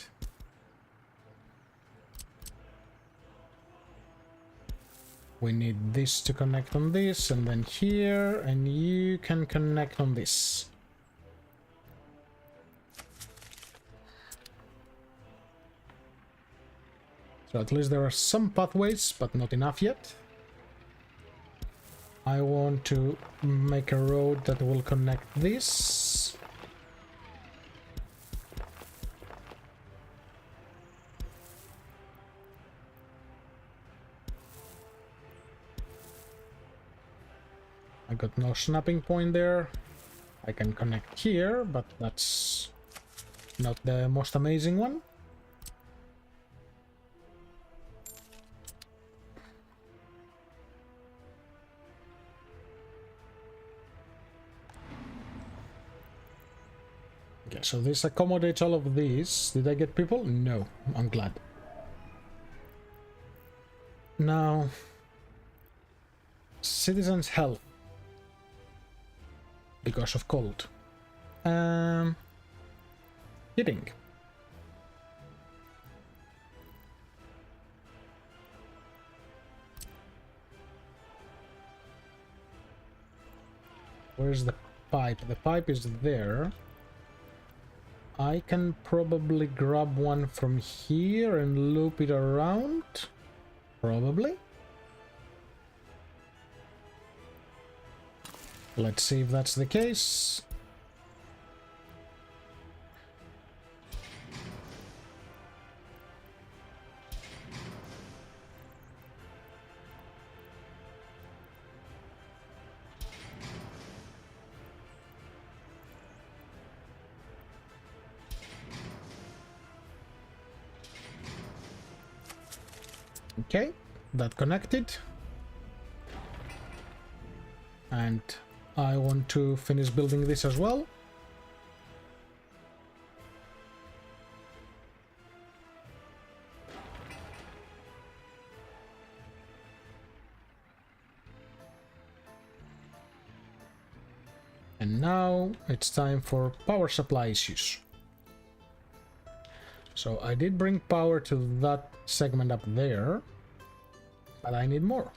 We need this to connect on this, and then here, and you can connect on this. So at least there are some pathways, but not enough yet. I want to make a road that will connect this. I got no snapping point there. I can connect here, but that's not the most amazing one. Okay, so this accommodates all of these. Did I get people? No, I'm glad. Now, citizens' health because of cold. Heating. Where's the pipe? The pipe is there. I can probably grab one from here and loop it around. Probably. Let's see if that's the case. Okay, that connected. And I want to finish building this as well. And now it's time for power supply issues. So I did bring power to that segment up there, but I need more.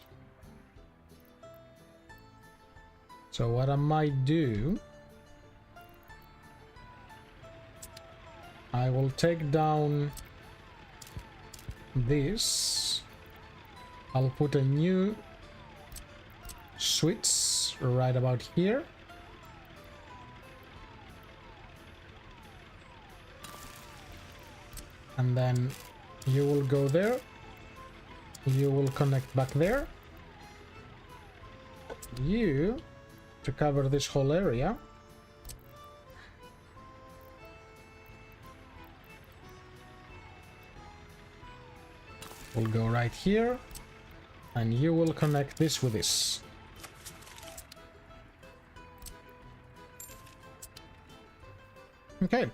So what I might do, I will take down this. I'll put a new switch right about here. And then you will go there. You will connect back there. You, to cover this whole area, will go right here. And you will connect this with this. Okay.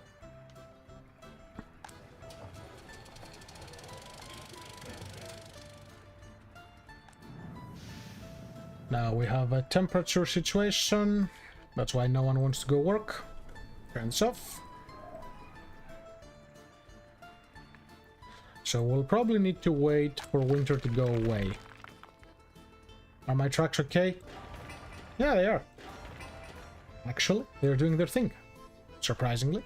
Now we have a temperature situation. That's why no one wants to go work. Turns off. So we'll probably need to wait for winter to go away. Are my tracks okay? Yeah, they are. Actually, they're doing their thing. Surprisingly.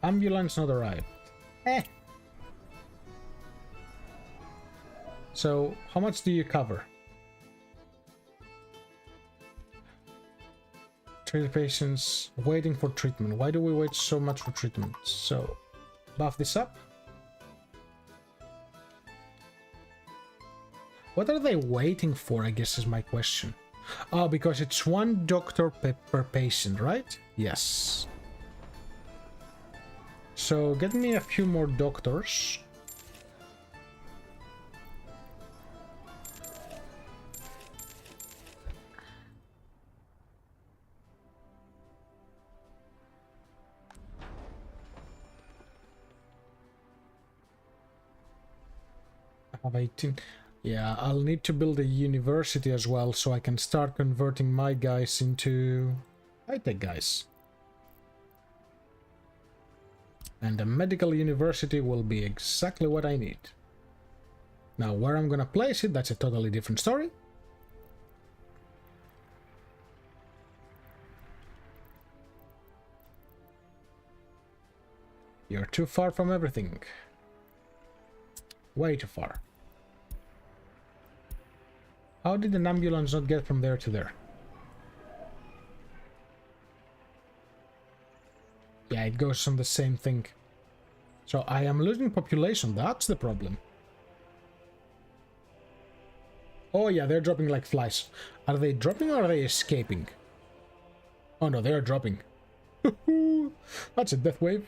Ambulance not arrived. So, how much do you cover? Treated patients waiting for treatment. Why do we wait so much for treatment? So, buff this up. What are they waiting for, I guess is my question. Oh, because it's one doctor per patient, right? Yes. So, get me a few more doctors. I have 18. Yeah, I'll need to build a university as well so I can start converting my guys into high-tech guys. And a medical university will be exactly what I need. Now, where I'm gonna place it, that's a totally different story. You're too far from everything. Way too far. How did an ambulance not get from there to there? Yeah, it goes on the same thing. So I am losing population, that's the problem. Oh yeah, they're dropping like flies. Are they dropping or are they escaping? Oh no, they're dropping. That's a death wave.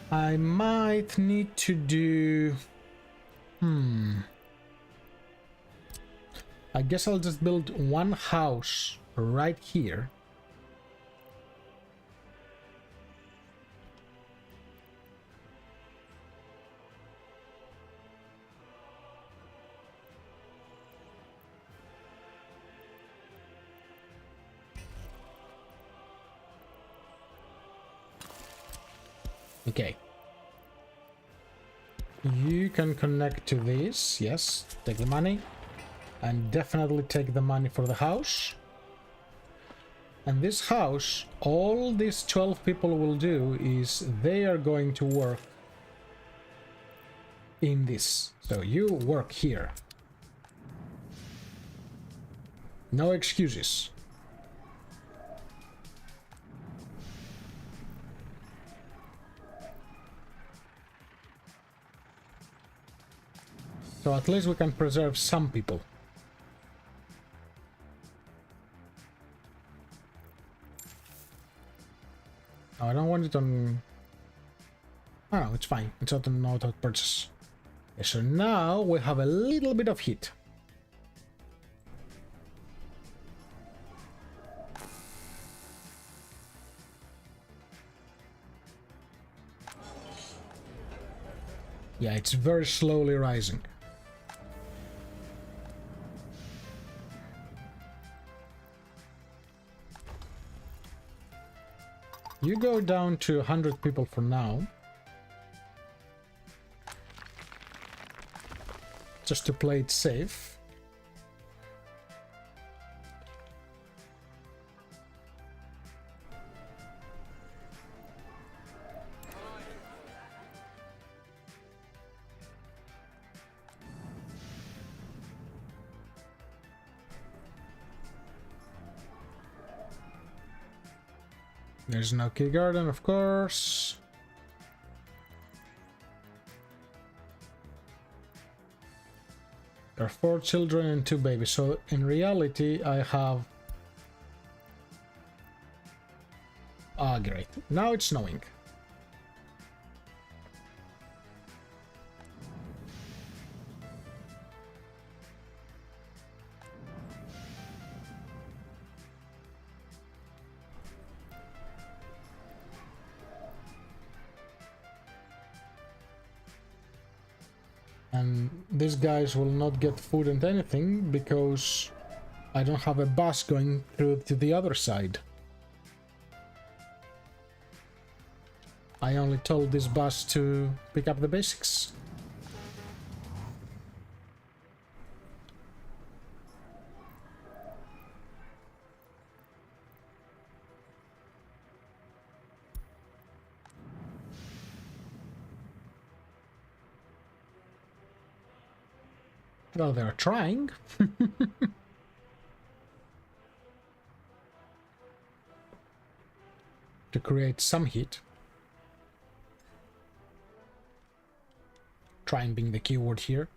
I might need to do... I guess I'll just build one house right here. Okay. You can connect to this. Yes, take the money. And definitely take the money for the house. And this house, all these 12 people will do is they are going to work in this. So you work here. No excuses. So at least we can preserve some people. No, I don't want it on... Oh, no, it's fine. It's not an auto purchase. Okay, so now we have a little bit of heat. Yeah, it's very slowly rising. You go down to 100 people for now. Just to play it safe. There's no key garden, of course. There are 4 children and 2 babies, so in reality I have... Ah, great. Now it's snowing. And these guys will not get food and anything because I don't have a bus going through to the other side. I only told this bus to pick up the basics. Well, they're trying. To create some heat. Trying being the keyword here.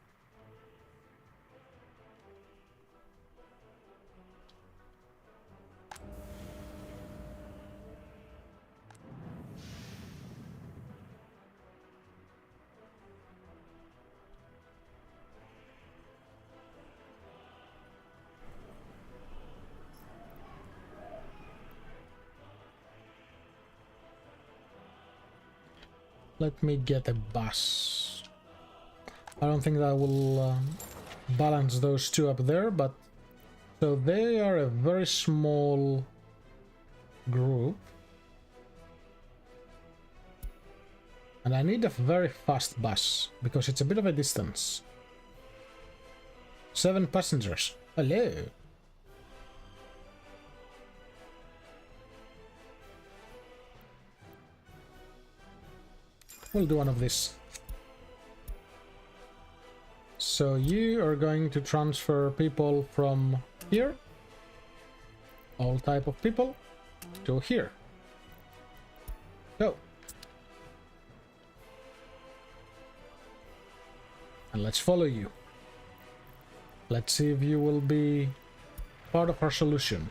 Let me get a bus. I don't think that will balance those two up there, but... So they are a very small group. And I need a very fast bus, because it's a bit of a distance. 7 passengers. Hello. We'll do one of these. So you are going to transfer people from here, all type of people, to here. Go. And let's follow you. Let's see if you will be part of our solution.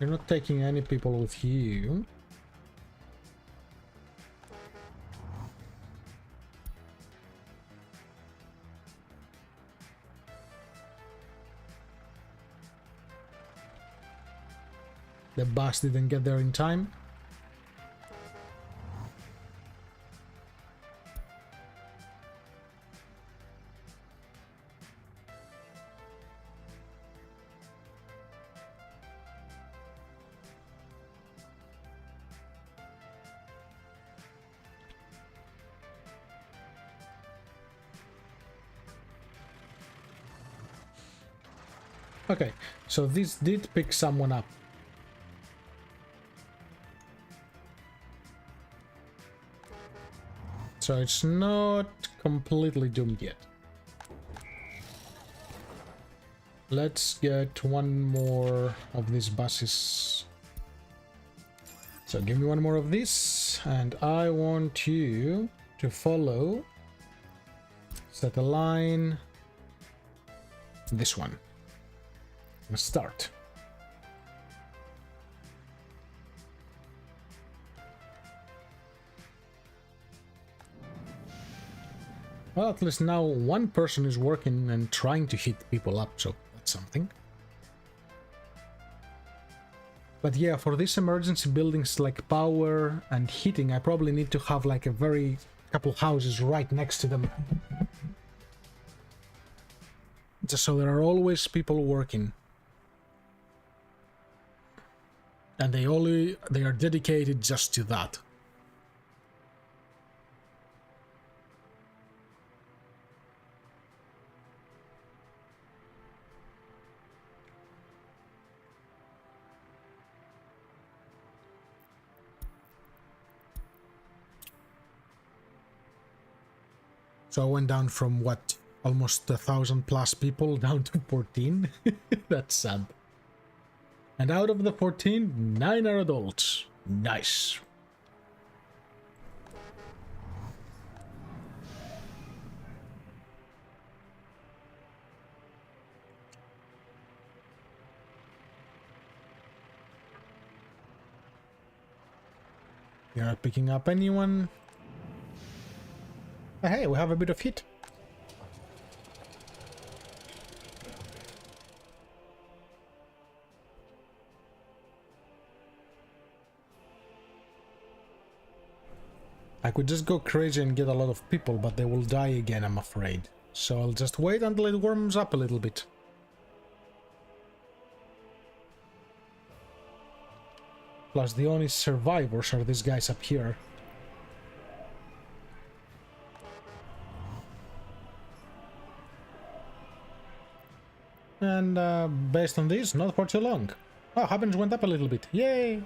You're not taking any people with you. The bus didn't get there in time. Okay, so this did pick someone up. So it's not completely doomed yet. Let's get one more of these buses. So give me one more of this, and I want you to follow. Set a line. This one. Let's start. Well, at least now one person is working and trying to hit people up, so that's something. But yeah, for these emergency buildings like power and heating, I probably need to have like a very couple houses right next to them. Just so there are always people working. And they are dedicated just to that. So I went down from what, almost 1,000+ people down to 14. That's sad. And out of the 14, 9 are adults. Nice. You're not picking up anyone. Oh, hey, we have a bit of heat. I could just go crazy and get a lot of people, but they will die again, I'm afraid. So I'll just wait until it warms up a little bit. Plus, the only survivors are these guys up here. And based on this, not for too long. Oh, Happens went up a little bit. Yay!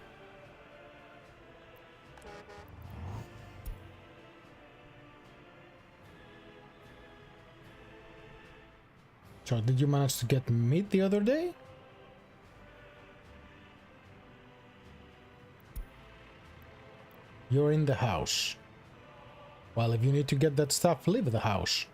So, did you manage to get meat the other day? You're in the house. Well, if you need to get that stuff, leave the house.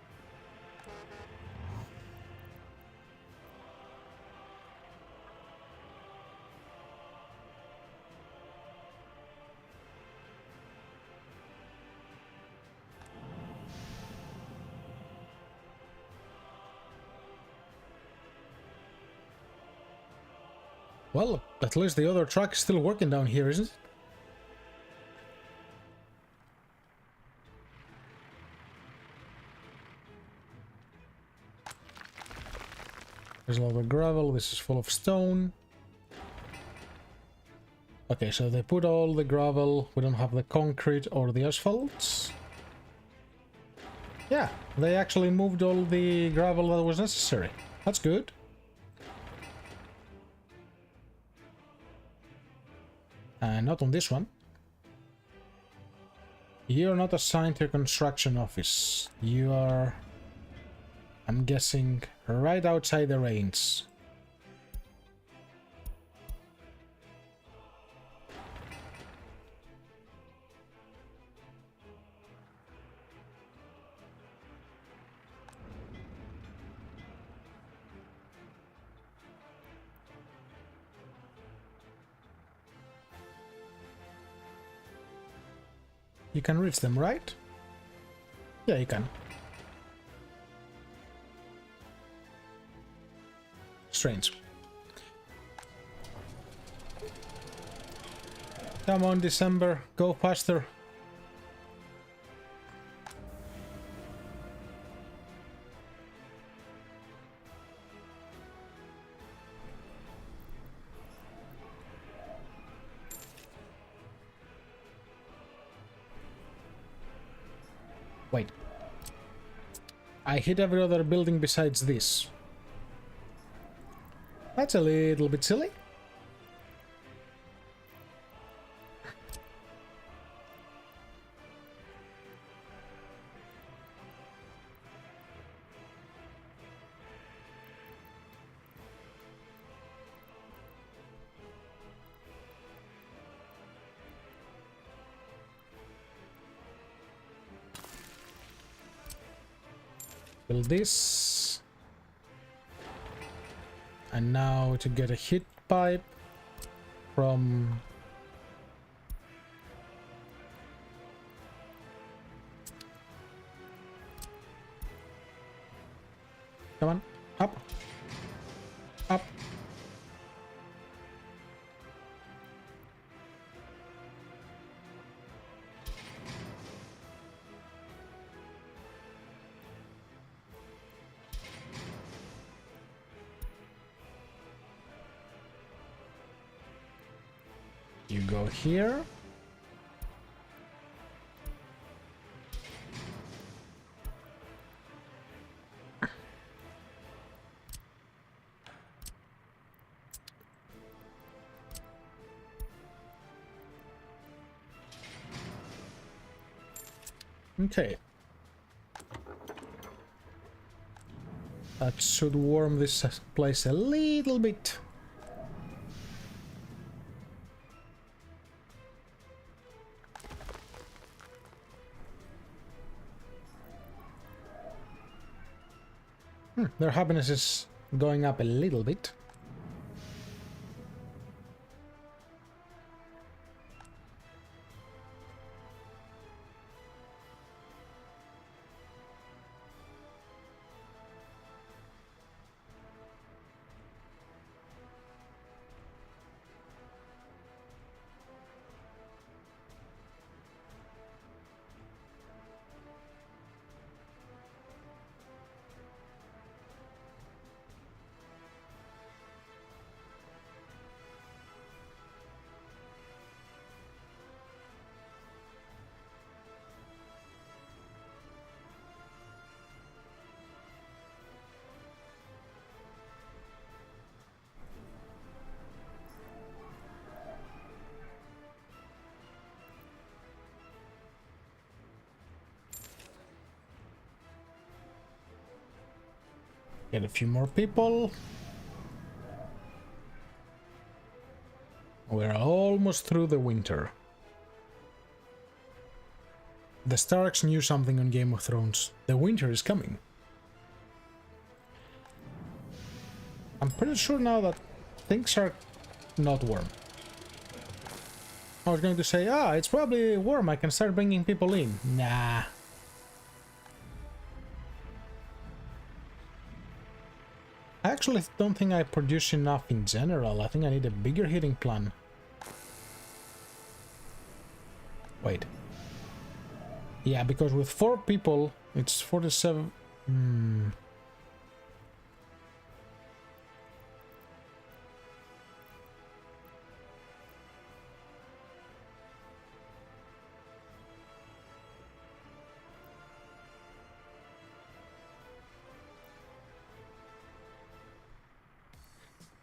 Well, at least the other truck is still working down here, isn't it? There's a lot of gravel, this is full of stone. Okay, so they put all the gravel, we don't have the concrete or the asphalt. Yeah, they actually moved all the gravel that was necessary. That's good. Not on this one. You're not assigned to a construction office. You are, I'm guessing, right outside the range. You can reach them, right? Yeah, you can. Strange. Come on, December, go faster. Wait. I hit every other building besides this. That's a little bit silly. Build this. And now to get a heat pipe from... Come on, up. Up. You go here. Okay. That should warm this place a little bit. Their happiness is going up a little bit. Get a few more people. We're almost through the winter. The Starks knew something on Game of Thrones. The winter is coming. I'm pretty sure now that things are not warm. I was going to say, it's probably warm, I can start bringing people in. Nah. I actually don't think I produce enough in general. I think I need a bigger heating plan. Wait. Yeah, because with 4 people, it's 47...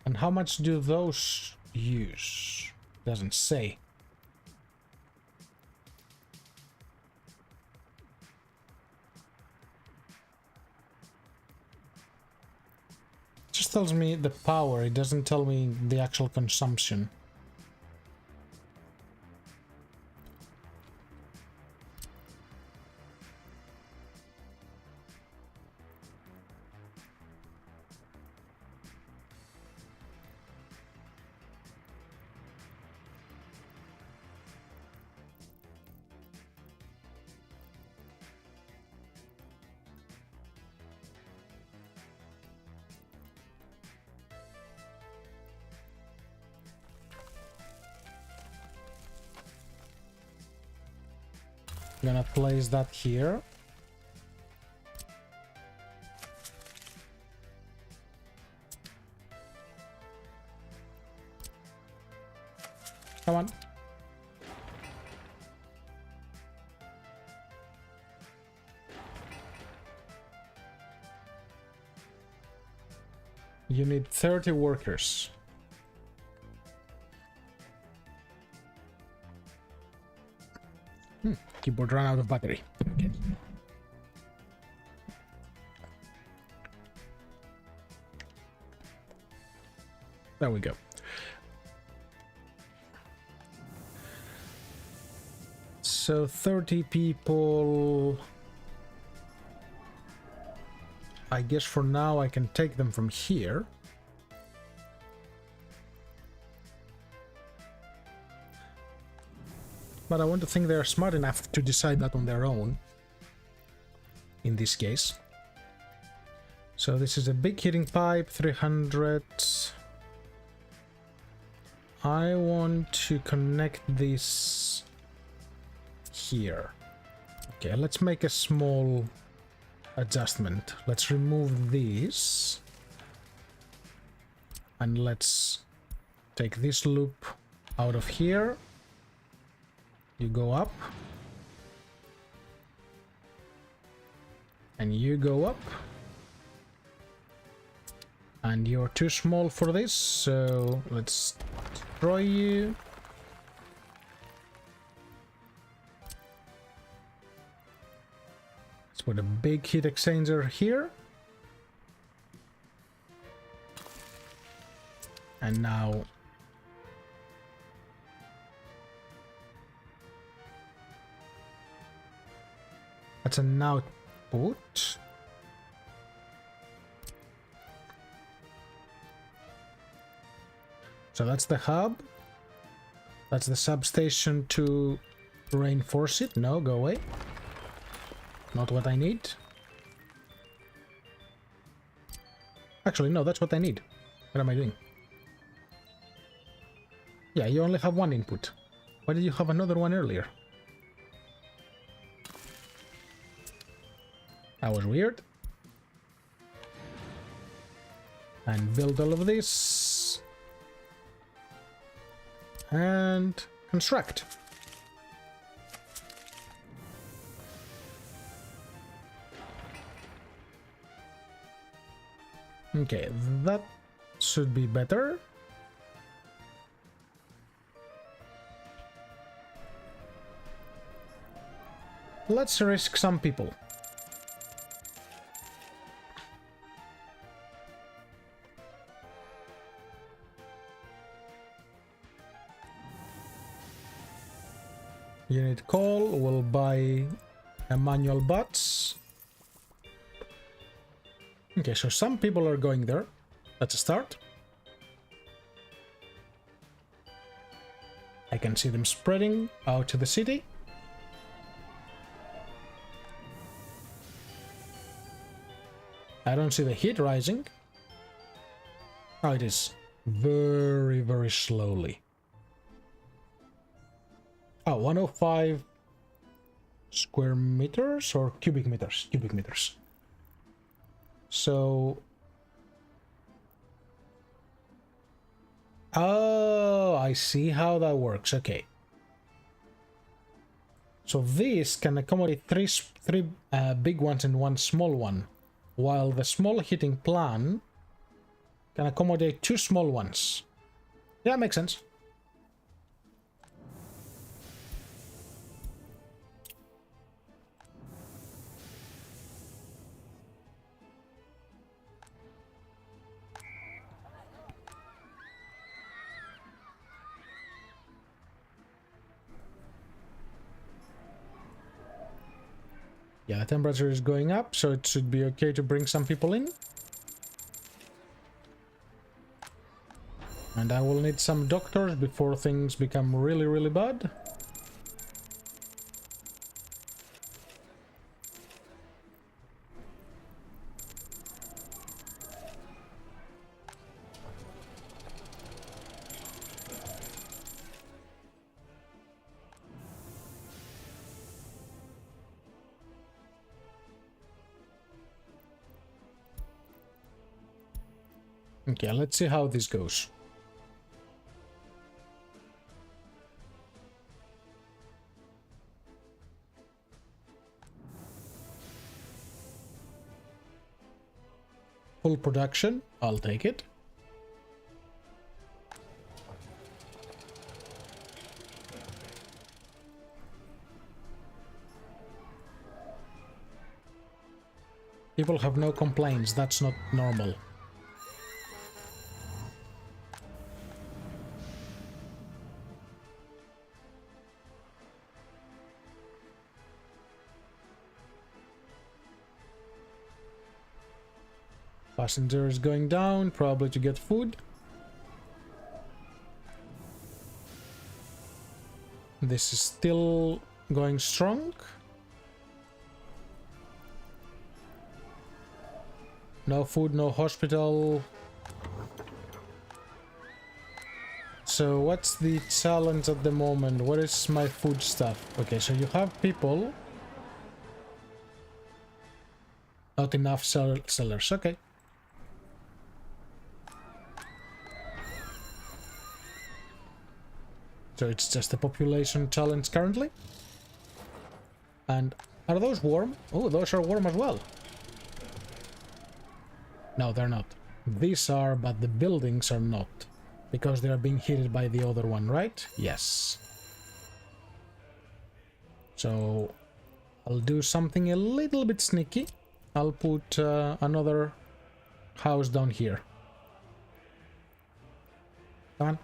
And how much do those use? Doesn't say. Just tells me the power, it doesn't tell me the actual consumption. gonna place that here. Come on. You need 30 workers. Keyboard ran out of battery. Okay. There we go. So 30 people. I guess for now I can take them from here. But I want to think they are smart enough to decide that on their own. In this case. So this is a big heating pipe, 300. I want to connect this here. Okay, let's make a small adjustment. Let's remove this. And let's take this loop out of here. You go up. And you go up. And you're too small for this, so let's destroy you. Let's put a big heat exchanger here. And now that's an output. So that's the hub. That's the substation to reinforce it. No, go away. Not what I need. Actually, no, that's what I need. What am I doing? Yeah, you only have one input. Why did you have another one earlier? That was weird. And build all of this. And construct. Okay, that should be better. Let's risk some people. Unit call will buy a manual bots. Okay, so some people are going there. That's a start. I can see them spreading out to the city. I don't see the heat rising. Oh, it is very, very slowly. Oh, 105 square meters or cubic meters? Cubic meters. So... oh, I see how that works. Okay. So this can accommodate three big ones and one small one, while the small heating plan can accommodate two small ones. Yeah, makes sense. Yeah, the temperature is going up, so it should be okay to bring some people in. And I will need some doctors before things become really, really bad. Okay, let's see how this goes. Full production, I'll take it. People have no complaints, that's not normal. Passengers going down, probably to get food. This is still going strong. No food, no hospital. So what's the challenge at the moment? What is my food stuff? Okay, so you have people. Not enough sellers, okay. So it's just a population challenge currently. And are those warm? Oh, those are warm as well. No, they're not. These are, but the buildings are not. Because they are being heated by the other one, right? Yes. So I'll do something a little bit sneaky. I'll put another house down here. Come on.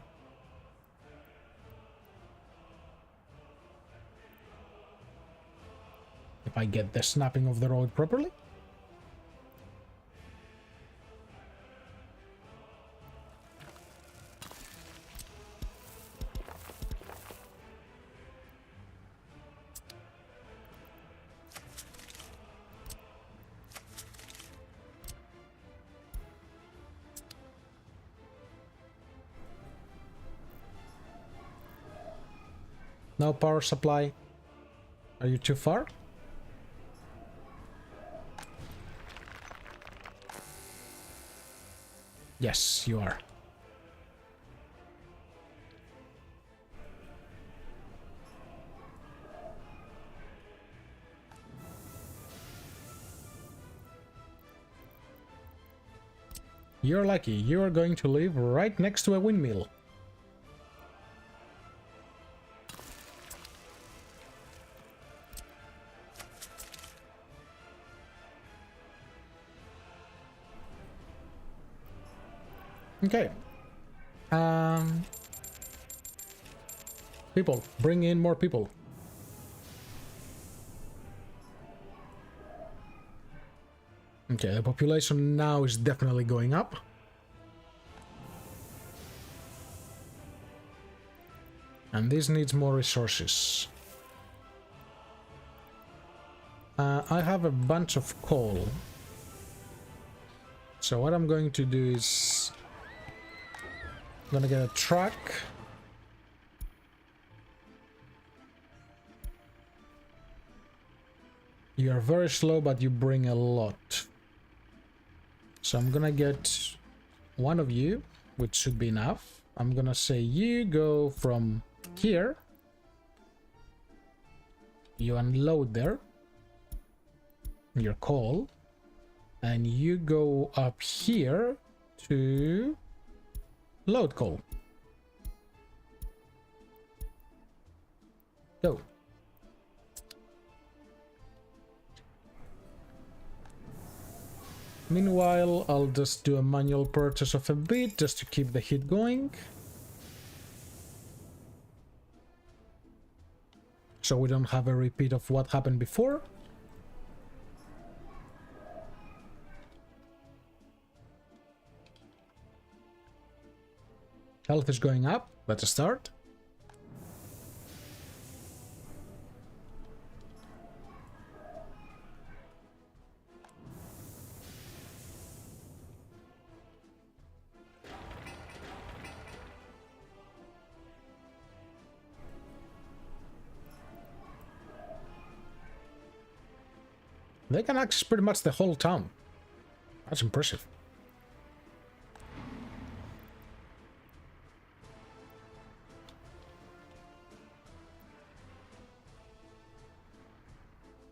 If I get the snapping of the road properly. No power supply. Are you too far? Yes, you are. You're lucky. You are going to live right next to a windmill. Okay. People, bring in more people. Okay, the population now is definitely going up. And this needs more resources. I have a bunch of coal. So what I'm going to do is... I'm gonna get a truck. You are very slow, but you bring a lot. So I'm gonna get one of you, which should be enough. I'm gonna say you go from here. You unload there. Your coal. And you go up here to load coal. Go. Meanwhile, I'll just do a manual purchase of a bit just to keep the heat going. So we don't have a repeat of what happened before. Health is going up. Let's start. They can access pretty much the whole town. That's impressive.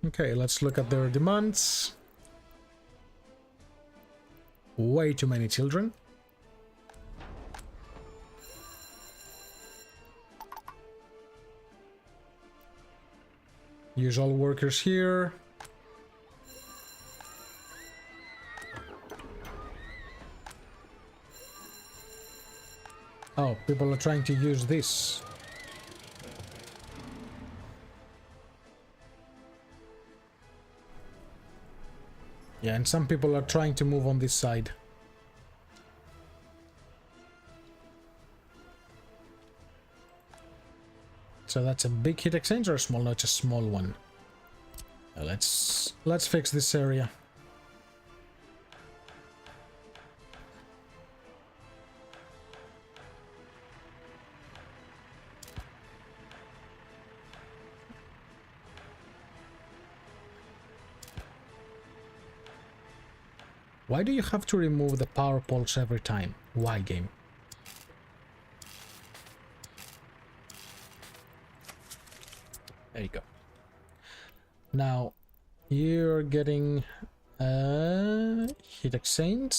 Okay, let's look at their demands. Way too many children. Use all workers here. Oh, people are trying to use this. Yeah, and some people are trying to move on this side. So that's a big heat exchange or a small? No, it's a small one. Let's fix this area. Why do you have to remove the power poles every time? Why, game? There you go. Now, you're getting heat exchange.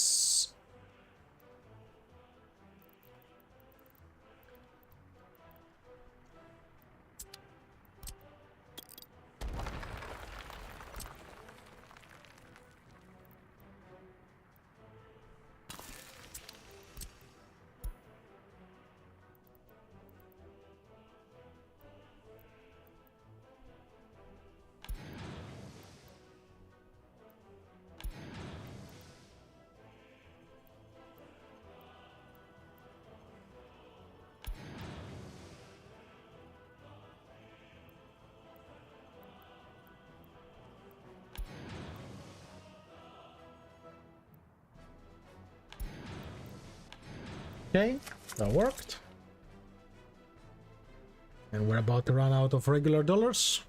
Okay, that worked. And we're about to run out of regular dollars.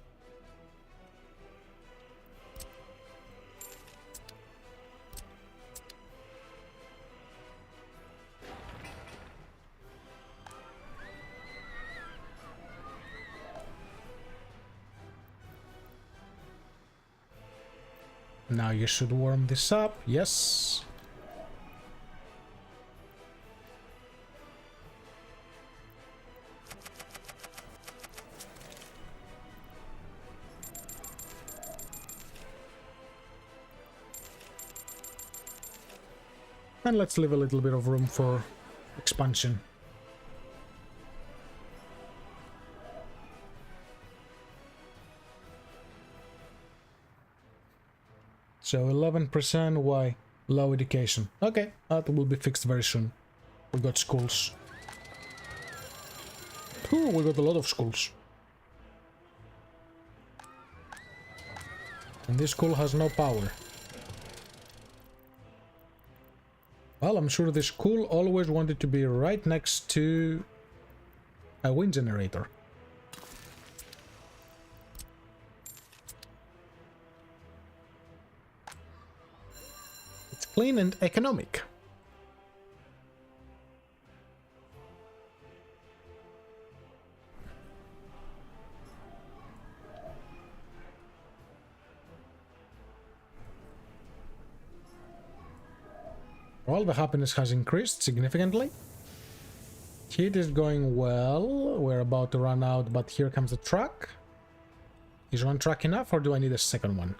Now you should warm this up. Yes. And let's leave a little bit of room for expansion. So 11%, why? Low education. Okay, that will be fixed very soon. We got schools. Ooh, we got a lot of schools. And this school has no power. Well, I'm sure this school always wanted to be right next to a wind generator. It's clean and economic. Well, the happiness has increased significantly. Heat is going well. We're about to run out, but here comes the truck. Is one truck enough, or do I need a second one?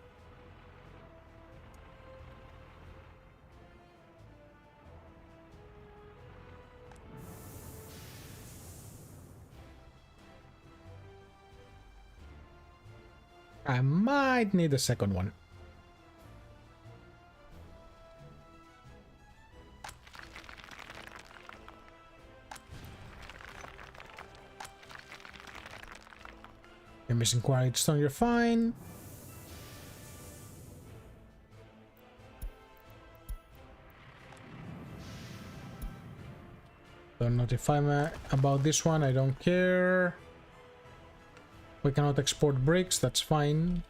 I might need a second one. You're missing quiet stone, you're fine. Don't notify me about this one, I don't care. We cannot export bricks, that's fine.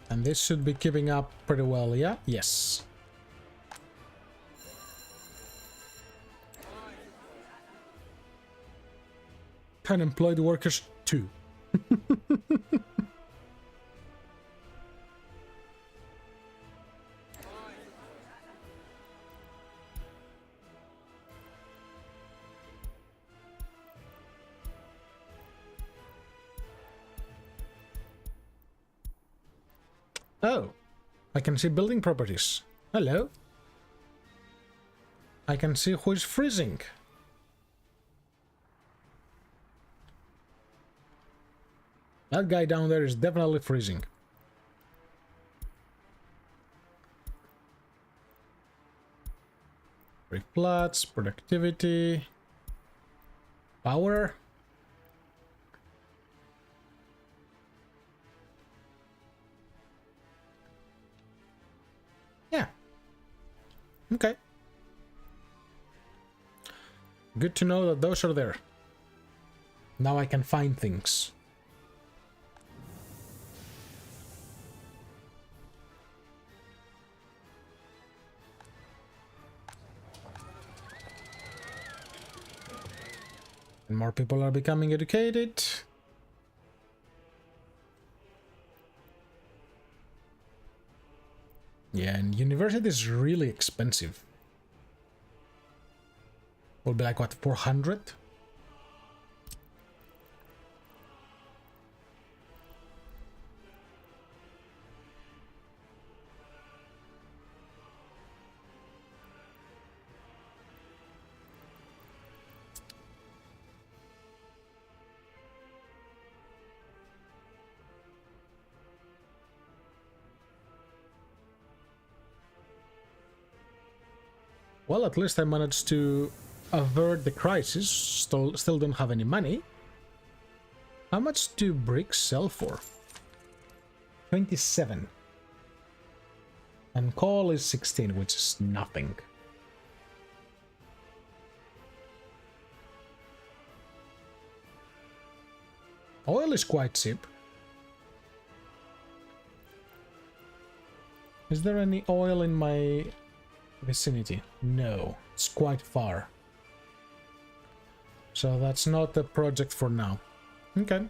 And this should be keeping up pretty well, yeah? Yes. Unemployed workers 2. Oh, I can see building properties. Hello. I can see who is freezing. That guy down there is definitely freezing. Brick flats, productivity, power. Yeah. Okay. Good to know that those are there. Now I can find things. And more people are becoming educated. Yeah, and university is really expensive. Will be like, what, 400? Well, at least I managed to avert the crisis. Still don't have any money. How much do bricks sell for? 27. And coal is 16, which is nothing. Oil is quite cheap. Is there any oil in my vicinity? No, it's quite far. So that's not a project for now. Okay.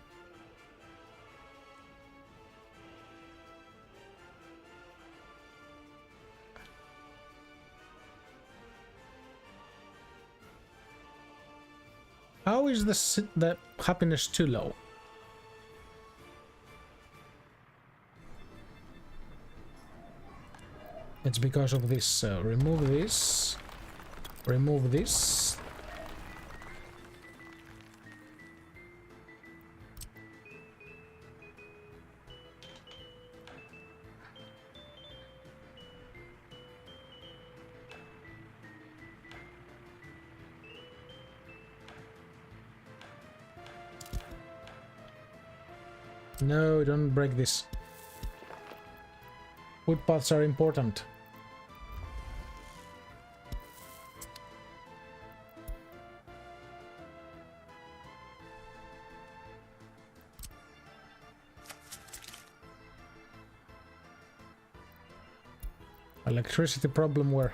How is the happiness too low? It's because of this. Remove this. Remove this. No, don't break this. Footpaths are important. Electricity problem where?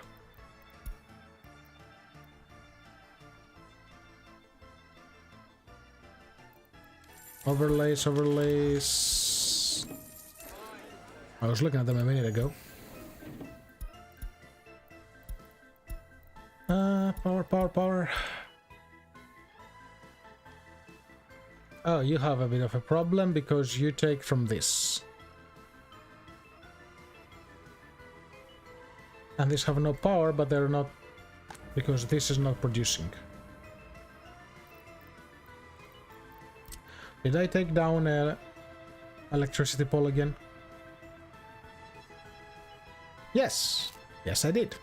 Overlays, overlays. I was looking at them a minute ago. Power, power, power. Oh, you have a bit of a problem because you take from this. And these have no power, but they're not, because this is not producing. Did I take down a electricity pole again? Yes. Yes, I did.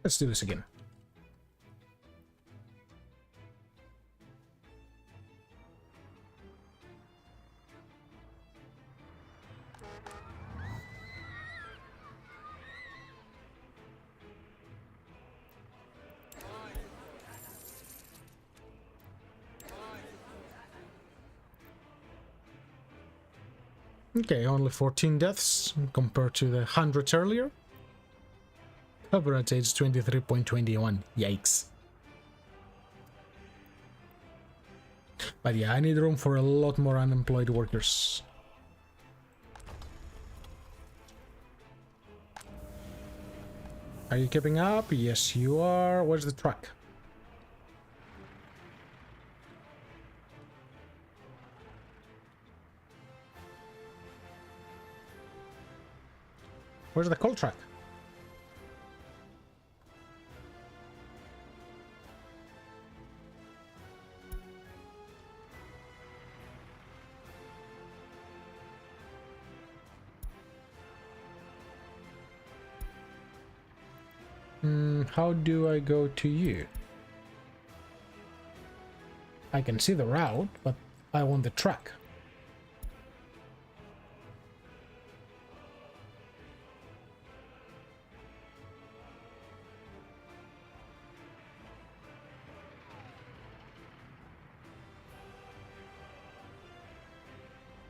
Let's do this again. Okay, only 14 deaths compared to the hundreds earlier. Average age 23.21. Yikes. But yeah, I need room for a lot more unemployed workers. Are you keeping up? Yes, you are. Where's the truck? Where's the coal truck? How do I go to you? I can see the route, but I want the truck.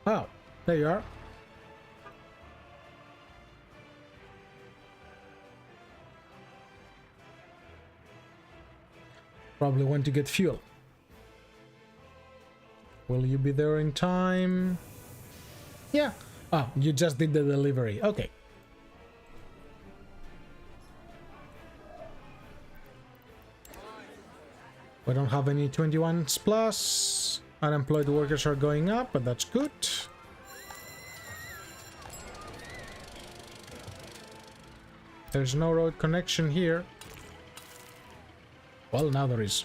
Oh, there you are. Probably want to get fuel. Will you be there in time? Yeah. Oh, you just did the delivery. Okay. We don't have any 21s plus. Unemployed workers are going up, but that's good. There's no road connection here. Well, now there is.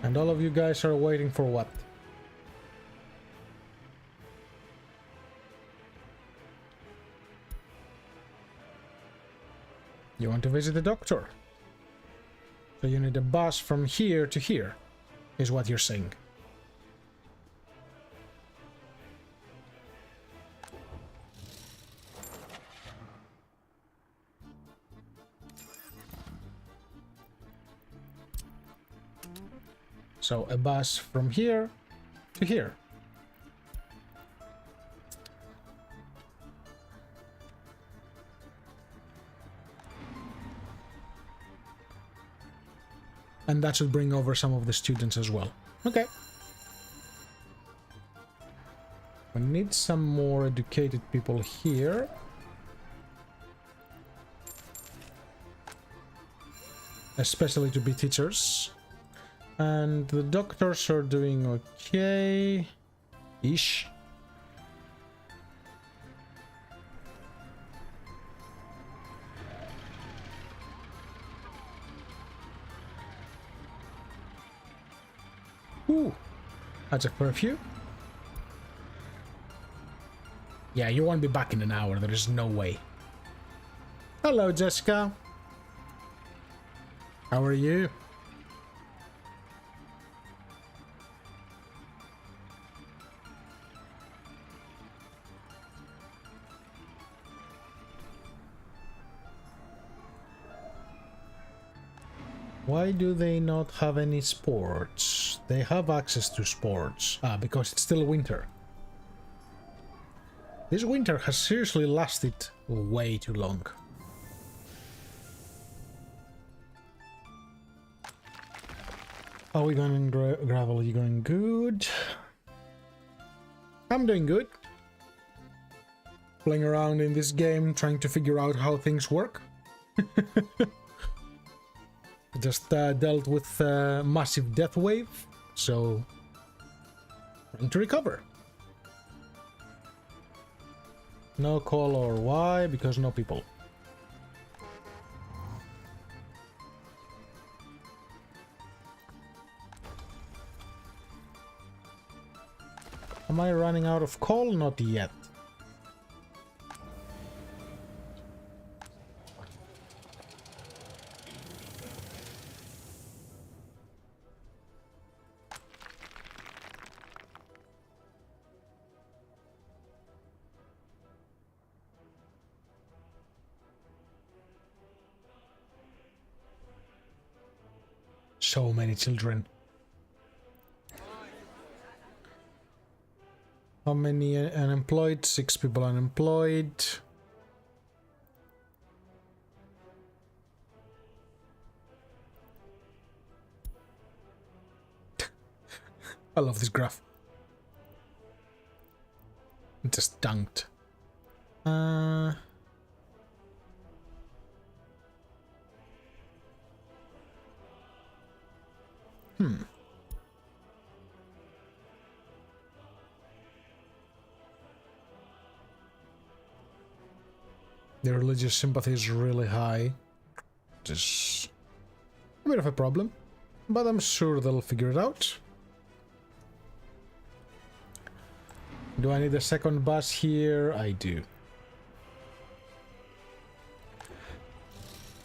And all of you guys are waiting for what? You want to visit the doctor? So you need a bus from here to here, is what you're saying. So a bus from here to here. And that should bring over some of the students as well. Okay. We need some more educated people here. Especially to be teachers. And the doctors are doing okay-ish. Ooh, that's a curfew. Yeah, you won't be back in an hour. There is no way. Hello, Jessica. How are you? Why do they not have any sports? They have access to sports. Ah, because it's still winter. This winter has seriously lasted way too long. Are we going gravel? Are you going good? I'm doing good. Playing around in this game, trying to figure out how things work. Just dealt with a massive death wave, so trying to recover. No call or why? Because no people. Am I running out of coal? Not yet. So many children. How many unemployed? 6 people unemployed. I love this graph. Just dunked. The religious sympathy is really high. Just a bit of a problem, but I'm sure they'll figure it out. Do I need a second bus here? I do.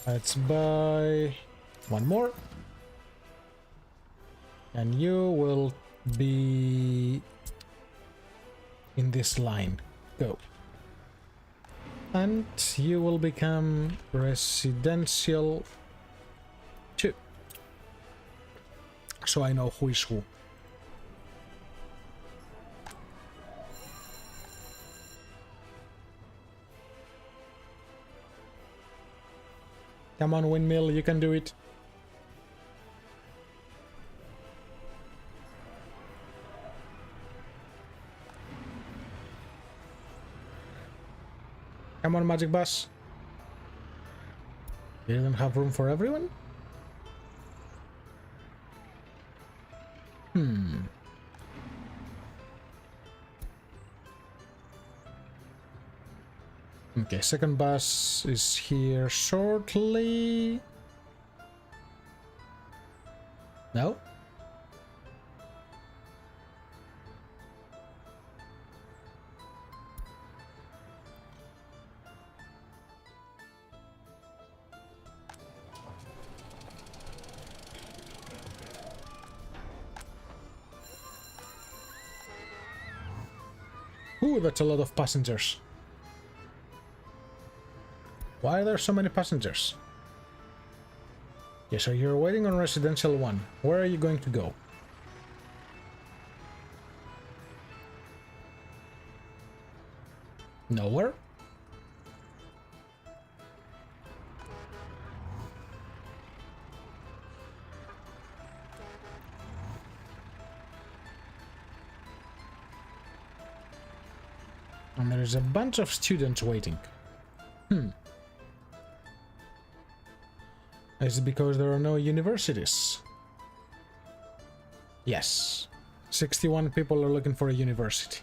Let's buy one more. And you will be in this line. Go. And you will become residential 2. So I know who is who. Come on, windmill, you can do it. Come on, magic bus. You didn't have room for everyone? Okay, second bus is here shortly. No? Ooh, that's a lot of passengers. Why are there so many passengers? Yeah, so you're waiting on residential 1. Where are you going to go? Nowhere? And there's a bunch of students waiting. Is it because there are no universities? Yes. 61 people are looking for a university.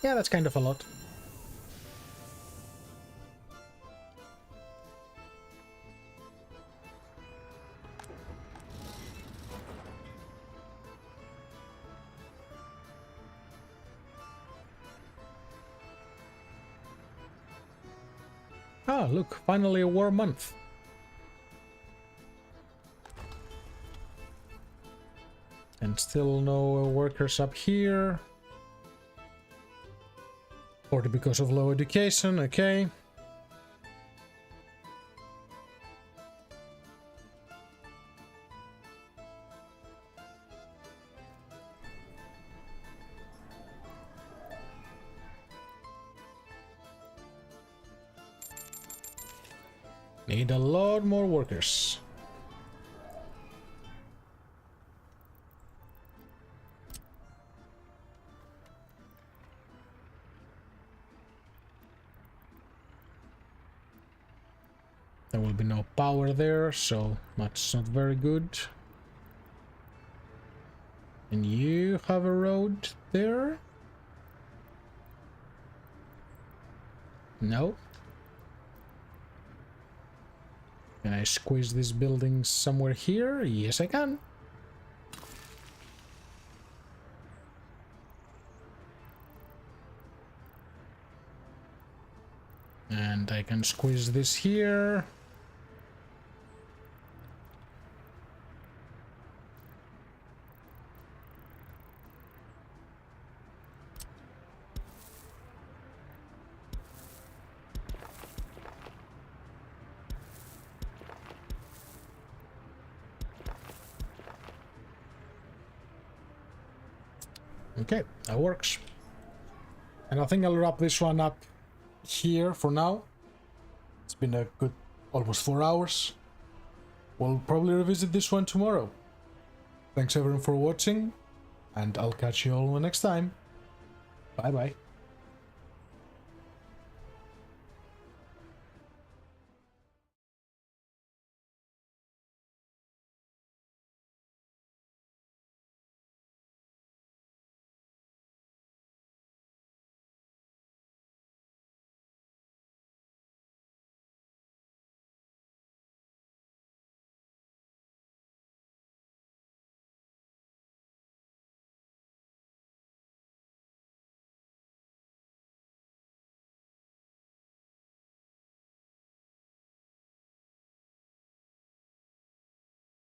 Yeah, that's kind of a lot. Ah, look, finally a warm month. And still no workers up here. Or because of low education, okay. Need a lot more workers. There will be no power there, so that's not very good. And you have a road there? No? Can I squeeze this building somewhere here? Yes, I can. And I can squeeze this here. Okay, that works. And I think I'll wrap this one up here for now. It's been a good almost 4 hours. We'll probably revisit this one tomorrow. Thanks everyone for watching, and I'll catch you all next time. Bye bye.